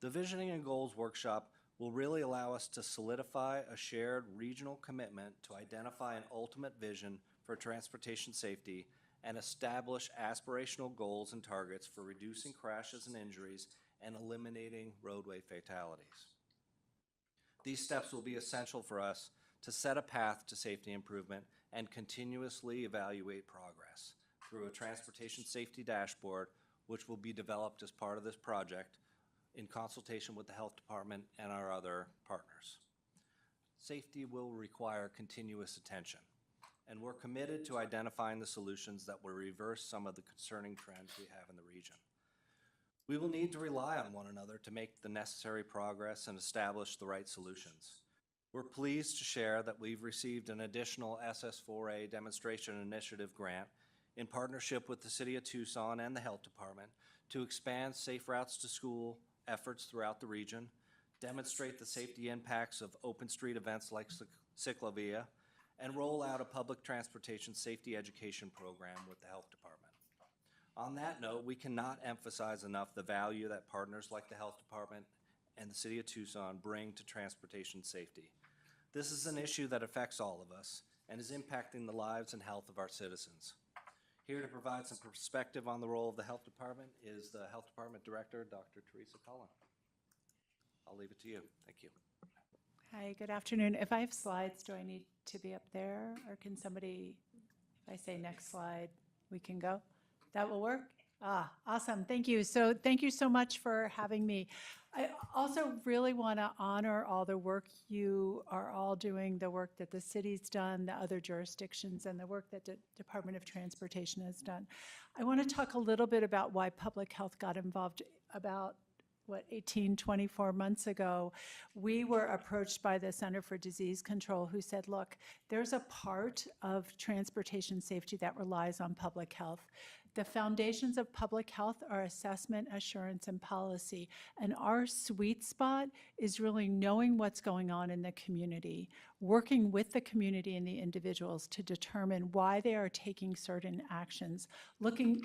The visioning and goals workshop will really allow us to solidify a shared regional commitment to identify an ultimate vision for transportation safety and establish aspirational goals and targets for reducing crashes and injuries and eliminating roadway fatalities. These steps will be essential for us to set a path to safety improvement and continuously evaluate progress through a transportation safety dashboard, which will be developed as part of this project in consultation with the health department and our other partners. Safety will require continuous attention, and we're committed to identifying the solutions that will reverse some of the concerning trends we have in the region. We will need to rely on one another to make the necessary progress and establish the right solutions. We're pleased to share that we've received an additional SS4A Demonstration Initiative grant in partnership with the City of Tucson and the Health Department to expand safe routes to school efforts throughout the region, demonstrate the safety impacts of open street events like Ciclovia, and roll out a public transportation safety education program with the Health Department. On that note, we cannot emphasize enough the value that partners like the Health Department and the City of Tucson bring to transportation safety. This is an issue that affects all of us and is impacting the lives and health of our citizens. Here to provide some perspective on the role of the Health Department is the Health Department Director, Dr. Teresa Cullen. I'll leave it to you. Thank you. Hi, good afternoon. If I have slides, do I need to be up there, or can somebody, if I say next slide, we can go? That will work? Ah, awesome. Thank you. So thank you so much for having me. I also really want to honor all the work you are all doing, the work that the city's done, the other jurisdictions, and the work that the Department of Transportation has done. I want to talk a little bit about why public health got involved about 24 months ago. We were approached by the Center for Disease Control, who said, look, there's a part of transportation safety that relies on public health. The foundations of public health are assessment, assurance, and policy. And our sweet spot is really knowing what's going on in the community, working with the community and the individuals to determine why they are taking certain actions, looking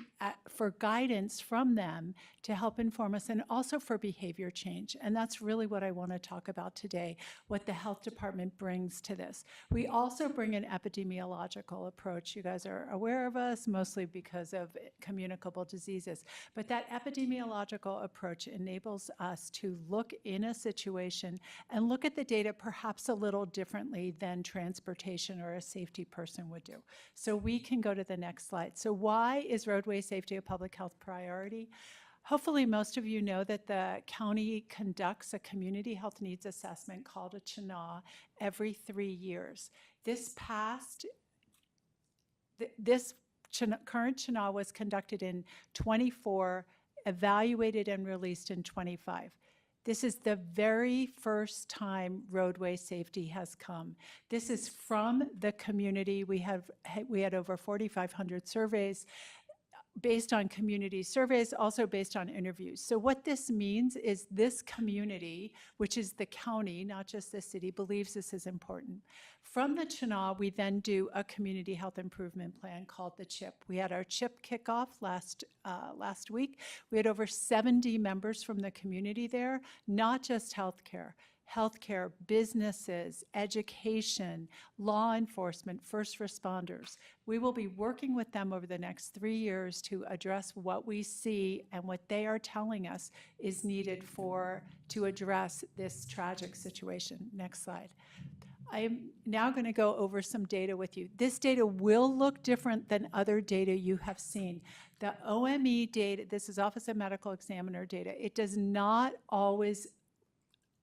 for guidance from them to help inform us, and also for behavior change. And that's really what I want to talk about today, what the health department brings to this. We also bring an epidemiological approach. You guys are aware of us, mostly because of communicable diseases. But that epidemiological approach enables us to look in a situation and look at the data perhaps a little differently than transportation or a safety person would do. So we can go to the next slide. So why is roadway safety a public health priority? Hopefully most of you know that the county conducts a community health needs assessment called a CHNA every 3 years. This current CHNA was conducted in 24, evaluated and released in 25. This is the very first time roadway safety has come. This is from the community. We had over 4,500 surveys based on community surveys, also based on interviews. So what this means is this community, which is the county, not just the city, believes this is important. From the CHNA, we then do a community health improvement plan called the CHIP. We had our CHIP kickoff last week. We had over 70 members from the community there, not just healthcare, businesses, education, law enforcement, first responders. We will be working with them over the next 3 years to address what we see and what they are telling us is needed to address this tragic situation. Next slide. I am now going to go over some data with you. This data will look different than other data you have seen. The OME data, this is Office of Medical Examiner data, it does not always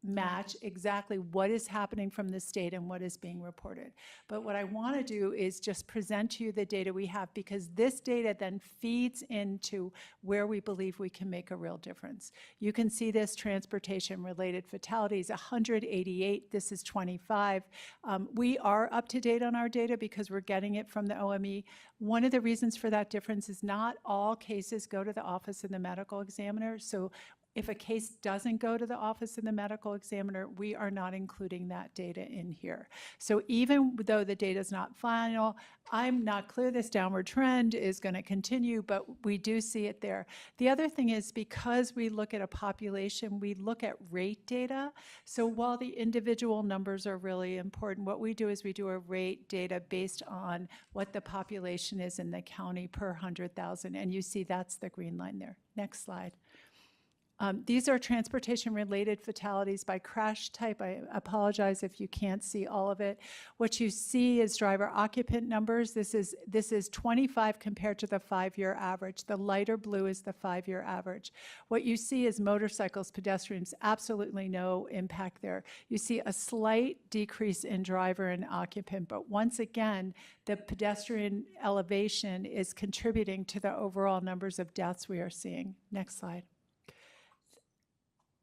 match exactly what is happening from the state and what is being reported. But what I want to do is just present to you the data we have, because this data then feeds into where we believe we can make a real difference. You can see this transportation-related fatalities, 188, this is 25. We are up to date on our data because we're getting it from the OME. One of the reasons for that difference is not all cases go to the Office of the Medical Examiner. So if a case doesn't go to the Office of the Medical Examiner, we are not including that data in here. So even though the data is not final, I'm not clear this downward trend is going to continue, but we do see it there. The other thing is, because we look at a population, we look at rate data. So while the individual numbers are really important, what we do is we do a rate data based on what the population is in the county per 100,000. And you see that's the green line there. Next slide. These are transportation-related fatalities by crash type. I apologize if you can't see all of it. What you see is driver occupant numbers. This is 25 compared to the 5-year average. The lighter blue is the 5-year average. What you see is motorcycles, pedestrians, absolutely no impact there. You see a slight decrease in driver and occupant, but once again, the pedestrian elevation is contributing to the overall numbers of deaths we are seeing. Next slide.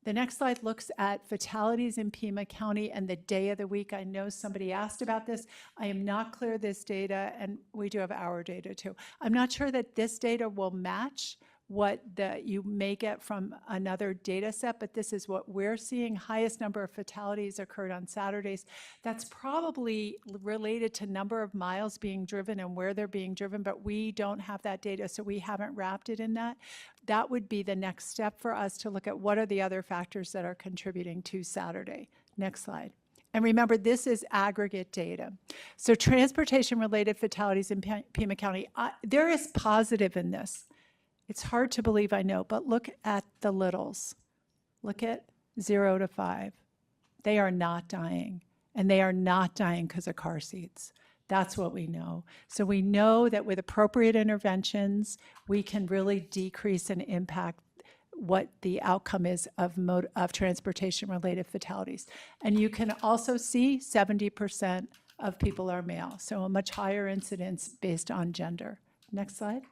The next slide looks at fatalities in Pima County and the day of the week. I know somebody asked about this. I am not clear this data, and we do have our data too. I'm not sure that this data will match what you may get from another data set, but this is what we're seeing. Highest number of fatalities occurred on Saturdays. That's probably related to number of miles being driven and where they're being driven, but we don't have that data, so we haven't wrapped it in that. That would be the next step for us to look at what are the other factors that are contributing to Saturday. Next slide. And remember, this is aggregate data. So transportation-related fatalities in Pima County, there is positive in this. It's hard to believe, I know, but look at the littles. Look at 0 to 5. They are not dying, and they are not dying because of car seats. That's what we know. So we know that with appropriate interventions, we can really decrease and impact what the outcome is of transportation-related fatalities. And you can also see 70% of people are male, so a much higher incidence based on gender. Next slide.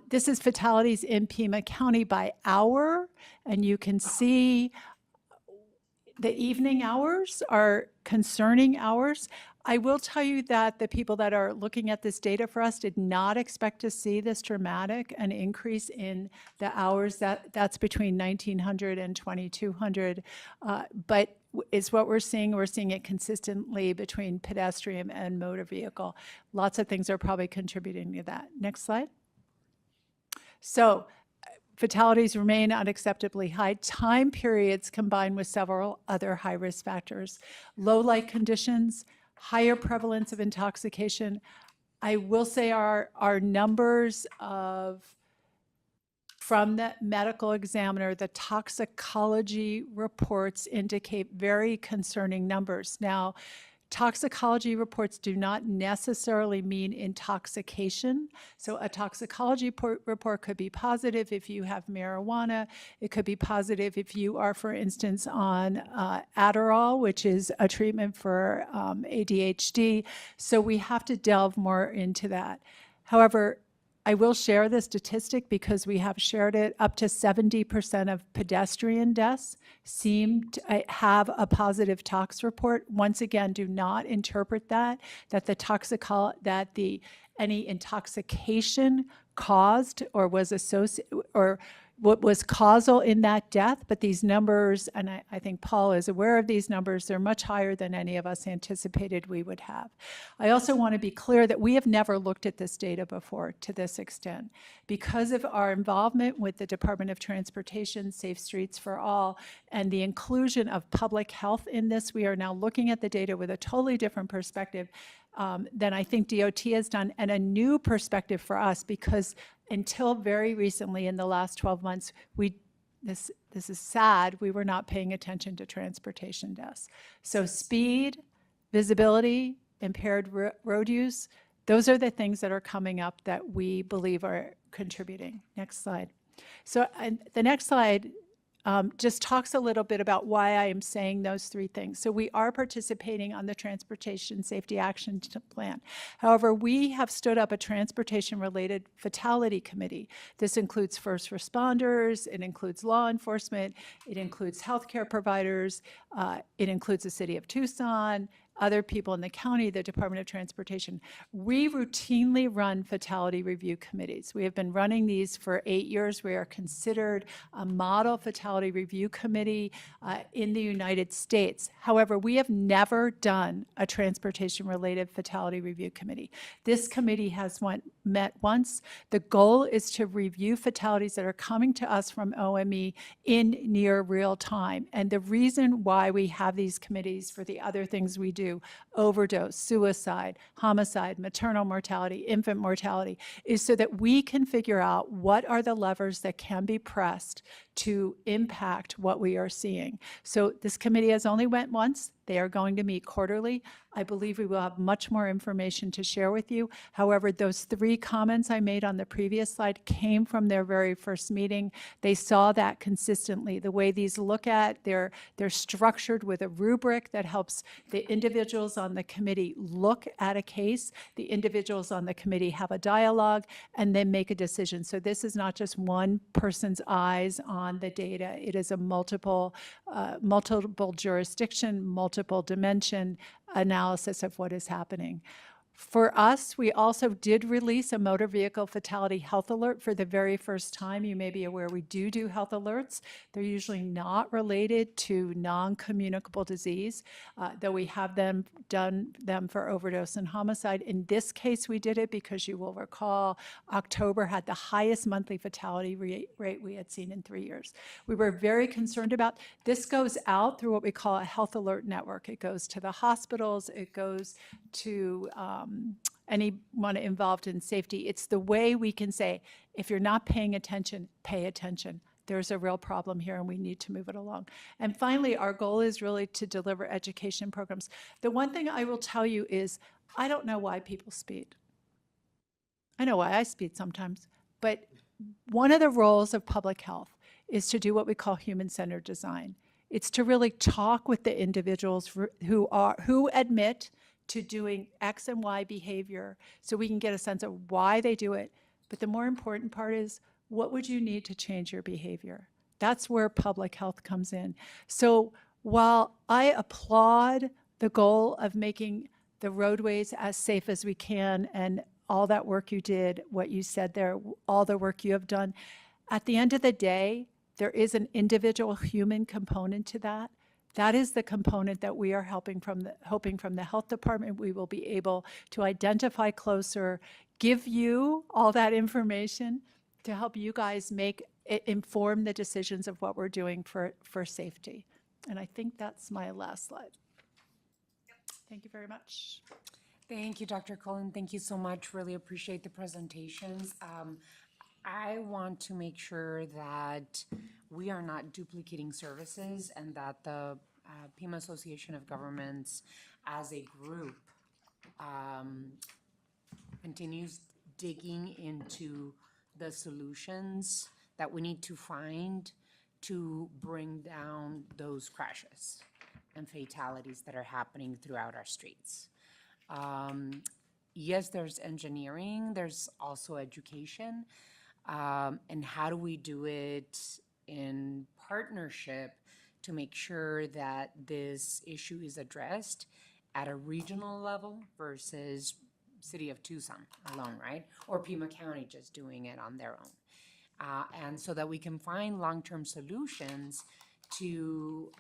This is fatalities in Pima County by hour, and you can see the evening hours are concerning hours. I will tell you that the people that are looking at this data for us did not expect to see this dramatic an increase in the hours. That's between 1,900 and 2,200, but it's what we're seeing. We're seeing it consistently between pedestrian and motor vehicle. Lots of things are probably contributing to that. Next slide. So fatalities remain unacceptably high. Time periods combined with several other high-risk factors. Low light conditions, higher prevalence of intoxication. I will say our numbers from the medical examiner, the toxicology reports indicate very concerning numbers. Now, toxicology reports do not necessarily mean intoxication. So a toxicology report could be positive if you have marijuana. It could be positive if you are, for instance, on Adderall, which is a treatment for ADHD. So we have to delve more into that. However, I will share the statistic because we have shared it. Up to 70% of pedestrian deaths seem to have a positive tox report. Once again, do not interpret that any intoxication caused or was associated or what was causal in that death, but these numbers, and I think Paul is aware of these numbers, they're much higher than any of us anticipated we would have. I also want to be clear that we have never looked at this data before to this extent. Because of our involvement with the Department of Transportation, Safe Streets for All, and the inclusion of public health in this, we are now looking at the data with a totally different perspective than I think DOT has done, and a new perspective for us, because until very recently, in the last 12 months, this is sad, we were not paying attention to transportation deaths. So speed, visibility, impaired road use, those are the things that are coming up that we believe are contributing. Next slide. So the next slide just talks a little bit about why I am saying those three things. So we are participating on the Transportation Safety Action Plan. However, we have stood up a transportation-related fatality committee. This includes first responders, it includes law enforcement, it includes healthcare providers, it includes the city of Tucson, other people in the county, the Department of Transportation. We routinely run fatality review committees. We have been running these for 8 years. We are considered a model fatality review committee in the United States. However, we have never done a transportation-related fatality review committee. This committee has met once. The goal is to review fatalities that are coming to us from OME in near real time. And the reason why we have these committees for the other things we do, overdose, suicide, homicide, maternal mortality, infant mortality, is so that we can figure out what are the levers that can be pressed to impact what we are seeing. So this committee has only went once. They are going to meet quarterly. I believe we will have much more information to share with you. However, those three comments I made on the previous slide came from their very first meeting. They saw that consistently. The way these look at, they're structured with a rubric that helps the individuals on the committee look at a case. The individuals on the committee have a dialogue and then make a decision. So this is not just one person's eyes on the data. It is a multiple jurisdiction, multiple dimension analysis of what is happening. For us, we also did release a motor vehicle fatality health alert for the very first time. You may be aware we do health alerts. They're usually not related to non-communicable disease, though we have done them for overdose and homicide. In this case, we did it because you will recall October had the highest monthly fatality rate we had seen in 3 years. We were very concerned about this. Goes out through what we call a health alert network. It goes to the hospitals, it goes to anyone involved in safety. It's the way we can say, if you're not paying attention, pay attention. there's a real problem here and we need to move it along. And finally, our goal is really to deliver education programs. The one thing I will tell you is, I don't know why people speed. I know why I speed sometimes, but one of the roles of public health is to do what we call human-centered design. It's to really talk with the individuals who admit to doing X and Y behavior so we can get a sense of why they do it. But the more important part is, what would you need to change your behavior? That's where public health comes in. So while I applaud the goal of making the roadways as safe as we can and all that work you did, what you said there, all the work you have done, at the end of the day, there is an individual human component to that. That is the component that we are hoping from the health department we will be able to identify closer, give you all that information to help you guys inform the decisions of what we're doing for safety. And I think that's my last slide. Thank you very much. Thank you, Dr. Cullen. Thank you so much. Really appreciate the presentations. I want to make sure that we are not duplicating services and that the Pima Association of Governments as a group continues digging into the solutions that we need to find to bring down those crashes and fatalities that are happening throughout our streets. Yes, there's engineering, there's also education. And how do we do it in partnership to make sure that this issue is addressed at a regional level versus City of Tucson alone, right? Or Pima County just doing it on their own. And so that we can find long-term solutions to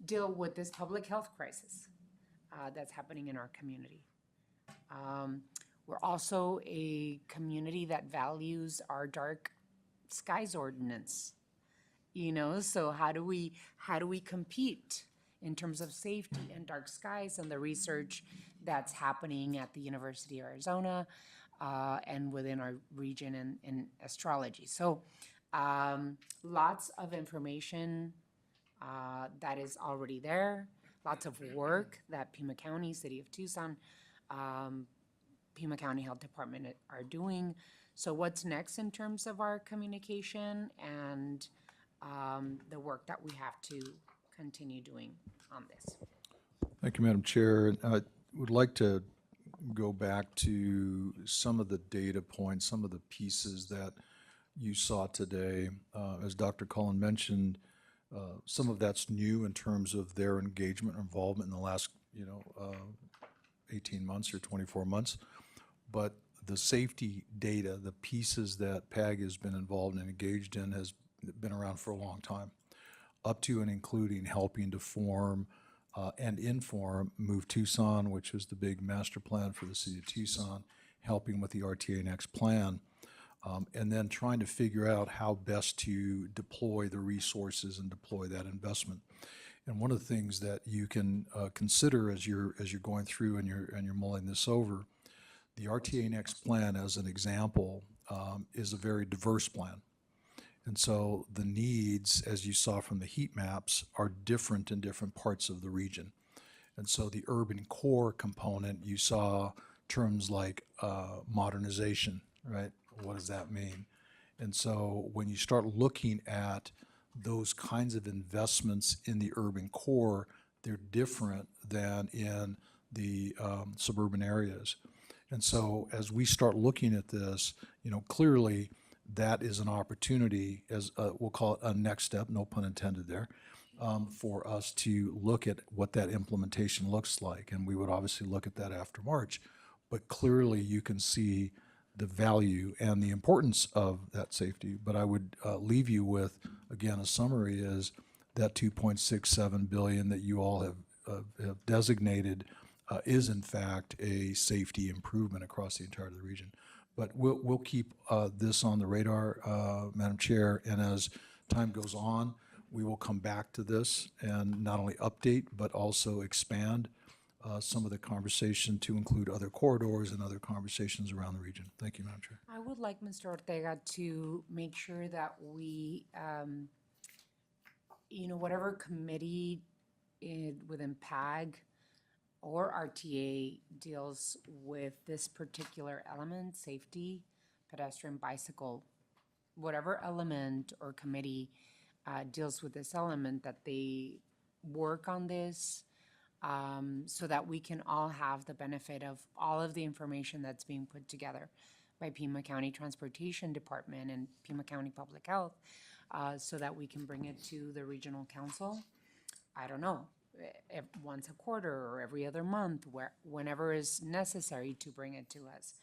deal with this public health crisis that's happening in our community. We're also a community that values our dark skies ordinance, you know, so how do we compete in terms of safety and dark skies and the research that's happening at the University of Arizona and within our region in astrology. So lots of information that is already there, lots of work that Pima County, City of Tucson, Pima County Health Department are doing. So what's next in terms of our communication and the work that we have to continue doing on this? Thank you, Madam Chair. I would like to go back to some of the data points, some of the pieces that you saw today. As Dr. Cullen mentioned, some of that's new in terms of their engagement and involvement in the last, 18 months or 24 months. But the safety data, the pieces that PAG has been involved and engaged in has been around for a long time, up to and including helping to form and inform Move Tucson, which is the big master plan for the city of Tucson, helping with the RTA Next plan, and then trying to figure out how best to deploy the resources and deploy that investment. And one of the things that you can consider as you're going through and you're mulling this over, the RTA Next plan, as an example, is a very diverse plan. And so the needs, as you saw from the heat maps, are different in different parts of the region. And so the urban core component, you saw terms like modernization, right? What does that mean? And so when you start looking at those kinds of investments in the urban core, they're different than in the suburban areas. And so as we start looking at this, clearly that is an opportunity, as we'll call it a next step, no pun intended there, for us to look at what that implementation looks like. And we would obviously look at that after March, but clearly you can see the value and the importance of that safety. But I would leave you with, again, a summary is that $2.67 billion that you all have designated is in fact a safety improvement across the entire region. But we'll keep this on the radar, Madam Chair, and as time goes on, we will come back to this and not only update, but also expand some of the conversation to include other corridors and other conversations around the region. Thank you, Madam Chair. I would like Mr. Ortega to make sure that we, whatever committee within PAG or RTA deals with this particular element, safety, pedestrian, bicycle, whatever element or committee deals with this element, that they work on this so that we can all have the benefit of all of the information that's being put together by Pima County Transportation Department and Pima County Public Health, so that we can bring it to the regional council. I don't know, once a quarter or every other month, whenever is necessary to bring it to us,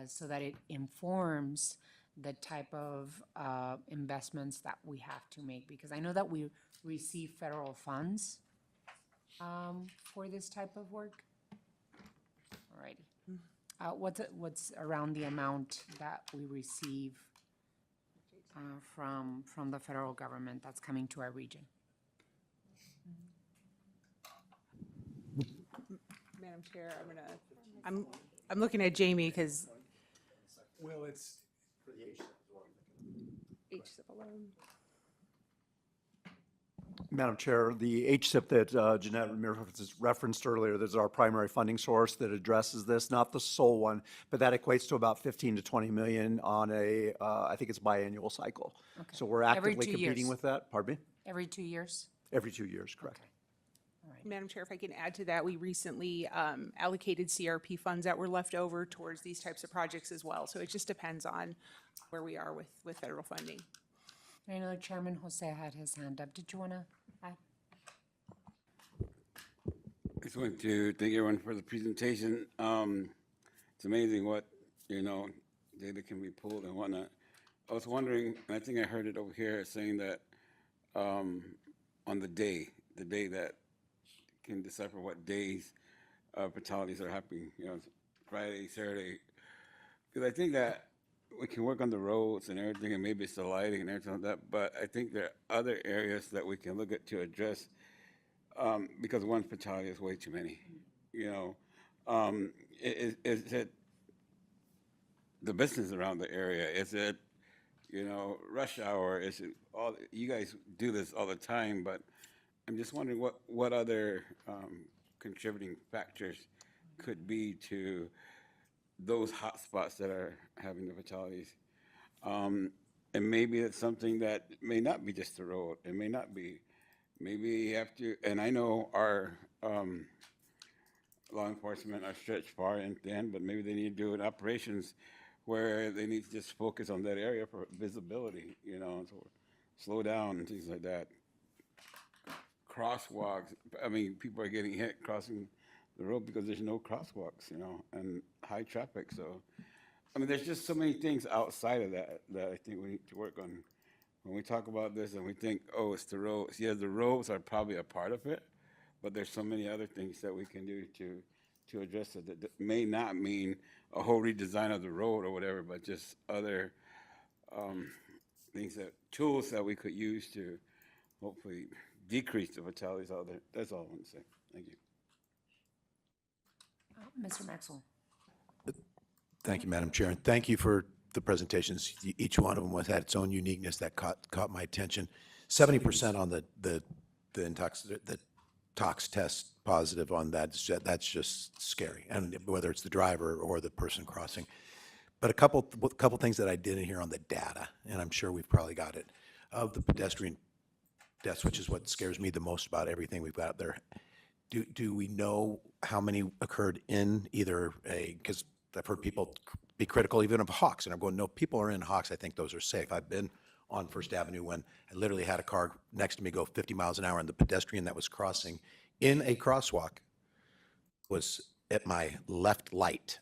so that it informs the type of investments that we have to make. Because I know that we receive federal funds for this type of work. Alrighty. What's around the amount that we receive from the federal government that's coming to our region? Madam Chair, I'm looking at Jamie because. Well, it's. HSIP alone. Madam Chair, the HSIP that Jeanette referenced earlier, that's our primary funding source that addresses this, not the sole one, but that equates to about 15 to 20 million on a, I think it's biannual cycle. Okay. So we're Every actively 2 competing years. with that. Pardon me? Every 2 years? Every 2 years, correct. Madam Chair, if I can add to that, we recently allocated CRP funds that were left over towards these types of projects as well. So it just depends on where we are with federal funding. I know Chairman Jose had his hand up. Did you want to add? I just want to thank everyone for the presentation. It's amazing what, data can be pulled and whatnot. I was wondering, and I think I heard it over here, saying that on the day that can decipher what days fatalities are happening, Friday, Saturday. Because I think that we can work on the roads and everything, and maybe it's the lighting and everything like that, but I think there are other areas that we can look at to address, because one fatality is way too many. Is it the business around the area? Is it, rush hour? Is it all? You guys do this all the time, but I'm just wondering what other contributing factors could be to those hot spots that are having the fatalities. And maybe it's something that may not be just the road. It may not be. Maybe you have to, and I know our law enforcement are stretched far and thin, but maybe they need to do an operations where they need to just focus on that area for visibility, so slow down and things like that. Crosswalks, people are getting hit crossing the road because there's no crosswalks, and high traffic. So, there's just so many things outside of that I think we need to work on. When we talk about this and we think, oh, it's the roads. Yeah, the roads are probably a part of it, but there's so many other things that we can do to address it that may not mean a whole redesign of the road or whatever, but just other tools that we could use to hopefully decrease the fatalities out there. That's all I want to say. Thank you. Mr. Maxwell. Thank you, Madam Chair, and thank you for the presentations. Each one of them had its own uniqueness that caught my attention. 70% on the tox test positive on that's just scary, and whether it's the driver or the person crossing. But a couple things that I didn't hear on the data, and I'm sure we've probably got it, of the pedestrian deaths, which is what scares me the most about everything we've got up there. Do we know how many occurred in either because I've heard people be critical even of Hawks, and I'm going, no, people are in Hawks. I think those are safe. I've been on First Avenue when I literally had a car next to me go 50 miles an hour, and the pedestrian that was crossing in a crosswalk was at my left light.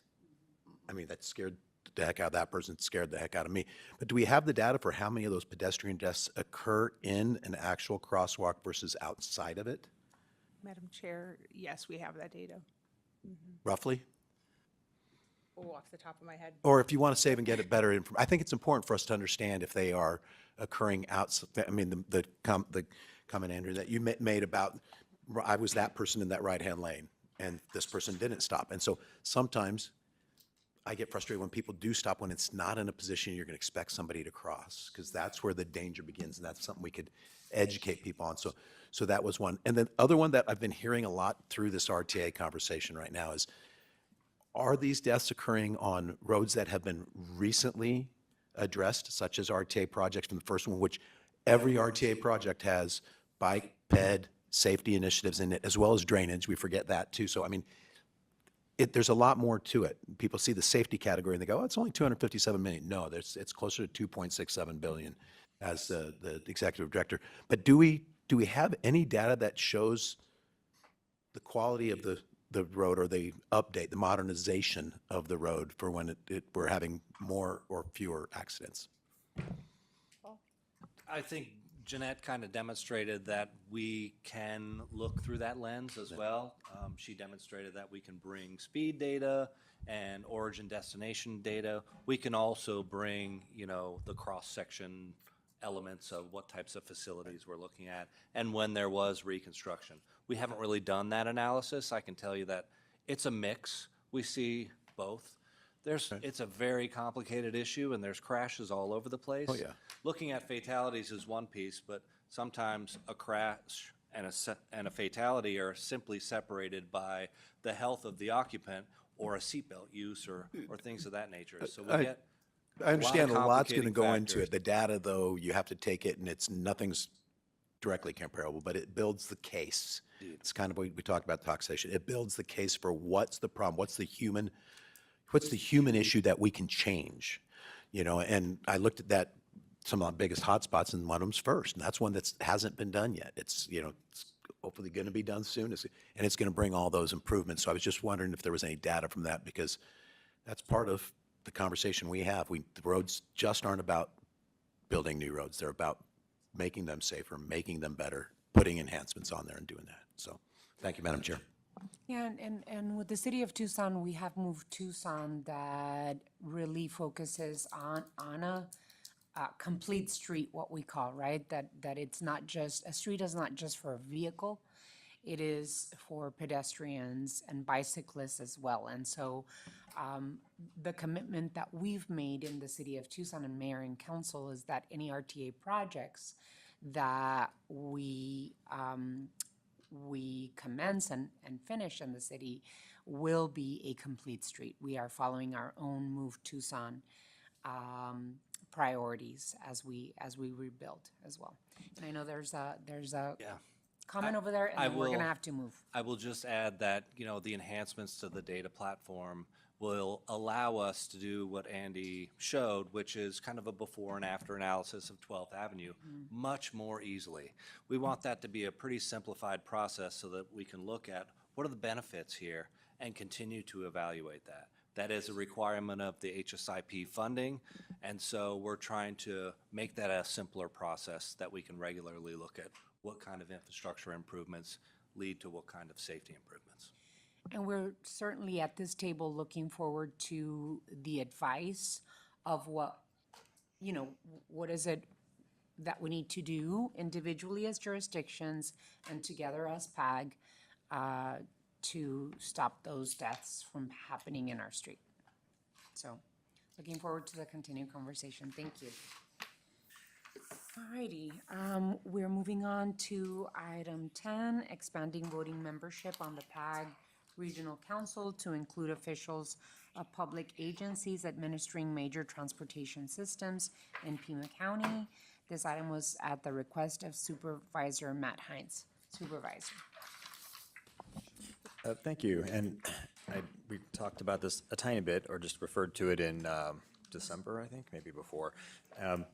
That scared the heck out of that person, scared the heck out of me. But do we have the data for how many of those pedestrian deaths occur in an actual crosswalk versus outside of it? Madam Chair, yes, we have that data. Roughly? Oh, off the top of my head. Or if you want to save and get it better information, I think it's important for us to understand if they are occurring outside. The comment, Andrew, that you made about, I was that person in that right-hand lane, and this person didn't stop. And so sometimes I get frustrated when people do stop when it's not in a position you're going to expect somebody to cross, because that's where the danger begins, and that's something we could educate people on. So that was one. And then other one that I've been hearing a lot through this RTA conversation right now is, are these deaths occurring on roads that have been recently addressed, such as RTA projects from the first one, which every RTA project has bike, ped, safety initiatives in it, as well as drainage. We forget that too. So, I mean, there's a lot more to it. People see the safety category and they go, oh, it's only 257 million. No, it's closer to 2.67 billion as the executive director. But do we have any data that shows the quality of the road, or the update, the modernization of the road for when we're having more or fewer accidents? I think Jeanette kind of demonstrated that we can look through that lens as well. She demonstrated that we can bring speed data and origin destination data. We can also bring, the cross-section elements of what types of facilities we're looking at and when there was reconstruction. We haven't really done that analysis. I can tell you that it's a mix. We see both. It's a very complicated issue, and there's crashes all over the place. Oh, yeah. Looking at fatalities is one piece, but sometimes a crash and a fatality are simply separated by the health of the occupant or a seatbelt use or things of that nature. So we get I understand a lot's going to complicating go into factors. it. The data, though, you have to take it, and nothing's directly comparable, but it builds the case. It's kind of what we talked about taxation. It builds the case for what's the problem, what's the human issue that we can change, And I looked at some of the biggest hotspots, and one of them's first, and that's one that hasn't been done yet. It's hopefully going to be done soon, and it's going to bring all those improvements. So I was just wondering if there was any data from that, because that's part of the conversation we have. The roads just aren't about building new roads. They're about making them safer, making them better, putting enhancements on there and doing that. So thank you, Madam Chair. Yeah, and with the city of Tucson, we have moved Tucson that really focuses on a complete street, what we call, right? That it's not just, a street is not just for a vehicle, it is for pedestrians and bicyclists as well. And so the commitment that we've made in the city of Tucson and mayor and council is that any RTA projects that we commence and finish in the city will be a complete street. We are following our own Move Tucson priorities as we rebuild as well. And I know there's a comment over there, and then we're gonna have to move. I will just add that, the enhancements to the data platform will allow us to do what Andy showed, which is kind of a before and after analysis of 12th Avenue much more easily. We want that to be a pretty simplified process so that we can look at what are the benefits here and continue to evaluate that. That is a requirement of the HSIP funding, and so we're trying to make that a simpler process that we can regularly look at what kind of infrastructure improvements lead to what kind of safety improvements. And we're certainly at this table looking forward to the advice of what is it that we need to do individually as jurisdictions and together as PAG to stop those deaths from happening in our street. So, looking forward to the continued conversation. Thank you. Alrighty, we're moving on to item 10, expanding voting membership on the PAG Regional Council to include officials of public agencies administering major transportation systems in Pima County. This item was at the request of Supervisor Matt Hines. Supervisor. Thank you. And we talked about this a tiny bit, or just referred to it in December, I think, maybe before. And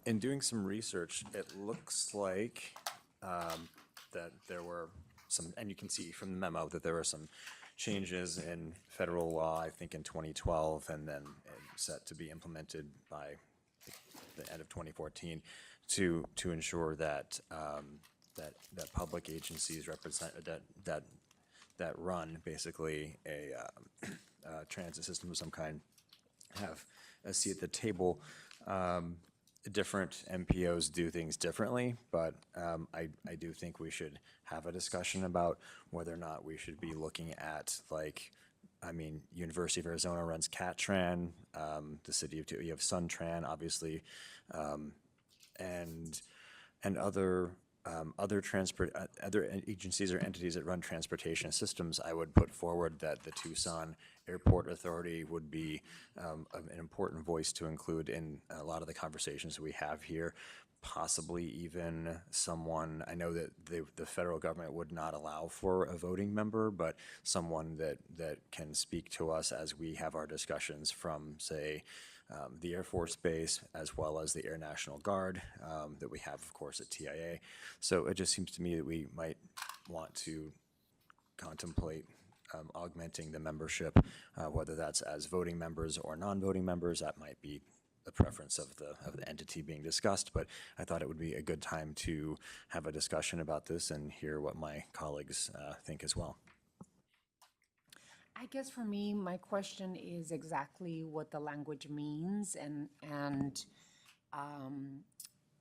in doing some research, it looks like that there were some, and you can see from the memo that there were some changes in federal law, I think in 2012, and then set to be implemented by the end of 2014 to ensure that that public agencies represent that run basically a transit system of some kind have a seat at the table. different MPOs do things differently, but I do think we should have a discussion about whether or not we should be looking at, like, I mean, University of Arizona runs CATRAN, the city of, you have SunTran, obviously, and other other agencies or entities that run transportation systems. I would put forward that the Tucson Airport Authority would be an important voice to include in a lot of the conversations we have here. Possibly even someone, I know that the federal government would not allow for a voting member, but someone that can speak to us as we have our discussions from, say, the Air Force Base, as well as the Air National Guard that we have, of course, at TIA. So it just seems to me that we might want to contemplate augmenting the membership, whether that's as voting members or non-voting members. That might be the preference of the entity being discussed, but I thought it would be a good time to have a discussion about this and hear what my colleagues think as well. I guess for me, my question is exactly what the language means and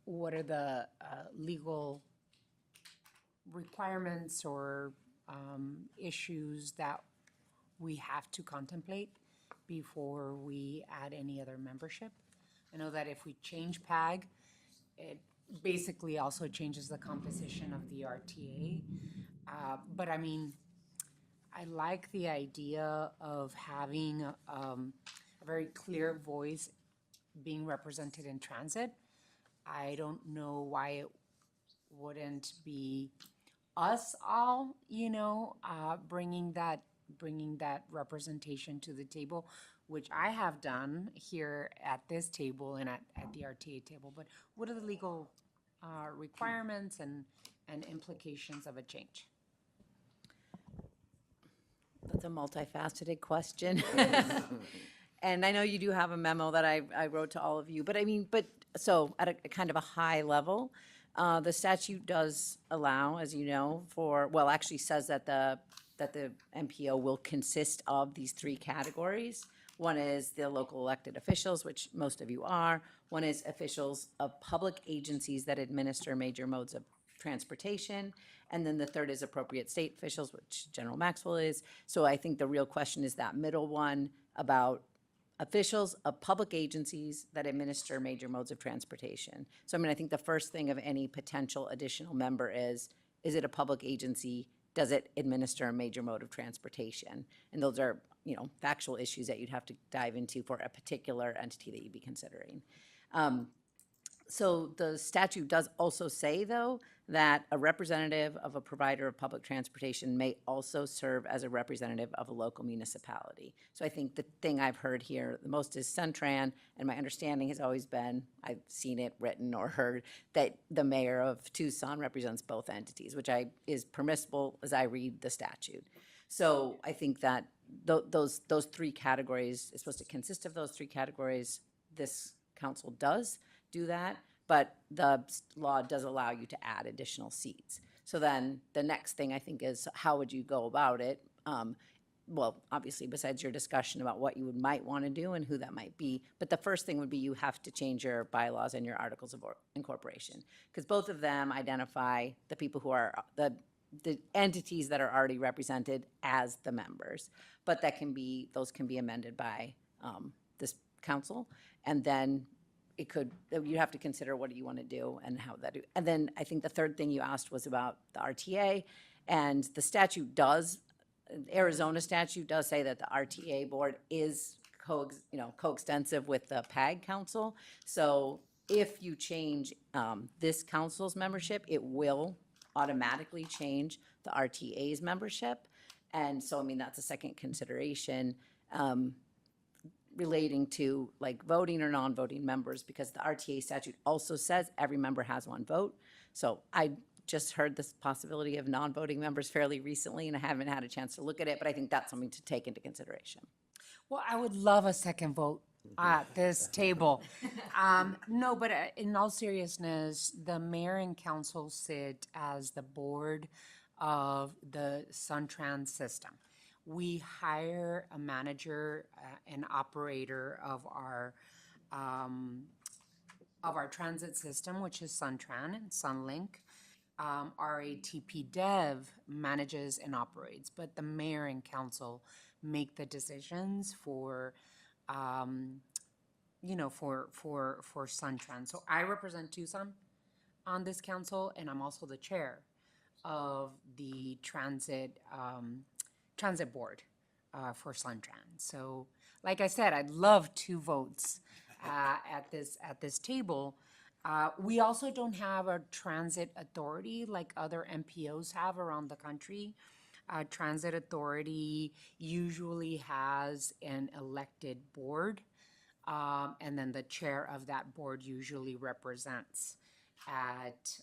what are the legal requirements or issues that we have to contemplate before we add any other membership. I know that if we change PAG, it basically also changes the composition of the RTA. But I mean, I like the idea of having a very clear voice being represented in transit. I don't know why it wouldn't be us all, you know, bringing that representation to the table, which I have done here at this table and at the RTA table. But what are the legal requirements and implications of a change? That's a multifaceted question. And I know you do have a memo that I wrote to all of you, but I mean, so at a kind of a high level, the statute does allow, as you know, actually says that the MPO will consist of these three categories. One is the local elected officials, which most of you are. One is officials of public agencies that administer major modes of transportation. And then the third is appropriate state officials, which General Maxwell is. So I think the real question is that middle one about officials of public agencies that administer major modes of transportation. So I mean, I think the first thing of any potential additional member is it a public agency? Does it administer a major mode of transportation? And those are, you know, factual issues that you'd have to dive into for a particular entity that you'd be considering. So the statute does also say, though, that a representative of a provider of public transportation may also serve as a representative of a local municipality. So I think the thing I've heard here the most is SunTran, and my understanding has always been, I've seen it written or heard, that the mayor of Tucson represents both entities, which is permissible as I read the statute. So I think that those three categories is supposed to consist of those three categories. This council does do that, but the law does allow you to add additional seats. So then the next thing I think is how would you go about it? Well, obviously, besides your discussion about what you might want to do and who that might be, but the first thing would be you have to change your bylaws and your articles of incorporation, because both of them identify the people who are the entities that are already represented as the members, but those can be amended by this council, and then you have to consider what do you want to do and how that do. And then I think the third thing you asked was about the RTA, and the statute Arizona statute does say that the RTA board is coextensive with the PAG council. So if you change this council's membership, it will automatically change the RTA's membership. And so, I mean, that's a second consideration relating to like voting or non-voting members, because the RTA statute also says every member has one vote. So I just heard this possibility of non-voting members fairly recently, and I haven't had a chance to look at it, but I think that's something to take into consideration. Well, I would love a second vote at this table. No, but in all seriousness, the mayor and council sit as the board of the SunTran system. We hire a manager and operator of of our transit system, which is Suntran and Sunlink. RATP Dev manages and operates, but the mayor and council make the decisions for, for Suntran. So I represent Tucson on this council, and I'm also the chair of the transit board for Suntran. So, like I said, I'd love 2 votes at this table. We also don't have a transit authority like other MPOs have around the country. Transit authority usually has an elected board, and then the chair of that board usually represents at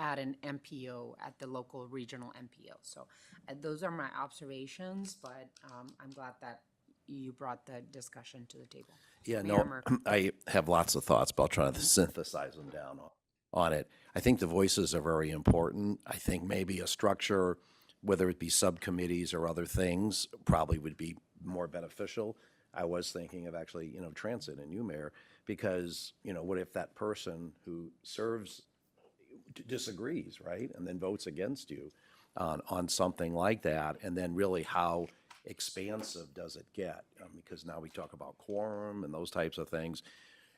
an MPO, at the local regional MPO. So those are my observations, but I'm glad that you brought the discussion to the table. Yeah, Mayor no, Murphy. I have lots of thoughts, but I'll try to synthesize them down on it. I think the voices are very important. I think maybe a structure, whether it be subcommittees or other things, probably would be more beneficial. I was thinking of actually, transit and you, Mayor, because, what if that person who serves disagrees, right? And then votes against you on something like that, and then really how expansive does it get? Because now we talk about quorum and those types of things.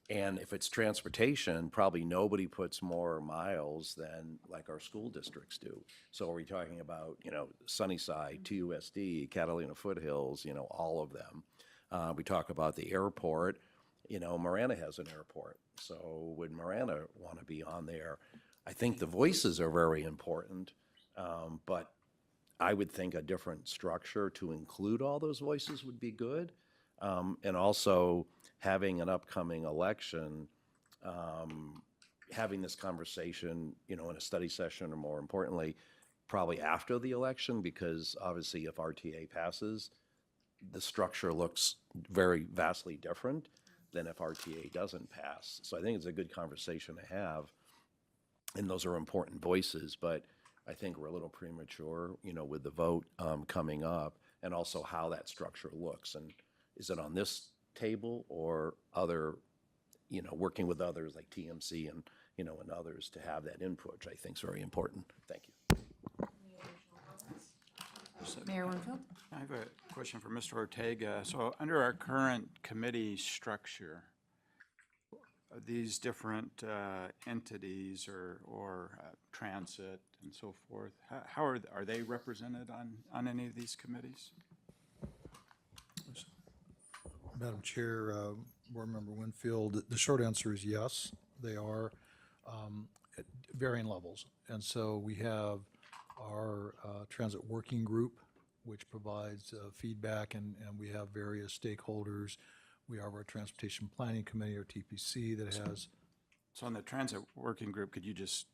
And if it's transportation, probably nobody puts more miles than like our school districts do. So are we talking about, Sunnyside, TUSD, Catalina Foothills, all of them. We talk about the airport, Marana has an airport. So would Marana want to be on there? I think the voices are very important, but I would think a different structure to include all those voices would be good. And also having an upcoming election, having this conversation, in a study session, or more importantly, probably after the election, because obviously if RTA passes, the structure looks very vastly different than if RTA doesn't pass. So I think it's a good conversation to have. And those are important voices, but I think we're a little premature, with the vote coming up, and also how that structure looks. And is it on this table or other, working with others like TMC and, and others to have that input, which I think is very important. Thank you. Mayor Winfield? I have a question for Mr. Ortega. So under our current committee structure, these different entities or transit and so forth, how are they represented on any of these committees? Madam Chair, Board Member Winfield, the short answer is yes, they are at varying levels. And so we have our transit working group, which provides feedback, and we have various stakeholders. We have our Transportation Planning Committee, or TPC, that has. So on the transit working group, could you just,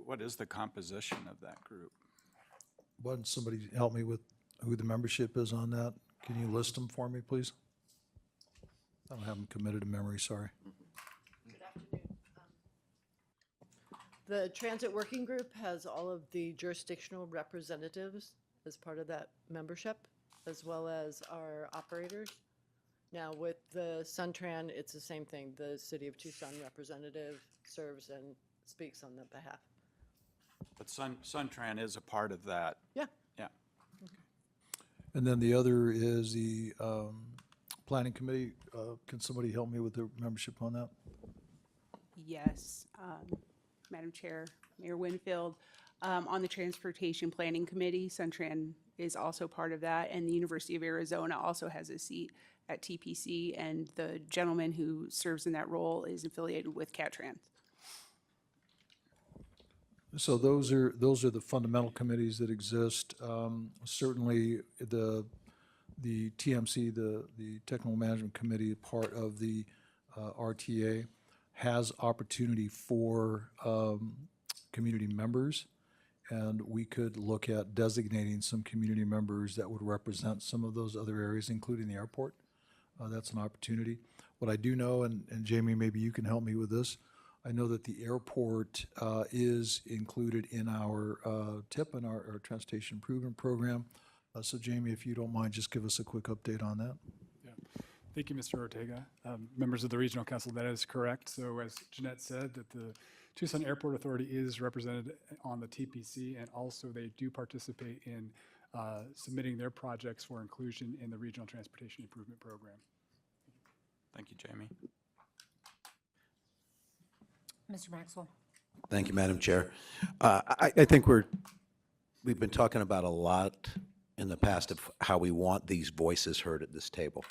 what is the composition of that group? Why don't somebody help me with who the membership is on that? Can you list them for me, please? I don't have them committed to memory, sorry. Good afternoon. The Transit Working Group has all of the jurisdictional representatives as part of that membership, as well as our operators. Now, with the Suntran, it's the same thing. The City of Tucson representative serves and speaks on their behalf. But Suntran is a part of that. Yeah. Yeah. And then the other is the Planning Committee. Can somebody help me with the membership on that? Yes, Madam Chair, Mayor Winfield. On the Transportation Planning Committee, Suntran is also part of that, and the University of Arizona also has a seat at TPC, and the gentleman who serves in that role is affiliated with Caltrans. So those are the fundamental committees that exist. Certainly, the TMC, the Technical Management Committee, part of the RTA, has opportunity for community members, and we could look at designating some community members that would represent some of those other areas, including the airport. That's an opportunity. What I do know, and Jamie, maybe you can help me with this, I know that the airport is included in our TIP and our Transportation Improvement Program. So Jamie, if you don't mind, just give us a quick update on that. Yeah. Thank you, Mr. Ortega. Members of the Regional Council, that is correct. So as Jeanette said, that the Tucson Airport Authority is represented on the TPC, and also they do participate in submitting their projects for inclusion in the Regional Transportation Improvement Program. Thank you, Jamie. Mr. Maxwell. Thank you, Madam Chair. I think we've been talking about a lot in the past of how we want these voices heard at this table.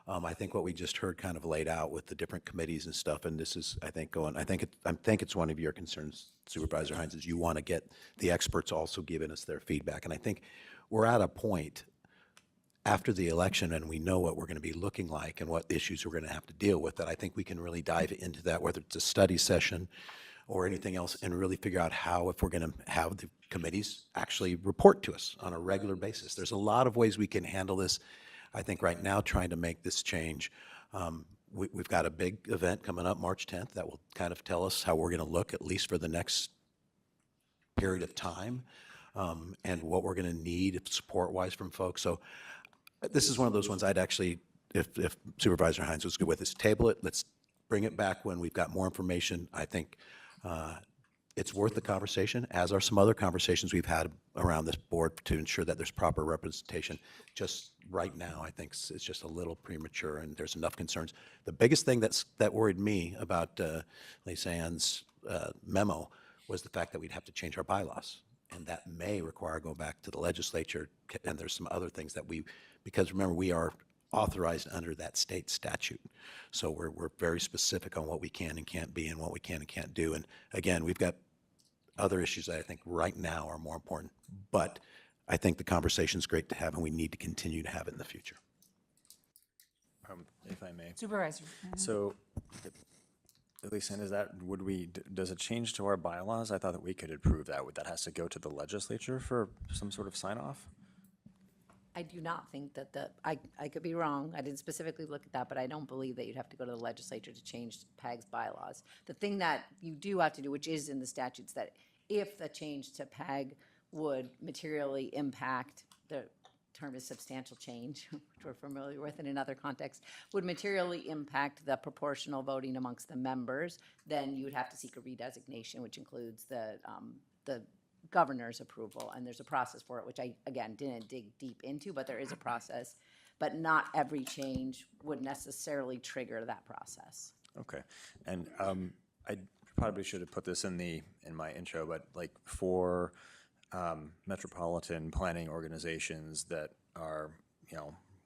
I think what we just heard kind of laid out with the different committees and stuff, and this is, I think, I think it's one of your concerns, Supervisor Hines, is you want to get the experts also giving us their feedback. And I think we're at a point after the election, and we know what we're going to be looking like and what issues we're going to have to deal with, that I think we can really dive into that, whether it's a study session or anything else, and really figure out how, if we're going to have the committees actually report to us on a regular basis. There's a lot of ways we can handle this. I think right now, trying to make this change, we've got a big event coming up March 10th that will kind of tell us how we're going to look, at least for the next period of time, and what we're going to need support-wise from folks. So this is one of those ones I'd actually, if Supervisor Hines was good with us, table it. Let's bring it back when we've got more information. I think it's worth the conversation, as are some other conversations we've had around this board to ensure that there's proper representation. Just right now, I think it's just a little premature, and there's enough concerns. The biggest thing that worried me about Lisa Ann's memo was the fact that we'd have to change our bylaws, and that may require going back to the legislature, and there's some other things that because remember, we are authorized under that state statute. So we're very specific on what we can and can't be and what we can and can't do. And again, we've got other issues that I think right now are more important. But I think the conversation's great to have, and we need to continue to have it in the future. If I may. Supervisor. So, Lisa, does it change to our bylaws? I thought that we could approve that. That has to go to the legislature for some sort of sign-off? I do not think that I could be wrong. I didn't specifically look at that, but I don't believe that you'd have to go to the legislature to change PAG's bylaws. The thing that you do have to do, which is in the statutes, that if the change to PAG would materially impact, the term is substantial change, which we're familiar with in another context, would materially impact the proportional voting amongst the members, then you would have to seek a redesignation, which includes the governor's approval, and there's a process for it, which I, again, didn't dig deep into, but there is a process. But not every change would necessarily trigger that process. Okay. And I probably should have put this in my intro, but like for metropolitan planning organizations that are,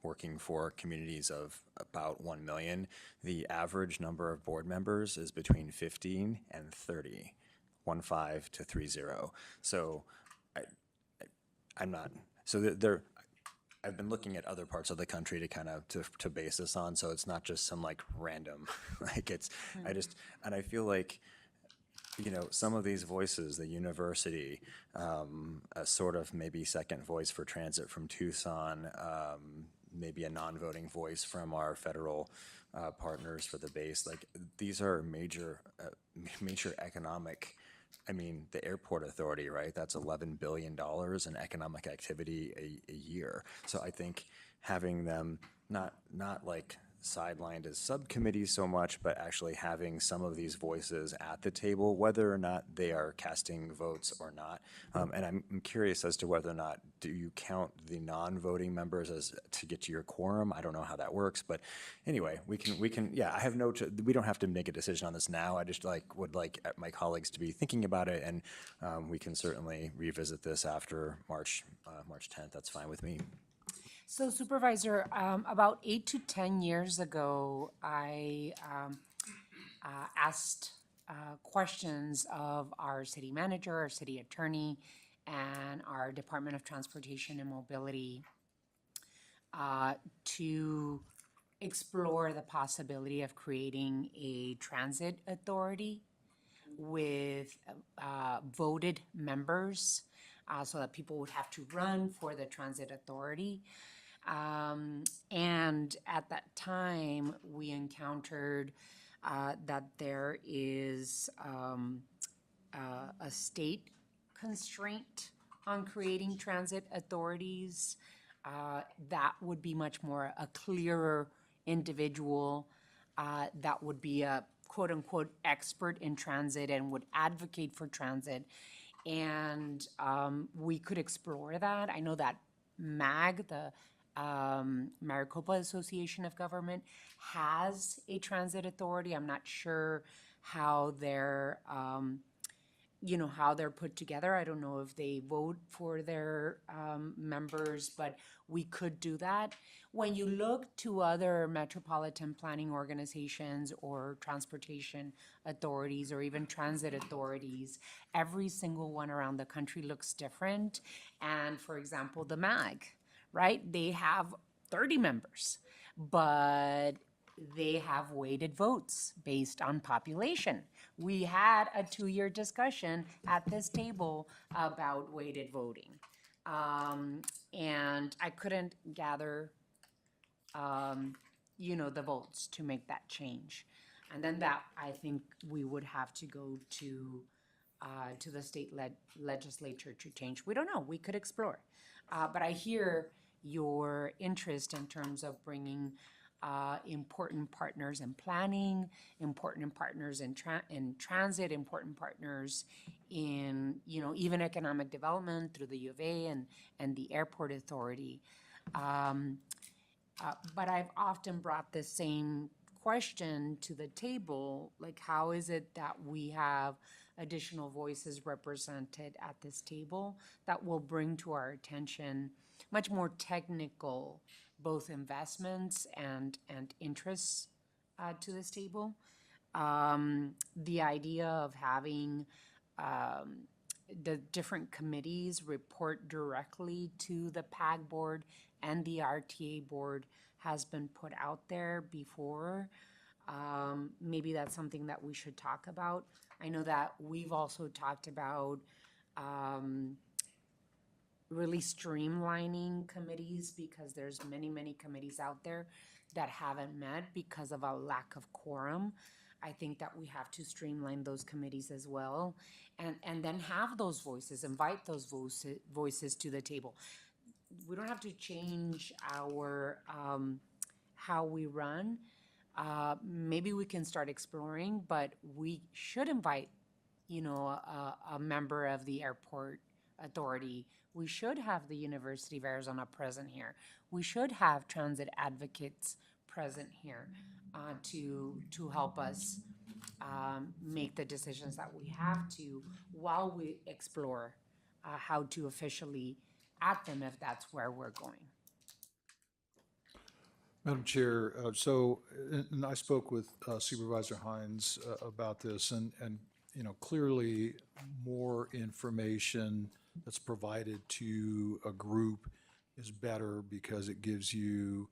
working for communities of about 1 million, the average number of board members is between 15 and 30. 15 to 30. So I'm not, so there, I've been looking at other parts of the country to kind of, to base this on, so it's not just some like random, like it's, and I feel like, some of these voices, the university, a sort of maybe second voice for transit from Tucson, maybe a non-voting voice from our federal partners for the base, like these are major economic, the airport authority, right? That's $11 billion in economic activity a year. So I think having them not like sidelined as subcommittees so much, but actually having some of these voices at the table, whether or not they are casting votes or not. And I'm curious as to whether or not, do you count the non-voting members as to get to your quorum? I don't know how that works, but anyway, we can, yeah, I have we don't have to make a decision on this now. I just would like my colleagues to be thinking about it, and we can certainly revisit this after March 10th. That's fine with me. So Supervisor, about 8 to 10 years ago, I asked questions of our city manager, our city attorney, and our Department of Transportation and Mobility to explore the possibility of creating a transit authority with voted members so that people would have to run for the transit authority. And at that time, we encountered that there is a state constraint on creating transit authorities. That would be much more a clearer individual that would be a quote-unquote expert in transit and would advocate for transit. And we could explore that. I know that MAG, the Maricopa Association of Government, has a transit authority. I'm not sure how they're, how they're put together. I don't know if they vote for their members, but we could do that. When you look to other metropolitan planning organizations or transportation authorities or even transit authorities, every single one around the country looks different. And for example, the MAG, right? They have 30 members, but they have weighted votes based on population. We had a 2-year discussion at this table about weighted voting. And I couldn't gather, the votes to make that change. And then that, I think we would have to go to the state legislature to change. We don't know, we could explore. But I hear your interest in terms of bringing important partners in planning, important partners in transit, important partners in, even economic development through the U of A and the airport authority. But I've often brought the same question to the table, like how is it that we have additional voices represented at this table that will bring to our attention much more technical, both investments and interests to this table. The idea of having the different committees report directly to the PAG board and the RTA board has been put out there before. Maybe that's something that we should talk about. I know that we've also talked about really streamlining committees because there's many committees out there that haven't met because of a lack of quorum. I think that we have to streamline those committees as well and then have those voices, invite those voices to the table. We don't have to change our how we run. Maybe we can start exploring, but we should invite, a member of the airport authority. We should have the University of Arizona present here. We should have transit advocates present here to help us make the decisions that we have to while we explore how to officially add them if that's where we're going. Madam Chair, and I spoke with Supervisor Hines about this, and clearly more information that's provided to a group is better because it gives you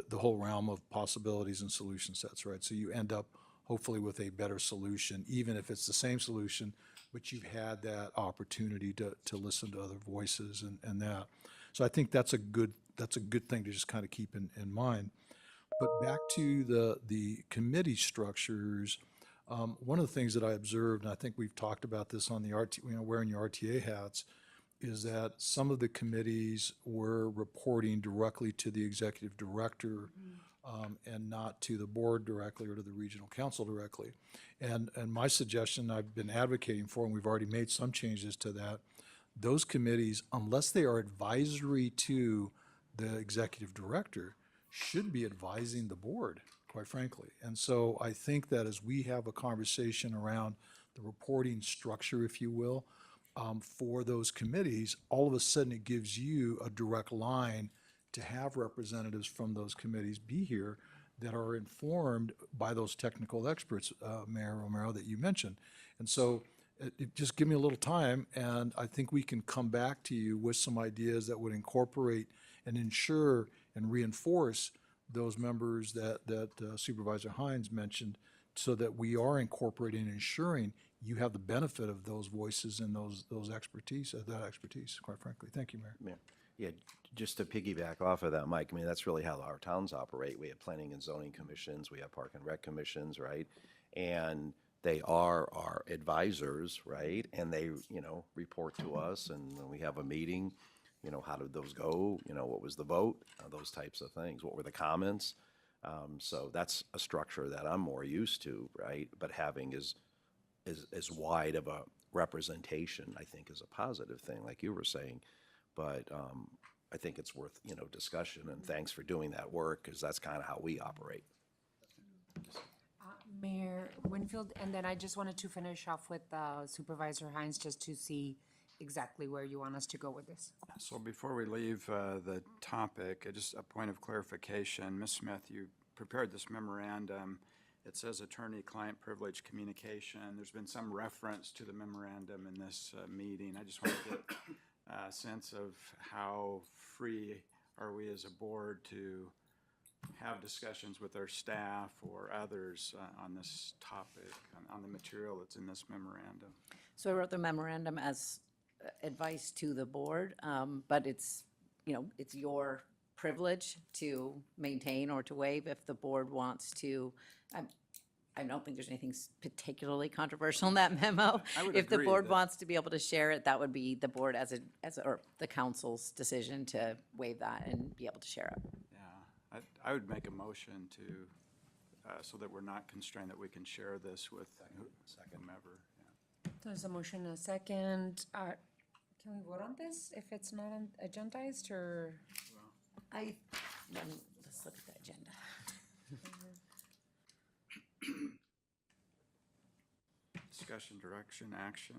the whole realm of possibilities and solution sets, right? So you end up hopefully with a better solution, even if it's the same solution, but you've had that opportunity to listen to other voices and that. So I think that's a good thing to just kind of keep in mind. But back to the committee structures, one of the things that I observed, and I think we've talked about this on the wearing your RTA hats, is that some of the committees were reporting directly to the executive director and not to the board directly or to the regional council directly. And my suggestion I've been advocating for, and we've already made some changes to that, those committees, unless they are advisory to the executive director, should be advising the board, quite frankly. And so I think that as we have a conversation around the reporting structure, if you will, for those committees, all of a sudden it gives you a direct line to have representatives from those committees be here that are informed by those technical experts, Mayor Romero, that you mentioned. And so just give me a little time, and I think we can come back to you with some ideas that would incorporate and ensure and reinforce those members that Supervisor Hines mentioned, so that we are incorporating and ensuring you have the benefit of those voices and those expertise, that expertise, quite frankly. Thank you, Mayor. Yeah, just to piggyback off of that, Mike, I mean, that's really how our towns operate. We have planning and zoning commissions, we have park and rec commissions, right? And they are our advisors, right? And they, report to us, and when we have a meeting, how did those go? What was the vote? Those types of things. What were the comments? So that's a structure that I'm more used to, right? But having as wide of a representation, I think, is a positive thing, like you were saying. But I think it's worth, discussion, and thanks for doing that work, because that's kind of how we operate. Mayor Winfield, and then I just wanted to finish off with Supervisor Hines, just to see exactly where you want us to go with this. So before we leave the topic, just a point of clarification. Ms. Smith, you prepared this memorandum. It says attorney-client privilege communication. There's been some reference to the memorandum in this meeting. I just want to get a sense of how free are we as a board to have discussions with our staff or others on this topic, on the material that's in this memorandum. So I wrote the memorandum as advice to the board, but it's your privilege to maintain or to waive if the board wants to. I don't think there's anything particularly controversial in that memo. I would If the agree board that- wants to be able to share it, that would be the board or the council's decision to waive that and be able to share it. Yeah, I would make a motion to, so that we're not constrained, that we can share this with whomever. Yeah. There's a motion and a second. Can we vote on this if it's not agendized, or? Let's look at the agenda. Discussion, direction, action.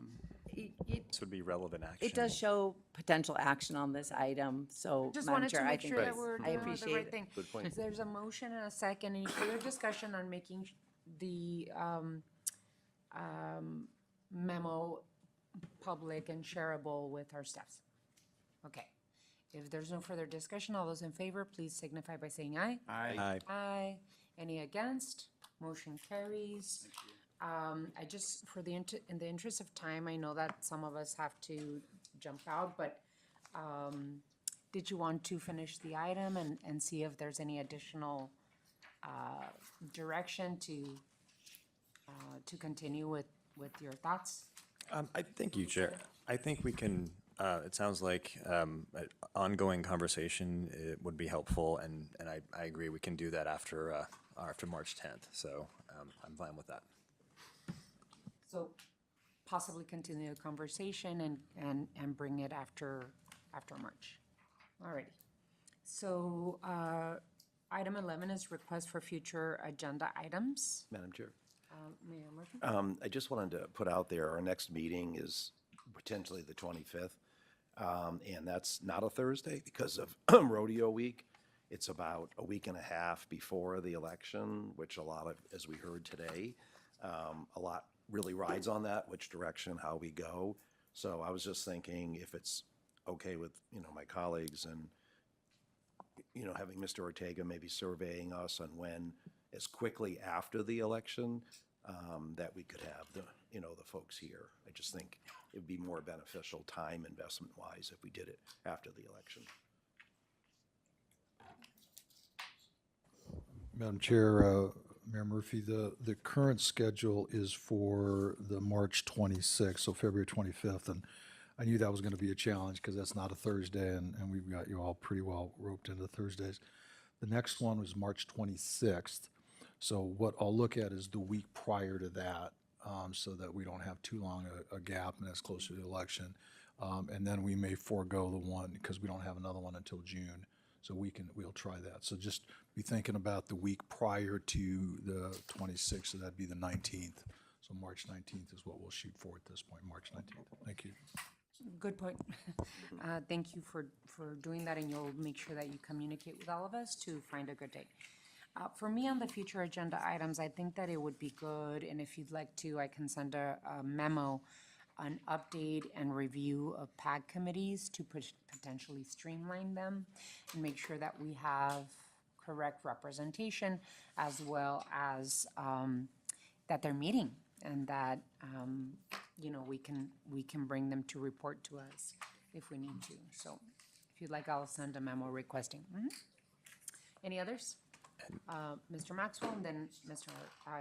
This would be relevant action. It does show potential action on this item, so Just Madam wanted to Chair, I make think sure that we're I doing the appreciate right it. thing. Good point. There's a motion and a second. Any further discussion on making the memo public and shareable with our staffs? Okay. If there's no further discussion, all those in favor, please signify by saying aye. Aye. Aye. Any against? Motion carries. I just, in the interest of time, I know that some of us have to jump out, but did you want to finish the item and see if there's any additional direction to continue with your thoughts? Thank you, Chair. I think we can, it sounds like an ongoing conversation would be helpful, and I agree we can do that after March 10th, so I'm fine with that. So possibly continue the conversation and bring it after March. All righty. So item 11 is request for future agenda items. Madam Chair. Mayor Murphy? I just wanted to put out there, our next meeting is potentially the 25th. And that's not a Thursday because of rodeo week. It's about a week and a half before the election, which a lot of, as we heard today, a lot really rides on that, which direction, how we go. So I was just thinking if it's okay with, my colleagues and, having Mr. Ortega maybe surveying us on when, as quickly after the election, that we could have the folks here. I just think it'd be more beneficial time investment-wise if we did it after the election. Madam Chair, Mayor Murphy, the current schedule is for the March 26th, so February 25th, and I knew that was going to be a challenge because that's not a Thursday, and we've got you all pretty well roped into Thursdays. The next one was March 26th, so what I'll look at is the week prior to that, so that we don't have too long a gap and it's closer to the election. And then we may forego the one because we don't have another one until June. So we'll try that. So just be thinking about the week prior to the 26th, so that'd be the 19th. So March 19th is what we'll shoot for at this point, March 19th. Thank you. Good point. Thank you for doing that, and you'll make sure that you communicate with all of us to find a good date. For me, on the future agenda items, I think that it would be good, and if you'd like to, I can send a memo, an update and review of PAG committees to potentially streamline them and make sure that we have correct representation, as well as that they're meeting and that we can bring them to report to us if we need to. So if you'd like, I'll send a memo requesting. Any others? Mr. Maxwell, and then Mr.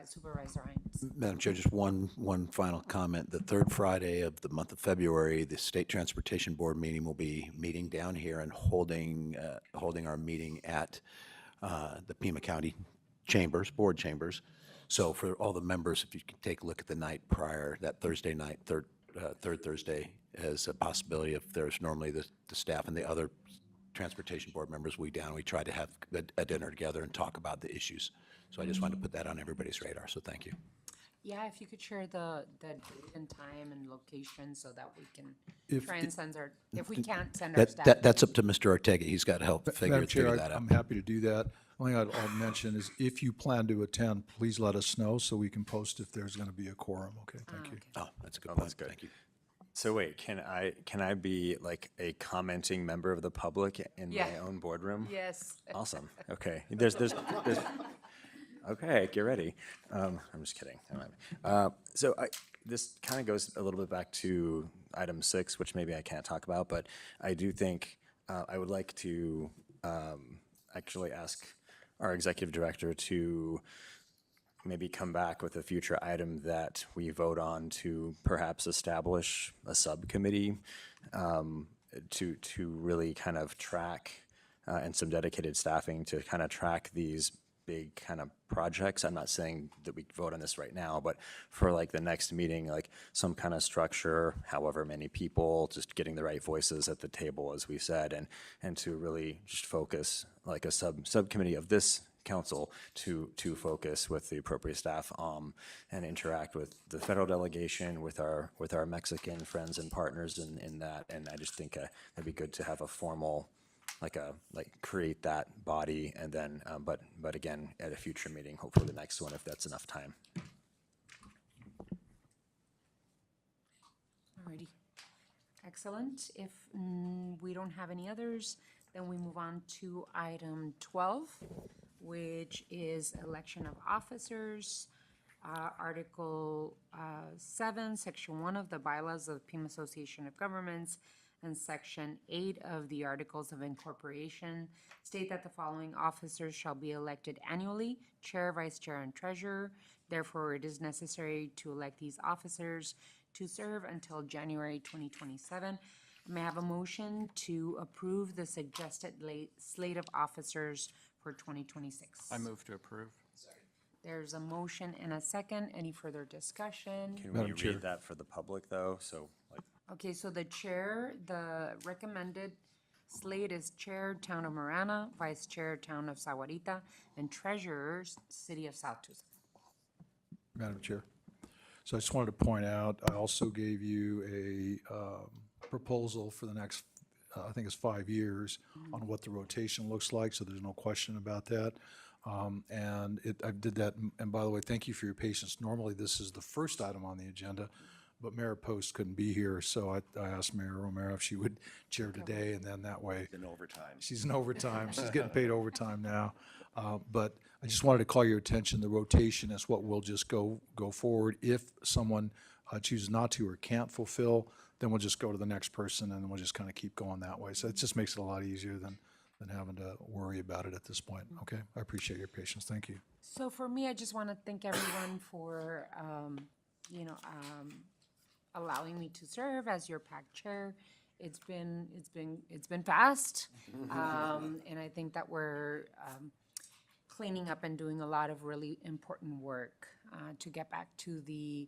Supervisor Hines. Madam Chair, just one final comment. The third Friday of the month of February, the State Transportation Board meeting will be meeting down here and holding our meeting at the Pima County chambers, board chambers. So for all the members, if you could take a look at the night prior, that Thursday night, third Thursday, as a possibility, if there's normally the staff and the other transportation board members, we try to have a dinner together and talk about the issues. So I just wanted to put that on everybody's radar, so thank you. Yeah, if you could share the date and time and location so that we can If try it- and send our, if we can't send our staff. That's up to Mr. Ortega. He's got to help Madam figure Chair, that out. I'm happy to do that. Only thing I'll mention is if you plan to attend, please let us know so we can post if there's going to be a quorum. Okay, thank you. Oh, that's a good Oh, point. that's good. Thank you. So wait, can I be like a commenting member of the public in Yeah. my own boardroom? Yes. Awesome. Okay. There's okay, get ready. I'm just kidding. So this kind of goes a little bit back to item 6, which maybe I can't talk about, but I do think I would like to actually ask our executive director to maybe come back with a future item that we vote on to perhaps establish a subcommittee to really kind of track and some dedicated staffing to kind of track these big kind of projects. I'm not saying that we vote on this right now, but for like the next meeting, like some kind of structure, however many people, just getting the right voices at the table, as we said, and to really just focus like a subcommittee of this council to focus with the appropriate staff and interact with the federal delegation, with our Mexican friends and partners in that. And I just think it'd be good to have a formal, like create that body, and then but again at a future meeting, hopefully the next one, if that's enough time. Alrighty. Excellent. If we don't have any others, then we move on to item 12, which is election of officers. Article 7, Section 1 of the bylaws of the Pima Association of Governments and Section 8 of the Articles of Incorporation state that the following officers shall be elected annually: chair, vice chair, and treasurer. Therefore, it is necessary to elect these officers to serve until January 2027. May I have a motion to approve the suggested slate of officers for 2026? I move to approve. There's a motion and a second. Any further discussion? Can we Madam Chair. read that for the public though? So like, Okay, so the chair, the recommended slate is chair, Town of Marana, vice chair, Town of Sahuarita, and treasurers, City of South Tucson. Madam Chair. So I just wanted to point out, I also gave you a proposal for the next, I think it's 5 years, on what the rotation looks like, so there's no question about that. And I did that, and by the way, thank you for your patience. Normally, this is the first item on the agenda, but Mayor Post couldn't be here, so I asked Mayor Romero if she would chair today, and then that way. In overtime. She's in overtime. She's getting paid overtime now. But I just wanted to call your attention, the rotation is what we'll just go forward. If someone chooses not to or can't fulfill, then we'll just go to the next person, and then we'll just kind of keep going that way. So it just makes it a lot easier than having to worry about it at this point. Okay? I appreciate your patience. Thank you. So for me, I just want to thank everyone for, allowing me to serve as your PAC chair. It's been fast, and I think that we're cleaning up and doing a lot of really important work to get back to the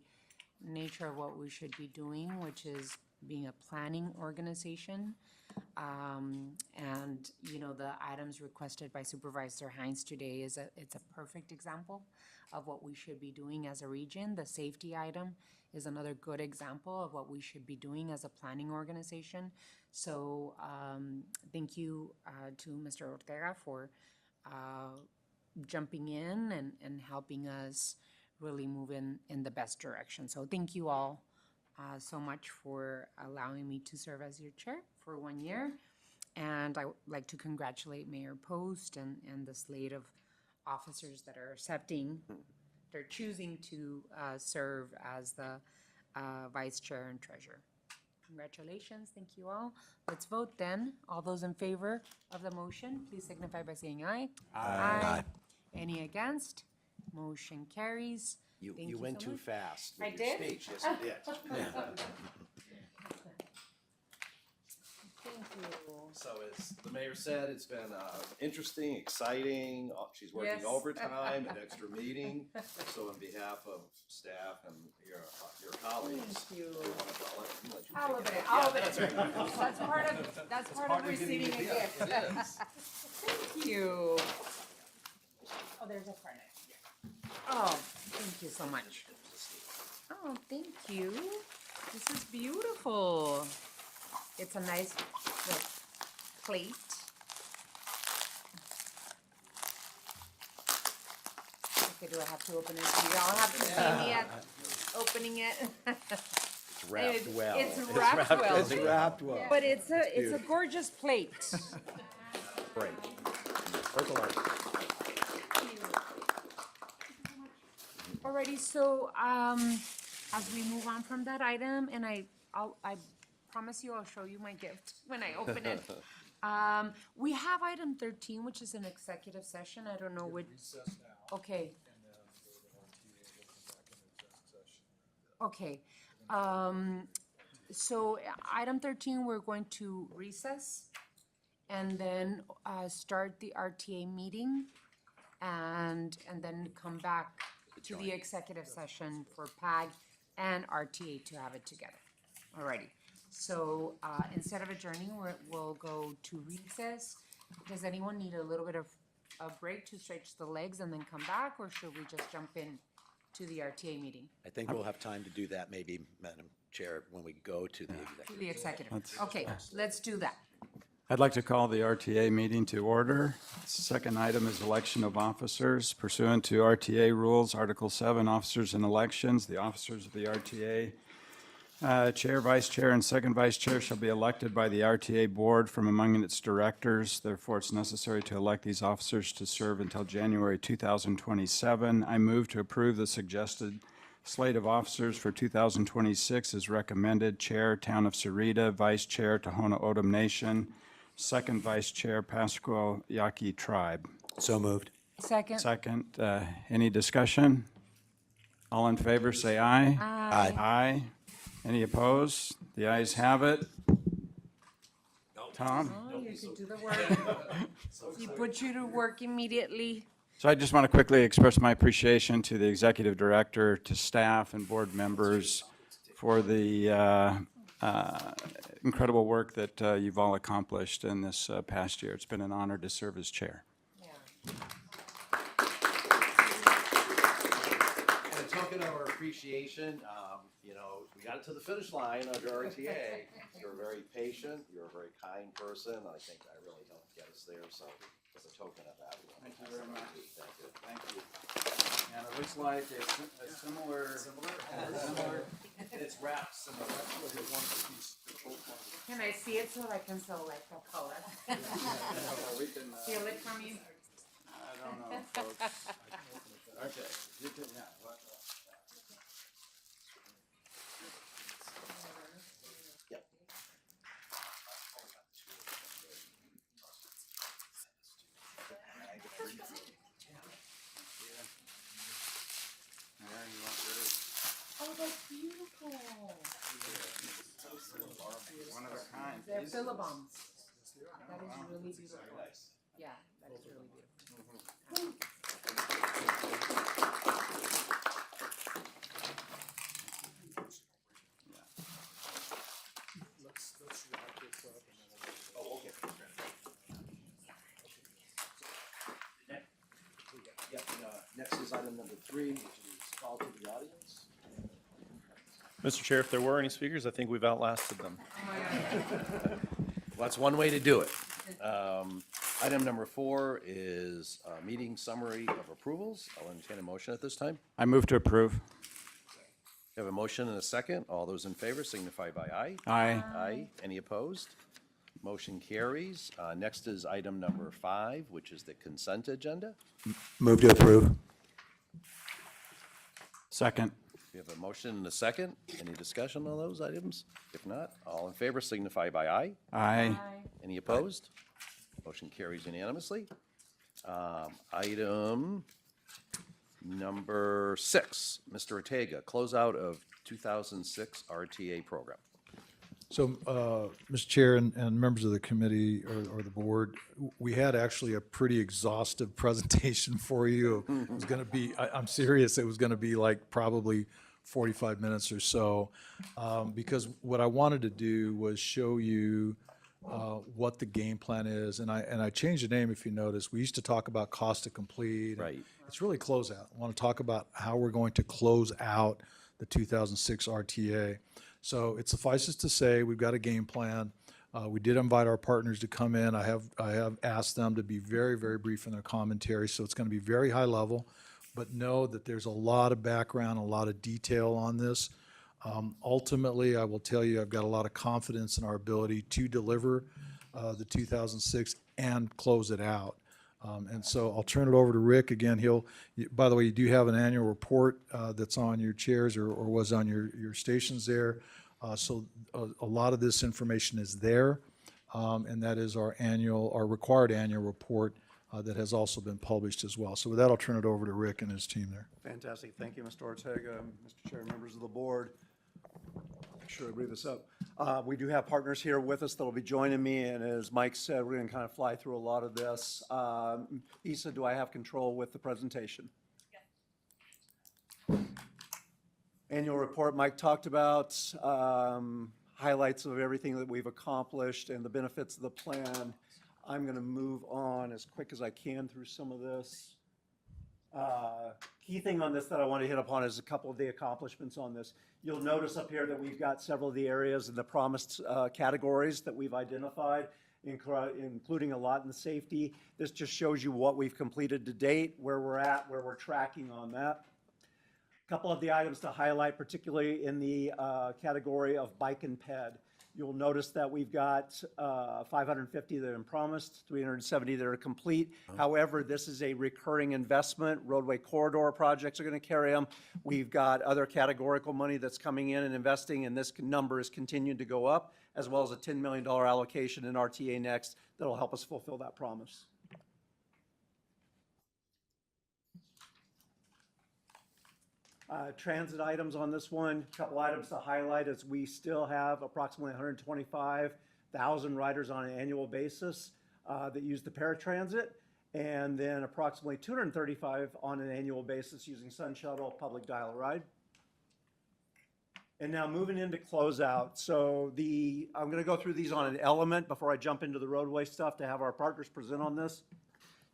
nature of what we should be doing, which is being a planning organization. And the items requested by Supervisor Hines today it's a perfect example of what we should be doing as a region. The safety item is another good example of what we should be doing as a planning organization. So thank you to Mr. Ortega for jumping in and helping us really move in the best direction. So thank you all so much for allowing me to serve as your chair for 1 year. And I would like to congratulate Mayor Post and the slate of officers that are they're choosing to serve as the vice chair and treasurer. Congratulations, thank you all. Let's vote then. All those in favor of the motion, please signify by saying aye. Aye. Any against? Motion carries. Thank You went so too much. fast I with your did? speech. Yes, you did. So as the mayor said, it's been interesting, exciting. She's working Yes. overtime, an extra meeting. So on behalf of staff and your colleagues. Thank you. I'll let you All take of it, Yeah, all of it. that's right. That's part of receiving a gift. It is. Thank you. Oh, there's a card. Oh, thank you so much. Oh, thank you. This is beautiful. It's a nice little plate. Okay, do I have to open it? Do y'all have to see me at opening it? It's wrapped It- well. It's wrapped well. It's wrapped well. But it's a gorgeous plate. Great. Percolate. Alrighty, so, as we move on from that item, and I promise you I'll show you my gift when I open it. We have item 13, which is an executive session. I don't know what. Okay. Okay. So item 13, we're going to recess and then start the RTA meeting and then come back to the executive session for PAG and RTA to have it together. Alrighty. So instead of adjourning, we'll go to recess. Does anyone need a little bit of a break to stretch the legs and then come back, or should we just jump in to the RTA meeting? I think we'll have time to do that maybe, Madam Chair, when we go to the executive. To the executive. Okay, let's do that. I'd like to call the RTA meeting to order. Second item is election of officers. Pursuant to RTA rules, Article 7, Officers and Elections, the officers of the RTA, Chair, Vice Chair, and Second Vice Chair shall be elected by the RTA Board from among its directors. Therefore, it's necessary to elect these officers to serve until January 2027. I move to approve the suggested slate of officers for 2026 as recommended. Chair, Town of Sarita. Vice Chair, Tohono O'odham Nation. Second Vice Chair, Pascual Yaqui Tribe. So moved. Second. Second, any discussion? All in favor, say aye. Aye. Aye. Any opposed? The ayes have it. Tom? Oh, you can do the work. He put you to work immediately. So I just want to quickly express my appreciation to the executive director, to staff and board members for the incredible work that you've all accomplished in this past year. It's been an honor to serve as chair. And a token of our appreciation, we got it to the finish line under RTA. You're very patient, you're a very kind person, and I think I really helped get us there, so as a token of that. Thank you very much. Thank you. Thank you. And it looks like a similar. It's wrapped similar. Can I see it so I can select the color? Steal it from you? I don't know, folks. Okay, you can, yeah. Yep. Oh, that's beautiful. One of a kind. They're Philibons. That is really beautiful. Yeah, that is really beautiful. Next is item number 3, which is call to the audience. Mr. Chair, if there were any speakers, I think we've outlasted them. Well, that's one way to do it. Item number 4 is meeting summary of approvals. I'll entertain a motion at this time. I move to approve. We have a motion and a second. All those in favor signify by aye. Aye. Aye. Any opposed? Motion carries. Next is item number 5, which is the consent agenda. Move to approve. Second. We have a motion and a second. Any discussion on those items? If not, all in favor signify by aye. Aye. Any opposed? Motion carries unanimously. Item number 6, Mr. Ortega, closeout of 2006 RTA program. So, Mr. Chair and members of the committee or the board, we had actually a pretty exhaustive presentation for you. It was going to be, I'm serious, it was going to be like probably 45 minutes or so, because what I wanted to do was show you what the game plan is, and I changed the name if you notice. We used to talk about cost to complete. Right. It's really closeout. I want to talk about how we're going to close out the 2006 RTA. So it suffices to say, we've got a game plan. We did invite our partners to come in. I have asked them to be very, very brief in their commentary, so it's going to be very high level, but know that there's a lot of background, a lot of detail on this. Ultimately, I will tell you, I've got a lot of confidence in our ability to deliver the 2006 and close it out. And so I'll turn it over to Rick. Again, by the way, you do have an annual report that's on your chairs or was on your stations there. So a lot of this information is there, and that is our required annual report that has also been published as well. So with that, I'll turn it over to Rick and his team there. Fantastic. Thank you, Mr. Ortega, Mr. Chair, members of the board. Make sure I bring this up. We do have partners here with us that will be joining me, and as Mike said, we're going to kind of fly through a lot of this. Issa, do I have control with the presentation? Yes. Annual report, Mike talked about highlights of everything that we've accomplished and the benefits of the plan. I'm going to move on as quick as I can through some of this. Key thing on this that I want to hit upon is a couple of the accomplishments on this. You'll notice up here that we've got several of the areas in the promised categories that we've identified, including a lot in the safety. This just shows you what we've completed to date, where we're at, where we're tracking on that. A couple of the items to highlight, particularly in the category of bike and ped. You'll notice that we've got 550 that are promised, 370 that are complete. However, this is a recurring investment. Roadway corridor projects are going to carry them. We've got other categorical money that's coming in and investing, and this number is continuing to go up, as well as a $10 million allocation in RTA next that'll help us fulfill that promise. Transit items on this one, a couple items to highlight is we still have approximately 125,000 riders on an annual basis that use the paratransit, and then approximately 235 on an annual basis using Sun Shuttle public dial-a-ride. And now moving into closeout. So I'm going to go through these on an element before I jump into the roadway stuff to have our partners present on this.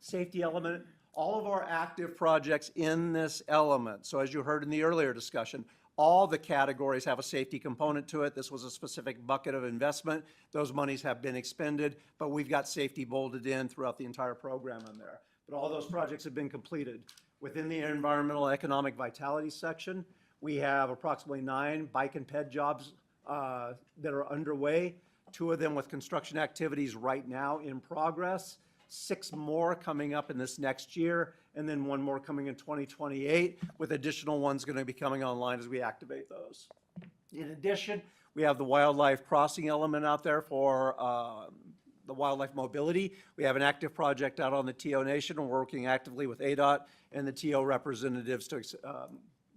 Safety element. All of our active projects in this element, so as you heard in the earlier discussion, all the categories have a safety component to it. This was a specific bucket of investment. Those monies have been expended, but we've got safety bolted in throughout the entire program in there. But all those projects have been completed. Within the environmental economic vitality section, we have approximately 9 bike and ped jobs that are underway, 2 of them with construction activities right now in progress. 6 more coming up in this next year, and then 1 more coming in 2028, with additional ones going to be coming online as we activate those. In addition, we have the wildlife crossing element out there for the wildlife mobility. We have an active project out on the TO Nation. We're working actively with ADOT and the TO representatives to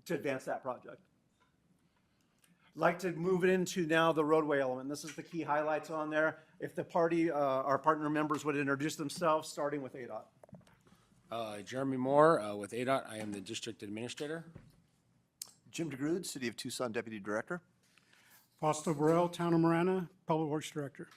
advance that project. I'd like to move it into now the roadway element. This is the key highlights on there. If the party, our partner members would introduce themselves, starting with ADOT. Jeremy Moore with ADOT. I am the district administrator. Jim DeGrood, City of Tucson Deputy Director. Fausto Burrell, Town of Marana, Public Works Director.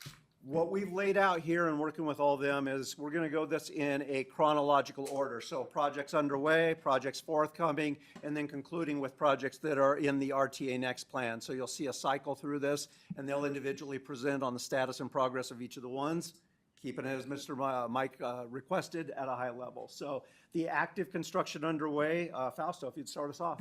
What we've laid out here and working with all of them is we're going to go this in a chronological order. So projects underway, projects forthcoming, and then concluding with projects that are in the RTA Next plan. So you'll see a cycle through this, and they'll individually present on the status and progress of each of the ones, keeping it, as Mr. Mike requested, at a high level. So the active construction underway, Fausto, if you'd start us off.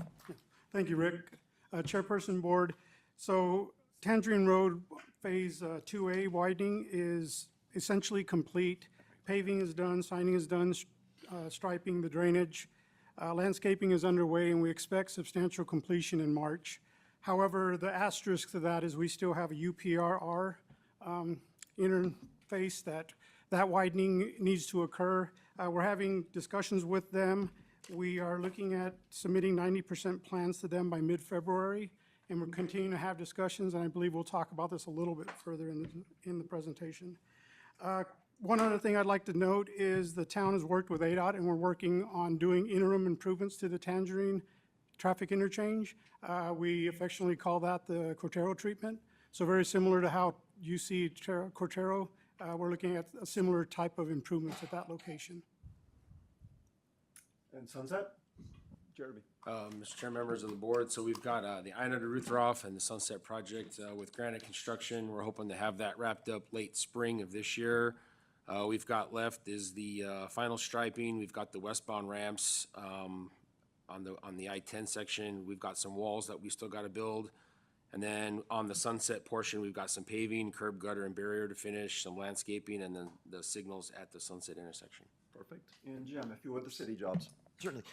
Thank you, Rick. Chairperson Board, so Tangerine Road Phase 2A widening is essentially complete. Paving is done, signing is done, striping, the drainage. Landscaping is underway, and we expect substantial completion in March. However, the asterisk to that is we still have a UPRR interface that widening needs to occur. We're having discussions with them. We are looking at submitting 90% plans to them by mid-February, and we're continuing to have discussions, and I believe we'll talk about this a little bit further in the presentation. One other thing I'd like to note is the town has worked with ADOT, and we're working on doing interim improvements to the Tangerine traffic interchange. We affectionately call that the Cortero treatment. So very similar to how you see Cortero, we're looking at a similar type of improvements at that location. And Sunset? Jeremy. Mr. Chair, members of the board, so we've got the Ina de Ruthroff and the Sunset Project with Granite Construction. We're hoping to have that wrapped up late spring of this year. We've got left is the final striping. We've got the westbound ramps on the I-10 section. We've got some walls that we still got to build. And then on the Sunset portion, we've got some paving, curb, gutter, and barrier to finish, some landscaping, and then the signals at the Sunset intersection. Perfect. And Jim, if you would, the city jobs. Certainly.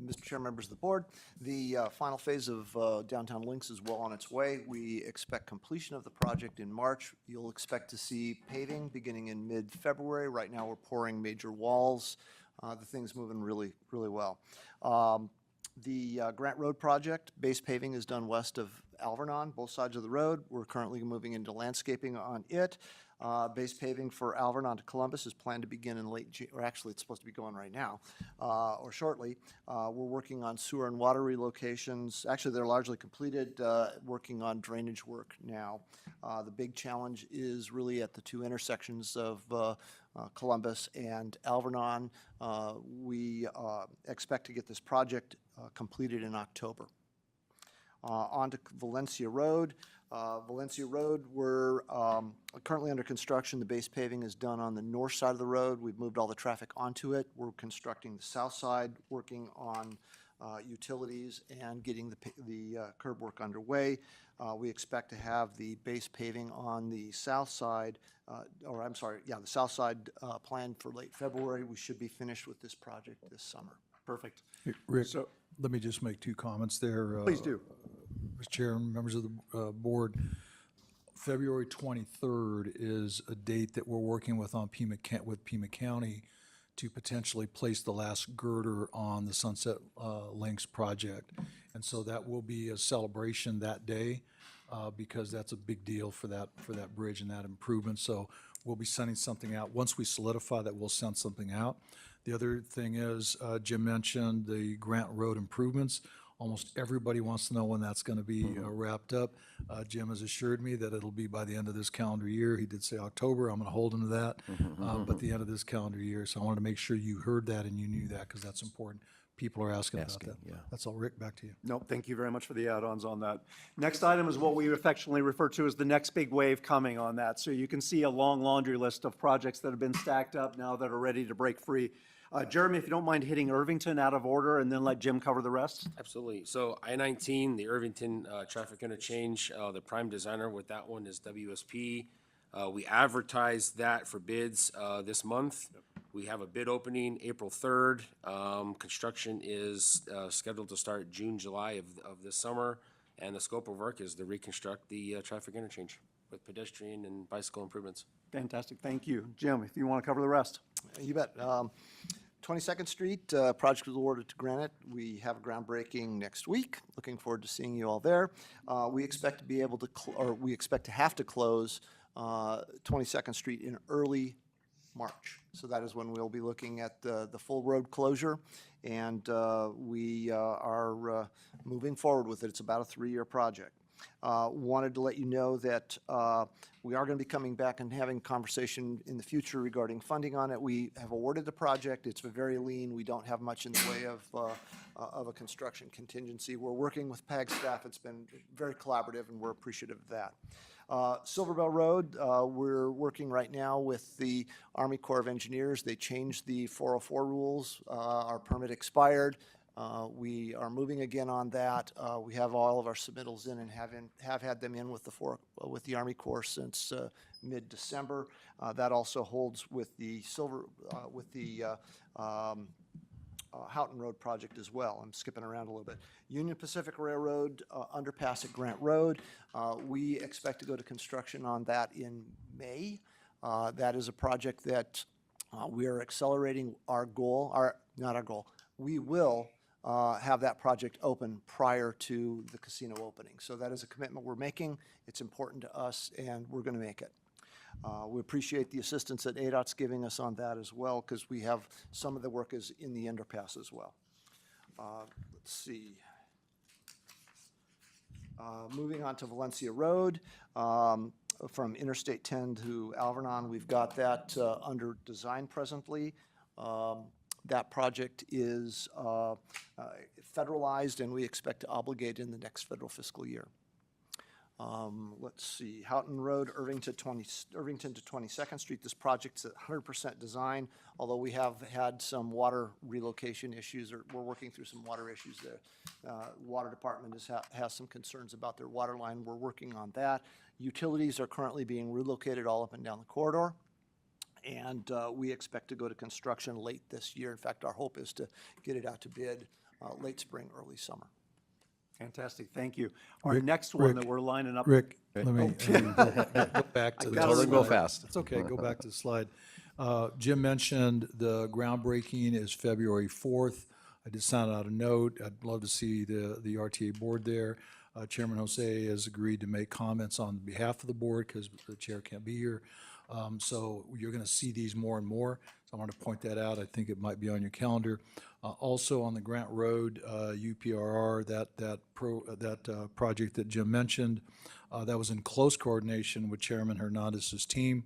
Mr. Chair, members of the board, the final phase of Downtown Links is well on its way. We expect completion of the project in March. You'll expect to see paving beginning in mid-February. Right now, we're pouring major walls. The thing's moving really, really well. The Grant Road project, base paving is done west of Alvernon, both sides of the road. We're currently moving into landscaping on it. Base paving for Alvernon to Columbus is planned to begin in or actually it's supposed to be going right now, or shortly. We're working on sewer and water relocations. Actually, they're largely completed, working on drainage work now. The big challenge is really at the two intersections of Columbus and Alvernon. We expect to get this project completed in October. On to Valencia Road. Valencia Road, we're currently under construction. The base paving is done on the north side of the road. We've moved all the traffic onto it. We're constructing the south side, working on utilities and getting the curb work underway. We expect to have the base paving on the south side, the south side planned for late February. We should be finished with this project this summer. Perfect. Hey, Rick, let me just make two comments there. Please do. Mr. Chair and members of the board, February 23rd is a date that we're working with Pima County to potentially place the last girder on the Sunset Links project. And so that will be a celebration that day because that's a big deal for that bridge and that improvement. So we'll be sending something out. Once we solidify that, we'll send something out. The other thing is, Jim mentioned the Grant Road improvements. Almost everybody wants to know when that's going to be wrapped up. Jim has assured me that it'll be by the end of this calendar year. He did say October. I'm going to hold him to that, but the end of this calendar year. So I wanted to make sure you heard that and you knew that because that's important. People are asking about that. Yeah. That's all. Rick, back to you. Nope, thank you very much for the add-ons on that. Next item is what we affectionately refer to as the next big wave coming on that. So you can see a long laundry list of projects that have been stacked up now that are ready to break free. Jeremy, if you don't mind hitting Irvington out of order and then let Jim cover the rest. Absolutely. So I-19, the Irvington traffic interchange, the prime designer with that one is WSP. We advertised that for bids this month. We have a bid opening April 3rd. Construction is scheduled to start June, July of this summer. And the scope of work is to reconstruct the traffic interchange with pedestrian and bicycle improvements. Fantastic, thank you. Jim, if you want to cover the rest. You bet. 22nd Street, project was awarded to Granite. We have a groundbreaking next week. Looking forward to seeing you all there. We expect to be able to, we expect to have to close 22nd Street in early March. So that is when we'll be looking at the full road closure, and we are moving forward with it. It's about a 3-year project. Wanted to let you know that we are going to be coming back and having conversation in the future regarding funding on it. We have awarded the project. It's very lean. We don't have much in the way of a construction contingency. We're working with PAG staff. It's been very collaborative, and we're appreciative of that. Silver Bell Road, we're working right now with the Army Corps of Engineers. They changed the 404 rules. Our permit expired. We are moving again on that. We have all of our submittals in and have had them in with the Army Corps since mid-December. That also holds with the Houghton Road project as well. I'm skipping around a little bit. Union Pacific Railroad underpass at Grant Road. We expect to go to construction on that in May. That is a project that we are accelerating our goal, not our goal. We will have that project open prior to the casino opening. So that is a commitment we're making. It's important to us, and we're going to make it. We appreciate the assistance that ADOT's giving us on that as well, because we have some of the work is in the underpass as well. Let's see. Moving on to Valencia Road, from Interstate 10 to Alvernon, we've got that under design presently. That project is federalized, and we expect to obligate in the next federal fiscal year. Let's see, Houghton Road, Irvington to 22nd Street. This project's at 100% design, although we have had some water relocation issues, or we're working through some water issues there. Water Department has some concerns about their water line. We're working on that. Utilities are currently being relocated all up and down the corridor, and we expect to go to construction late this year. In fact, our hope is to get it out to bid late spring, early summer. Fantastic, thank you. Our next one that we're lining up. Rick, let me go back to the slide. Go fast. It's okay, go back to the slide. Jim mentioned the groundbreaking is February 4th. I just sent out a note. I'd love to see the RTA board there. Chairman Jose has agreed to make comments on behalf of the board because the chair can't be here. So you're going to see these more and more. So I want to point that out. I think it might be on your calendar. Also on the Grant Road, UPRR, that project that Jim mentioned, that was in close coordination with Chairman Hernandez's team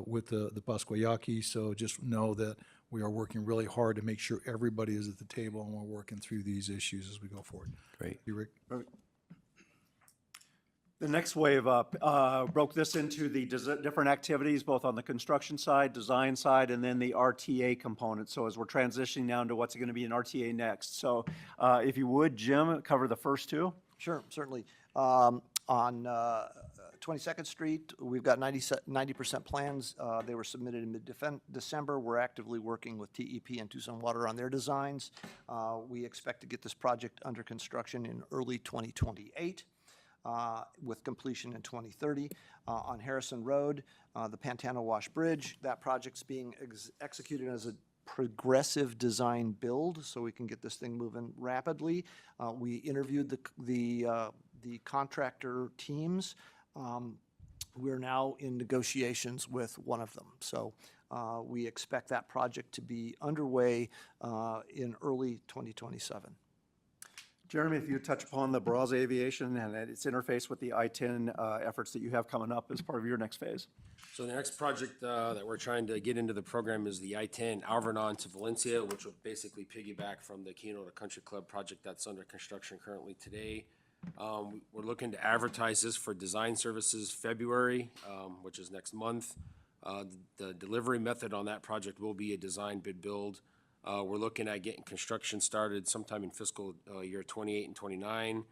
with the Pascuayaki. So just know that we are working really hard to make sure everybody is at the table, and we're working through these issues as we go forward. Great. You, Rick? The next wave broke this into the different activities, both on the construction side, design side, and then the RTA component. So as we're transitioning now into what's going to be an RTA next. So if you would, Jim, cover the first two. Sure, certainly. On 22nd Street, we've got 90% plans. They were submitted in mid-December. We're actively working with TEP and Tucson Water on their designs. We expect to get this project under construction in early 2028. With completion in 2030. On Harrison Road, the Pantano Wash Bridge, that project's being executed as a progressive design build, so we can get this thing moving rapidly. We interviewed the contractor teams. We're now in negotiations with one of them. So we expect that project to be underway in early 2027. Jeremy, if you touch upon the Barraza Aviation and its interface with the I-10 efforts that you have coming up as part of your next phase. So the next project that we're trying to get into the program is the I-10 Alvernon to Valencia, which will basically piggyback from the Keynote Country Club project that's under construction currently today. We're looking to advertise this for design services February, which is next month. The delivery method on that project will be a design bid build. We're looking at getting construction started sometime in fiscal year 28 and 29.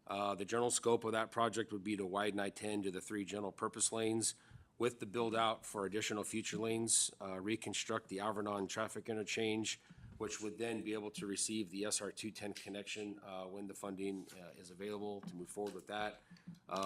The general scope of that project would be to widen I-10 to the 3 general purpose lanes with the build out for additional future lanes, reconstruct the Alvernon traffic interchange, which would then be able to receive the SR 210 connection when the funding is available to move forward with that.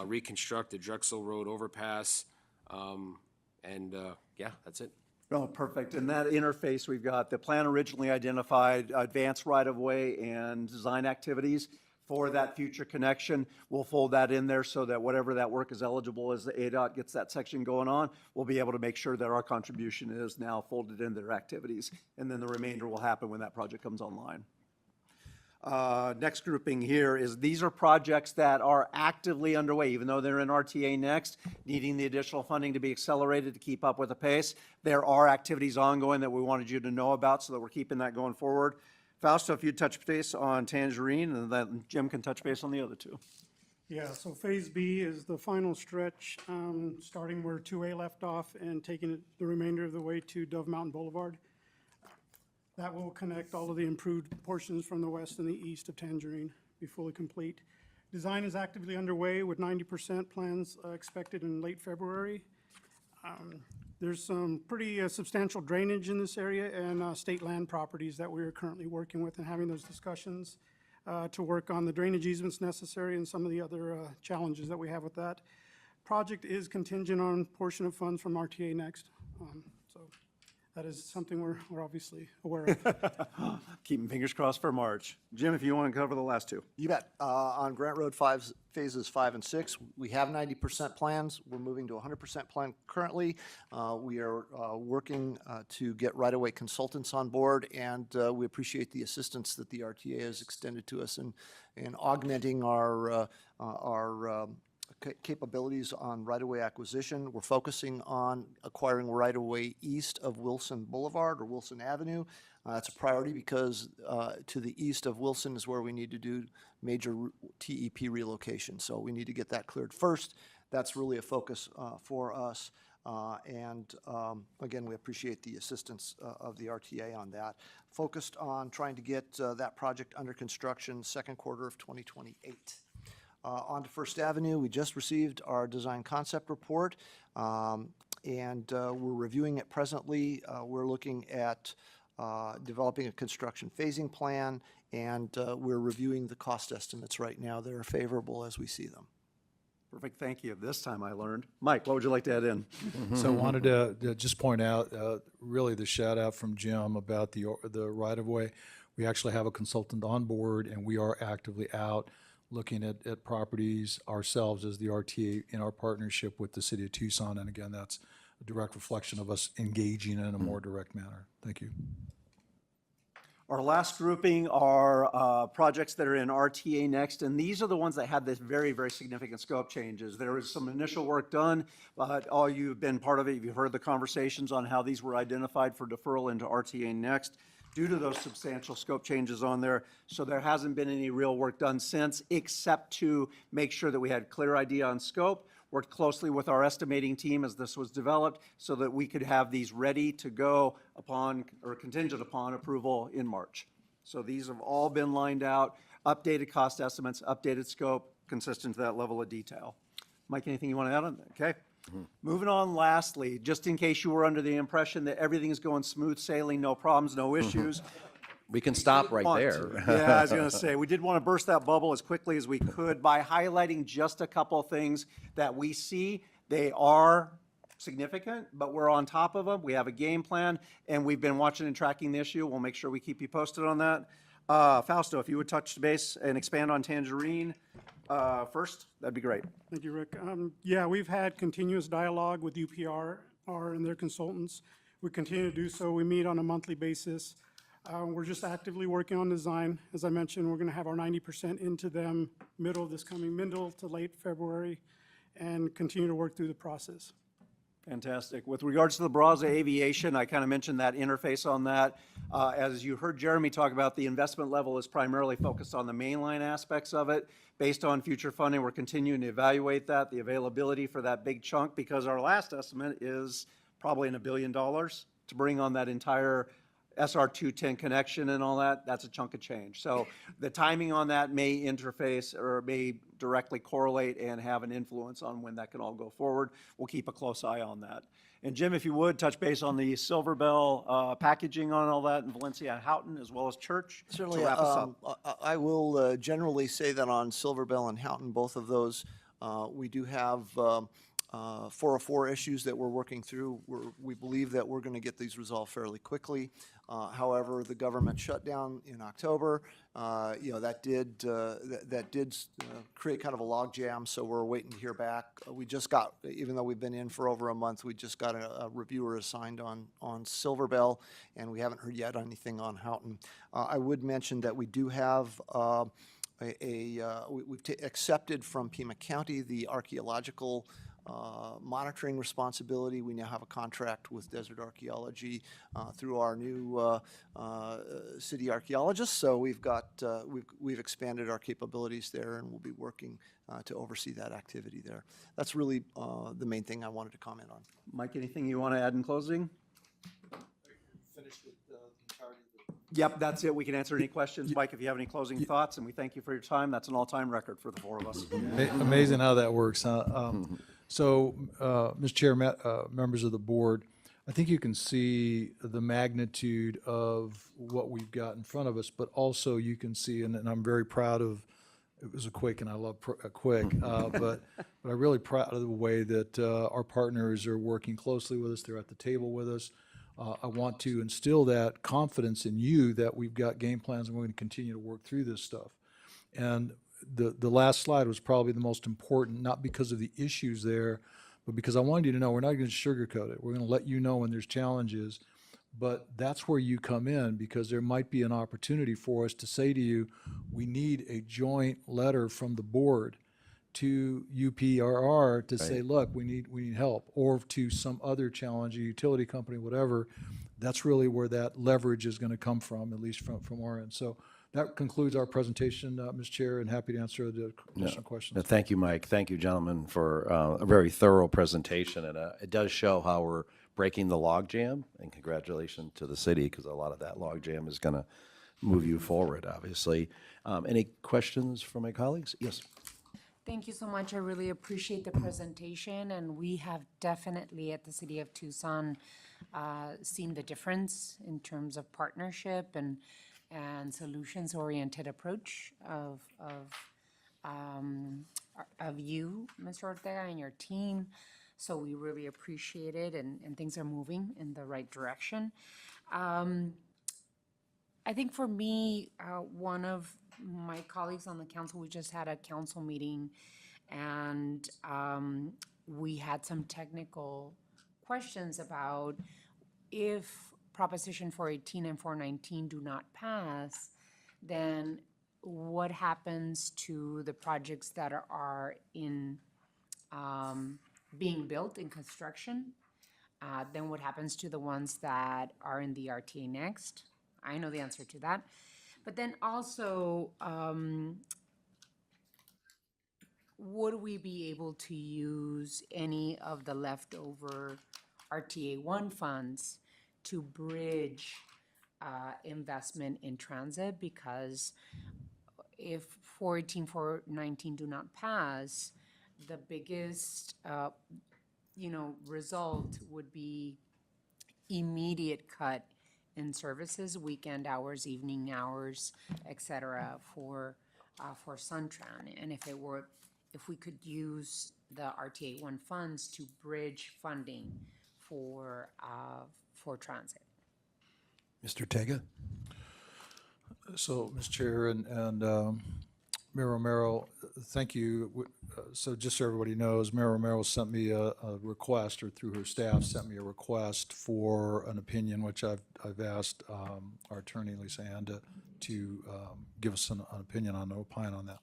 Reconstruct the Drexel Road overpass, and yeah, that's it. Oh, perfect. And that interface, we've got the plan originally identified, advanced right-of-way and design activities for that future connection. We'll fold that in there so that whatever that work is eligible as the ADOT gets that section going on, we'll be able to make sure that our contribution is now folded into their activities. And then the remainder will happen when that project comes online. Next grouping here is these are projects that are actively underway, even though they're in RTA next, needing the additional funding to be accelerated to keep up with the pace. There are activities ongoing that we wanted you to know about so that we're keeping that going forward. Fausto, if you'd touch base on Tangerine, and then Jim can touch base on the other two. Yeah, so Phase B is the final stretch, starting where 2A left off and taking it the remainder of the way to Dove Mountain Boulevard. That will connect all of the improved portions from the west and the east of Tangerine, be fully complete. Design is actively underway with 90% plans expected in late February. There's some pretty substantial drainage in this area and state land properties that we are currently working with and having those discussions to work on the drainage easements necessary and some of the other challenges that we have with that. Project is contingent on portion of funds from RTA next. So that is something we're obviously aware of. Keeping fingers crossed for March. Jim, if you want to cover the last two. You bet. On Grant Road phases 5 and 6, we have 90% plans. We're moving to 100% plan currently. We are working to get right-of-way consultants on board, and we appreciate the assistance that the RTA has extended to us in augmenting our capabilities on right-of-way acquisition. We're focusing on acquiring right-of-way east of Wilson Boulevard or Wilson Avenue. That's a priority because to the east of Wilson is where we need to do major TEP relocation. So we need to get that cleared first. That's really a focus for us. Again, we appreciate the assistance of the RTA on that. Focused on trying to get that project under construction second quarter of 2028. On to First Avenue, we just received our design concept report, and we're reviewing it presently. We're looking at developing a construction phasing plan, and we're reviewing the cost estimates right now. They're favorable as we see them. Perfect, thank you. This time I learned. Mike, what would you like to add in? So I wanted to just point out, really the shout out from Jim about the right-of-way. We actually have a consultant on board, and we are actively out looking at properties ourselves as the RTA in our partnership with the city of Tucson. And again, that's a direct reflection of us engaging in a more direct manner. Thank you. Our last grouping are projects that are in RTA Next, and these are the ones that had this very, very significant scope changes. There was some initial work done, but all you've been part of it, you've heard the conversations on how these were identified for deferral into RTA Next due to those substantial scope changes on there. So there hasn't been any real work done since, except to make sure that we had clear idea on scope, worked closely with our estimating team as this was developed so that we could have these ready to go upon or contingent upon approval in March. So these have all been lined out, updated cost estimates, updated scope, consistent to that level of detail. Mike, anything you want to add on that? Okay. Moving on, lastly, just in case you were under the impression that everything is going smooth sailing, no problems, no issues. We can stop right there. Yeah, I was going to say, we did want to burst that bubble as quickly as we could by highlighting just a couple of things that we see. They are significant, but we're on top of them. We have a game plan, and we've been watching and tracking the issue. We'll make sure we keep you posted on that. Fausto, if you would touch base and expand on Tangerine first, that'd be great. Thank you, Rick. Yeah, we've had continuous dialogue with UPR and their consultants. We continue to do so. We meet on a monthly basis. We're just actively working on design. As I mentioned, we're going to have our 90% into them middle to late February and continue to work through the process. Fantastic. With regards to the Brazza Aviation, I kind of mentioned that interface on that. As you heard Jeremy talk about, the investment level is primarily focused on the mainline aspects of it. Based on future funding, we're continuing to evaluate that, the availability for that big chunk, because our last estimate is probably in $1 billion to bring on that entire SR 210 connection and all that. That's a chunk of change. So the timing on that may interface or may directly correlate and have an influence on when that can all go forward. We'll keep a close eye on that. And Jim, if you would, touch base on the Silver Bell packaging on all that in Valencia and Houghton, as well as Church. Certainly, to wrap us up. I will generally say that on Silver Bell and Houghton, both of those, we do have 404 issues that we're working through. We believe that we're going to get these resolved fairly quickly. However, the government shutdown in October, that did create kind of a log jam, so we're waiting to hear back. We just got, even though we've been in for over a month, we just got a reviewer assigned on Silver Bell, and we haven't heard yet anything on Houghton. I would mention that we do have we've accepted from Pima County the archaeological monitoring responsibility. We now have a contract with Desert Archaeology through our new city archaeologists. So we've expanded our capabilities there, and we'll be working to oversee that activity there. That's really the main thing I wanted to comment on. Mike, anything you want to add in closing? Finished with the entirety of the... Yep, that's it. We can answer any questions. Mike, if you have any closing thoughts, and we thank you for your time. That's an all-time record for the four of us. Amazing how that works, huh? So, Mr. Chair, members of the board, I think you can see the magnitude of what we've got in front of us, but also you can see, and I'm very proud of, it was a quick, and I love a quick, but I'm really proud of the way that our partners are working closely with us. They're at the table with us. I want to instill that confidence in you that we've got game plans and we're going to continue to work through this stuff. And the last slide was probably the most important, not because of the issues there, but because I wanted you to know we're not going to sugarcoat it. We're going to let you know when there's challenges. But that's where you come in, because there might be an opportunity for us to say to you, we need a joint letter from the board to UPRR to say, look, we need help, or to some other challenge, a utility company, whatever. That's really where that leverage is going to come from, at least from our end. So that concludes our presentation, Ms. Chair, and happy to answer the additional questions. No, thank you, Mike. Thank you, gentlemen, for a very thorough presentation. And it does show how we're breaking the logjam, and congratulations to the city, because a lot of that logjam is going to move you forward, obviously. Any questions from my colleagues? Yes. Thank you so much. I really appreciate the presentation, and we have definitely at the City of Tucson seen the difference in terms of partnership and solutions-oriented approach of you, Mr. Ortega, and your team. So we really appreciate it, and things are moving in the right direction. I think for me, one of my colleagues on the council, we just had a council meeting, and we had some technical questions about if Proposition 418 and 419 do not pass, then what happens to the projects that are in being built in construction? Then what happens to the ones that are in the RTA next? I know the answer to that. But then also, would we be able to use any of the leftover RTA 1 funds to bridge investment in transit? Because if 418, 419 do not pass, the biggest, result would be immediate cut in services, weekend hours, evening hours, et cetera, for Suntran. And if we could use the RTA 1 funds to bridge funding for transit. Mr. Ortega? So, Mr. Chair and Mayor Romero, thank you. So just so everybody knows, Mayor Romero sent me a request, or through her staff sent me a request for an opinion, which I've asked our attorney, Lisa Anda, to give us an opinion on, opine on that.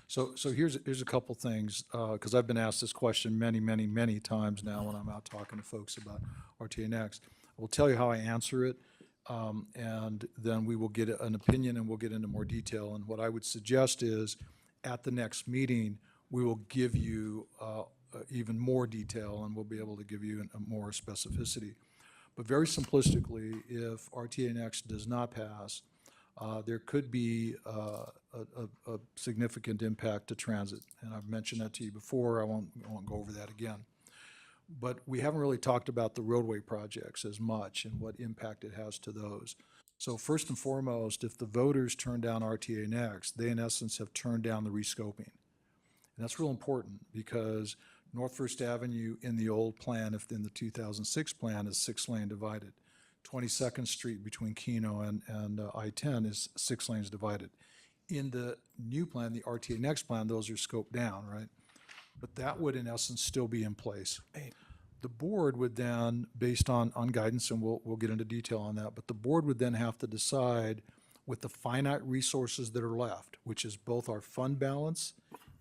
So here's a couple things, because I've been asked this question many times now when I'm out talking to folks about RTA Next. I will tell you how I answer it, and then we will get an opinion and we'll get into more detail. And what I would suggest is, at the next meeting, we will give you even more detail, and we'll be able to give you more specificity. But very simplistically, if RTA Next does not pass, there could be a significant impact to transit. And I've mentioned that to you before. I won't go over that again. But we haven't really talked about the roadway projects as much and what impact it has to those. So first and foremost, if the voters turn down RTA Next, they in essence have turned down the rescoping. And that's real important, because North First Avenue in the old plan, if in the 2006 plan, is 6-lane divided. 22nd Street between Keno and I-10 is 6 lanes divided. In the new plan, the RTA Next plan, those are scoped down, right? But that would in essence still be in place. The board would then, based on guidance, and we'll get into detail on that, but the board would then have to decide, with the finite resources that are left, which is both our fund balance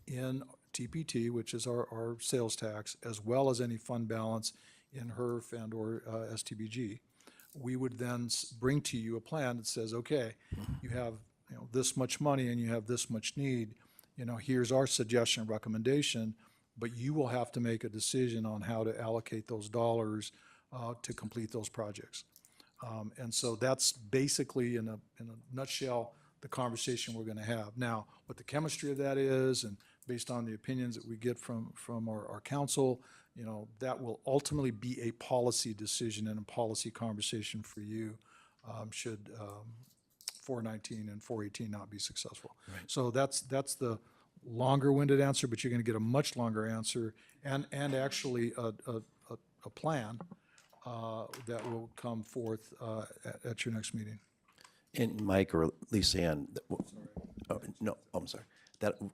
in TPT, which is our sales tax, as well as any fund balance in HERF and or STBG, we would then bring to you a plan that says, okay, you have this much money and you have this much need. Here's our suggestion, recommendation, but you will have to make a decision on how to allocate those dollars to complete those projects. And so that's basically, in a nutshell, the conversation we're going to have. Now, what the chemistry of that is, and based on the opinions that we get from our council, that will ultimately be a policy decision and a policy conversation for you should 419 and 418 not be successful. Right. So that's the longer-winded answer, but you're going to get a much longer answer and actually a plan that will come forth at your next meeting. And Mike or Lisa Ann, no, I'm sorry.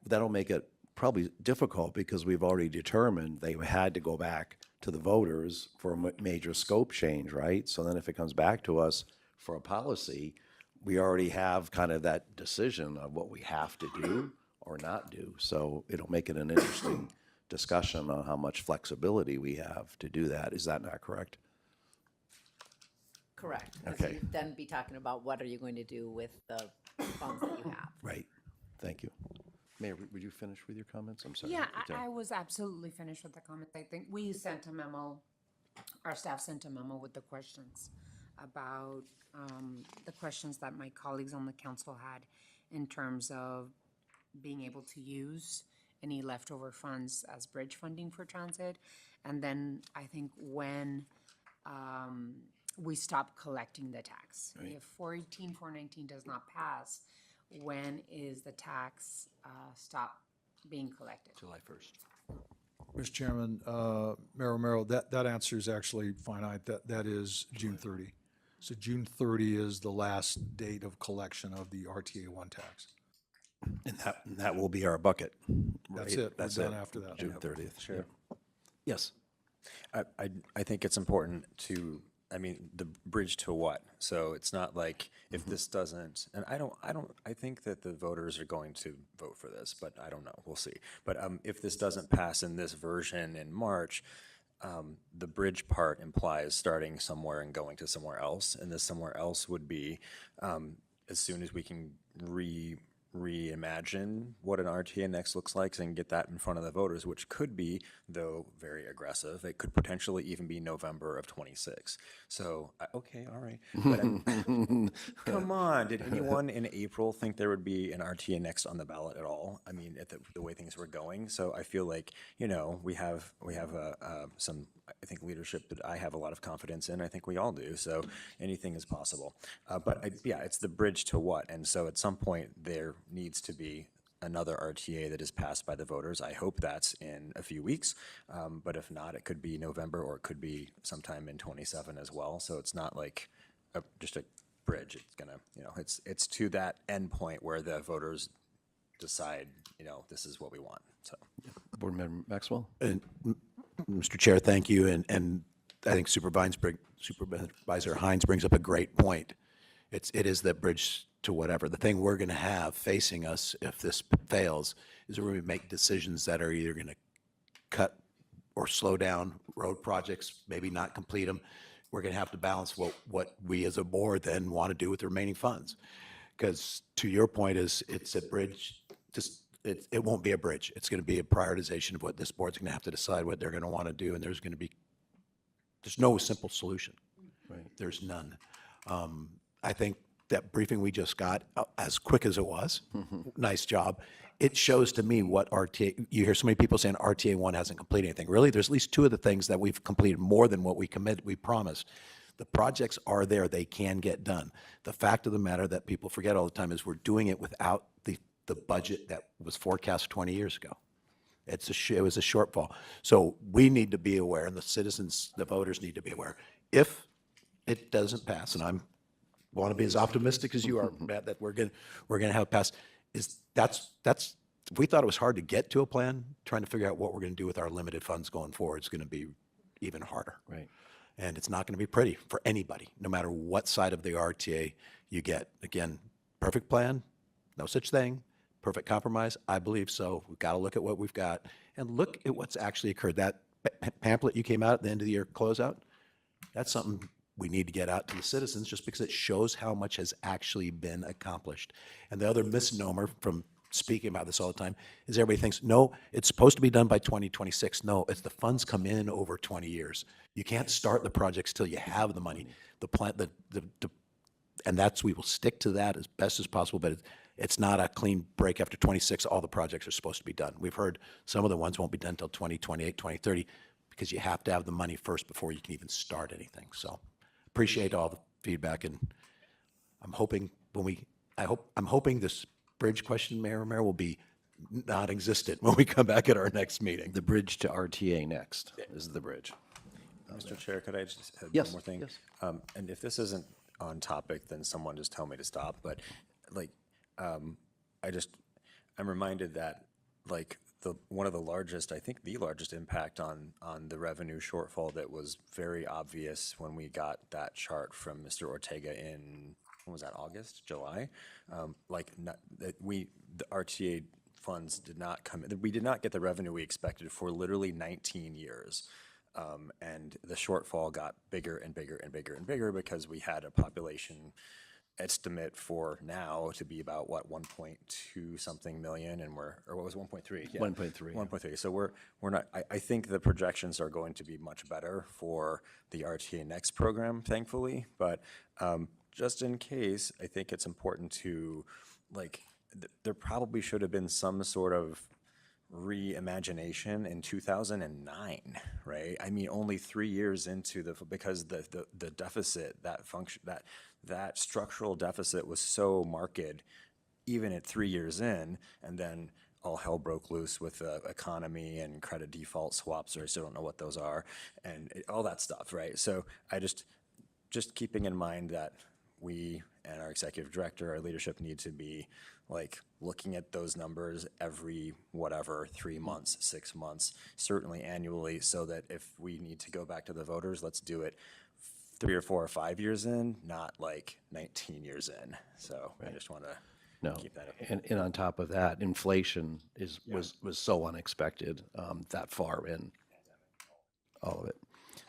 That'll make it probably difficult because we've already determined they had to go back to the voters for a major scope change, right? So then if it comes back to us for a policy, we already have kind of that decision of what we have to do or not do. So it'll make it an interesting discussion on how much flexibility we have to do that. Is that not correct? Correct. 'Cause Okay. you'd then be talking about what are you going to do with the funds that you have. Right. Thank you. Mayor, would you finish with your comments? I'm sorry. Yeah, Lieutenant. I was absolutely finished with the comments. I think we sent a memo, our staff sent a memo with the questions about the questions that my colleagues on the council had in terms of being able to use any leftover funds as bridge funding for transit. And then I think when we stop collecting the tax. Right. If 418, 419 does not pass, when is the tax stop being collected? July 1st. Mr. Chairman, Mayor Romero, that answer is actually finite. That is June 30. So June 30 is the last date of collection of the RTA 1 tax. And that will be our bucket. That's right? it. We're That's done it. after that. June Yep. 30th. Sure. Yes. I think it's important to, I mean, the bridge to what? So it's not like if this doesn't, and I think that the voters are going to vote for this, but I don't know, we'll see. But if this doesn't pass in this version in March, the bridge part implies starting somewhere and going to somewhere else. And this somewhere else would be as soon as we can reimagine what an RTA next looks like and get that in front of the voters, which could be, though very aggressive, it could potentially even be November of 26. So, okay, all right. But come on, did anyone in April think there would be an RTA next on the ballot at all? I mean, at the way things were going. So I feel like, you know, we have some, I think, leadership that I have a lot of confidence in. I think we all do. So anything is possible. Yeah, it's the bridge to what? And so at some point there needs to be another RTA that is passed by the voters. I hope that's in a few weeks, but if not, it could be November or it could be sometime in 27 as well. So it's not like just a bridge. It's gonna, you know, it's to that end point where the voters decide, you know, this is what we want. So, Board Member Maxwell? And Mr. Chair, thank you. And I think Supervisor Hines brings up a great point. It is that bridge to whatever. The thing we're going to have facing us if this fails is we're going to make decisions that are either going to cut or slow down road projects, maybe not complete them. We're going to have to balance what we as a board then want to do with the remaining funds. Because to your point is it's a bridge, just it won't be a bridge. It's going to be a prioritization of what this board's going to have to decide what they're going to want to do. And there's no simple solution. Right. There's none. I think that briefing we just got, as quick as it was, nice job. It shows to me what RTA, you hear so many people saying RTA 1 hasn't completed anything. Really, there's at least 2 of the things that we've completed more than what we promised. The projects are there, they can get done. The fact of the matter that people forget all the time is we're doing it without the budget that was forecast 20 years ago. It was a shortfall. So we need to be aware, and the citizens, the voters need to be aware. If it doesn't pass, and I want to be as optimistic as you are, Matt, that we're going to have it pass, that's if we thought it was hard to get to a plan, trying to figure out what we're going to do with our limited funds going forward is going to be even harder. Right. And it's not going to be pretty for anybody, no matter what side of the RTA you get. Again, perfect plan, no such thing. Perfect compromise? I believe so. We've got to look at what we've got and look at what's actually occurred. That pamphlet you came out at the end of the year closeout, that's something we need to get out to the citizens just because it shows how much has actually been accomplished. And the other misnomer from speaking about this all the time is everybody thinks, no, it's supposed to be done by 2026. No, it's the funds come in over 20 years. You can't start the projects till you have the money. The plan, and we will stick to that as best as possible, but it's not a clean break after 26. All the projects are supposed to be done. We've heard some of the ones won't be done until 2028, 2030, because you have to have the money first before you can even start anything. So appreciate all the feedback, and I'm hoping I'm hoping this bridge question, Mayor Romero, will be non-existent when we come back at our next meeting. The bridge to RTA next is the bridge. Mr. Chair, could I just add Yes, one more thing? yes. And if this isn't on topic, then someone just tell me to stop. But like, I'm reminded that like one of the largest, I think the largest impact on the revenue shortfall that was very obvious when we got that chart from Mr. Ortega in, when was that, August, July? The RTA funds did not come, we did not get the revenue we expected for literally 19 years. And the shortfall got bigger and bigger and bigger and bigger because we had a population estimate for now to be about, what, 1.2 something million, and or what was 1.3? Yeah. 1.3, yeah. 1.3. So we're not, I think the projections are going to be much better for the RTA Next program, thankfully. But just in case, I think it's important to, like, there probably should have been some sort of reimagination in 2009, right? I mean, only 3 years into because the deficit, that structural deficit was so marked even at 3 years in, and then all hell broke loose with the economy and credit default swaps, or I still don't know what those are, and all that stuff, right? So I just keeping in mind that we and our executive director, our leadership need to be like looking at those numbers every, 3 months, 6 months, certainly annually, so that if we need to go back to the voters, let's do it 3 or 4 or 5 years in, not like 19 years in. So I just want to keep that up. And on top of that, inflation was so unexpected that far in, all of it.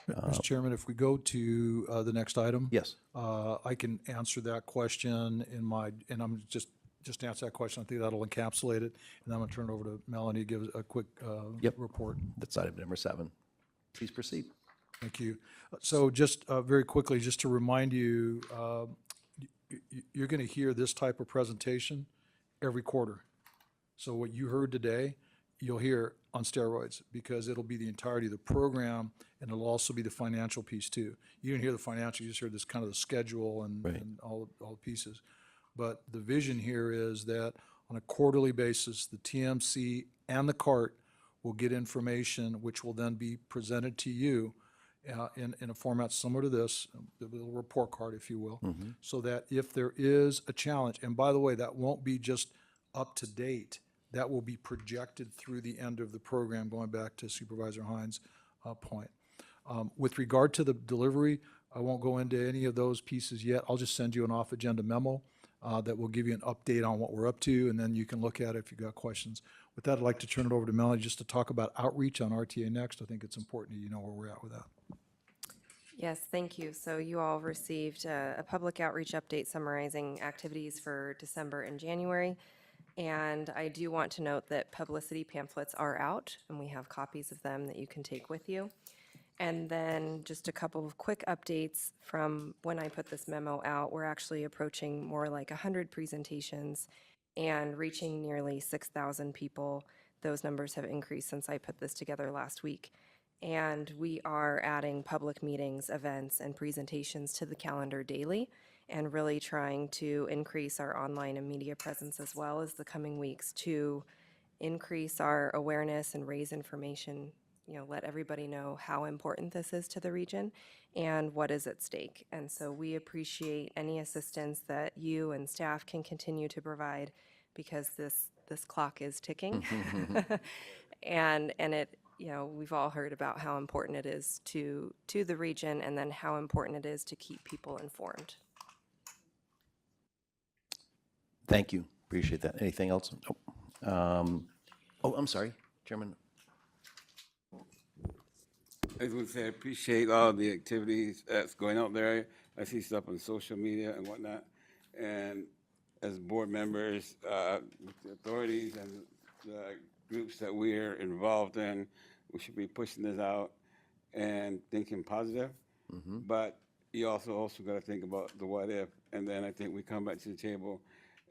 Mr. Chairman, if we go to the next item. Yes. I can answer that question and I'm just answer that question. I think that'll encapsulate it. And I'm going to turn it over to Melanie to give a quick report. That's item number 7. Please proceed. Thank you. So just very quickly, just to remind you, you're going to hear this type of presentation every quarter. So what you heard today, you'll hear on steroids, because it'll be the entirety of the program, and it'll also be the financial piece too. You didn't hear the financial, you just heard this kind of the schedule and all the pieces. But the vision here is that on a quarterly basis, the TMC and the CART will get information which will then be presented to you in a format similar to this, the little report card, if you will, so that if there is a challenge, and by the way, that won't be just up to date, that will be projected through the end of the program, going back to Supervisor Hines' point. With regard to the delivery, I won't go into any of those pieces yet. I'll just send you an off-agenda memo that will give you an update on what we're up to, and then you can look at it if you've got questions. With that, I'd like to turn it over to Melanie just to talk about outreach on RTA Next. I think it's important you know where we're at with that. Yes, thank you. So you all received a public outreach update summarizing activities for December and January. And I do want to note that publicity pamphlets are out, and we have copies of them that you can take with you. And then just a couple of quick updates from when I put this memo out. We're actually approaching more like 100 presentations and reaching nearly 6,000 people. Those numbers have increased since I put this together last week. And we are adding public meetings, events, and presentations to the calendar daily, and really trying to increase our online and media presence as well as the coming weeks to increase our awareness and raise information, let everybody know how important this is to the region and what is at stake. And so we appreciate any assistance that you and staff can continue to provide, because this clock is ticking. and it, we've all heard about how important it is to the region, and then how important it is to keep people informed. Thank you. Appreciate that. Anything else? I'm sorry, Chairman. I was going to say, I appreciate all the activities that's going out there. I see stuff on social media and whatnot. And as board members, with the authorities and the groups that we're involved in, we should be pushing this out and thinking positive. But you also got to think about the what if, and then I think we come back to the table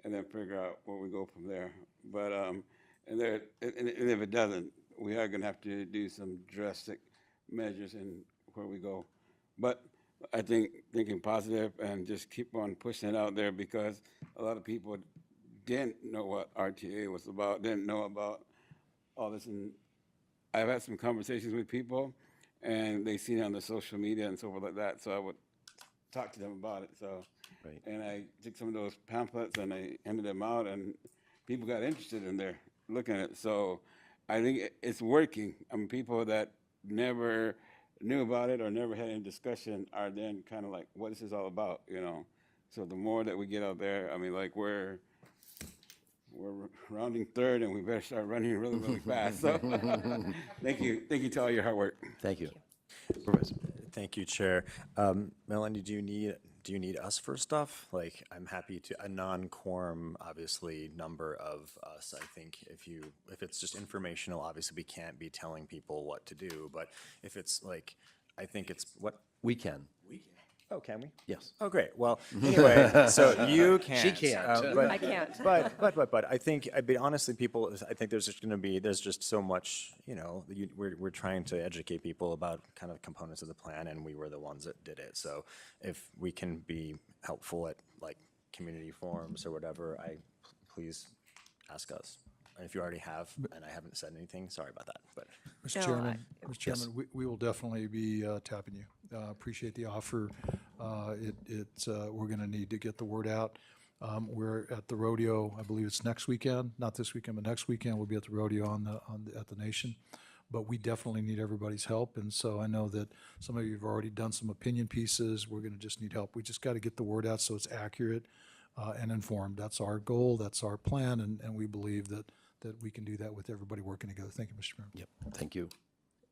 and then figure out where we go from there. But and if it doesn't, we are going to have to do some drastic measures in where we go. But I think thinking positive and just keep on pushing it out there, because a lot of people didn't know what RTA was about, didn't know about all this. And I've had some conversations with people, and they seen it on the social media and so forth like that. So I would talk to them about it. So, Right. and I took some of those pamphlets and I handed them out, and people got interested in there looking at it. So I think it's working. I mean, people that never knew about it or never had any discussion are then kind of like, what is this all about, you know? So the more that we get out there, I mean, like we're rounding third, and we better start running really, really fast. So thank you to all your hard work. Thank you. Supervisor. Thank you, Chair. Melanie, do you need us for stuff? Like, I'm happy to, a non-quorum, obviously, number of us. I think if it's just informational, obviously we can't be telling people what to do, but if it's like, I think it's what? We can. Oh, can we? Yes. Oh, great. Well, anyway, so you can't. She can't. But, I can't. But I think, honestly, people, I think there's just so much, we're trying to educate people about kind of components of the plan, and we were the ones that did it. So if we can be helpful at like community forums or whatever, please ask us. And if you already have, and I haven't said anything, sorry about that, but. Mr. No, Chairman, I- Mr. Chairman, we will definitely be tapping you. Appreciate the offer. We're going to need to get the word out. We're at the rodeo, I believe it's next weekend, not this weekend, but next weekend, we'll be at the rodeo at the Nation. But we definitely need everybody's help, and so I know that some of you have already done some opinion pieces. We're going to just need help. We just got to get the word out so it's accurate and informed. That's our goal, that's our plan, and we believe that we can do that with everybody working together. Thank you, Mr. Chairman. Yep, thank you.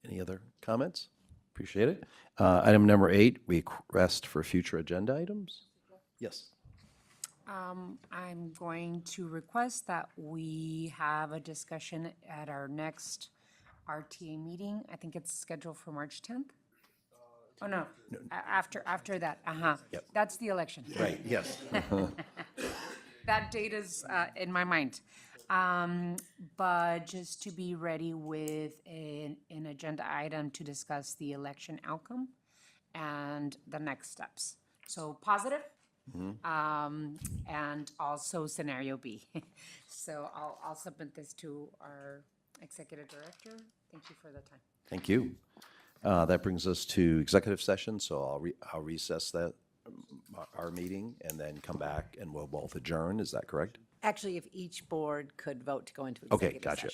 Any other comments? Appreciate it. Item number 8, request for future agenda items. Yes. I'm going to request that we have a discussion at our next RTA meeting. I think it's scheduled for March 10th? Oh, no, after that, Yep. That's the election. Right, yes. That date is in my mind. But just to be ready with an agenda item to discuss the election outcome and the next steps. So positive, and also scenario B. So I'll submit this to our executive director. Thank you for the time. Thank you. That brings us to executive session, so I'll recess our meeting and then come back and we'll both adjourn. Is that correct? Actually, if each board could vote to go into Okay, executive gotcha.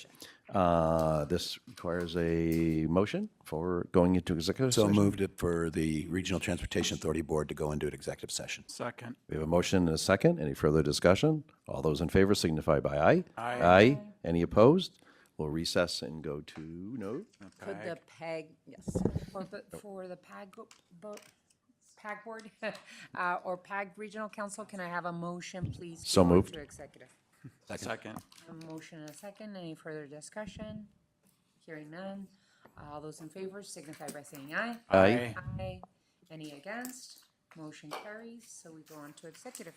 session. This requires a motion for going into executive So session. moved it for the Regional Transportation Authority Board to go into an executive session. Second. We have a motion and a second. Any further discussion? All those in favor signify by aye. Aye. Aye. Any opposed? We'll recess and go to, no? Could the PAG, yes. For the PAG board, or PAG Regional Council, can I have a motion, please? to So go moved. into executive. Second. A motion and a second. Any further discussion? Hearing none. All those in favor signify by saying aye. Aye. Aye. Any against? Motion carries, so we go on to executive.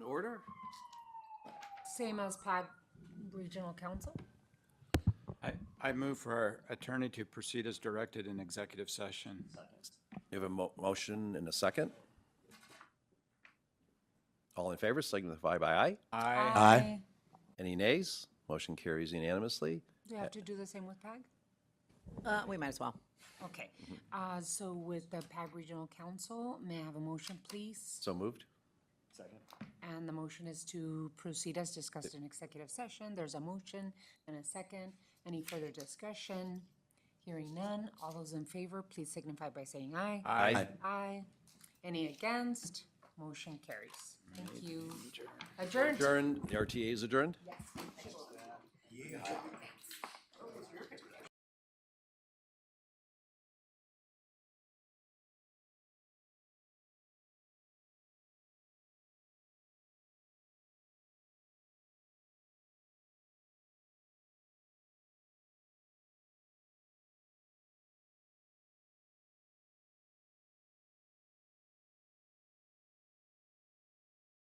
order? Same as PAG Regional Council? I move for our attorney to proceed as directed in executive session. You have a motion and a second? All in favor signify by aye. Aye. Any nays? Motion carries unanimously. Do you have to do the same with PAG? We might as well. Okay, so with the PAG Regional Council, may I have a motion, please? So moved? And the motion is to proceed as discussed in executive session. There's a motion and a second. Any further discussion? Hearing none. All those in favor, please signify by saying aye. Aye. Aye. Any against? Motion carries. Thank you. Adjourned. Adjourned. The RTA is adjourned? Yes.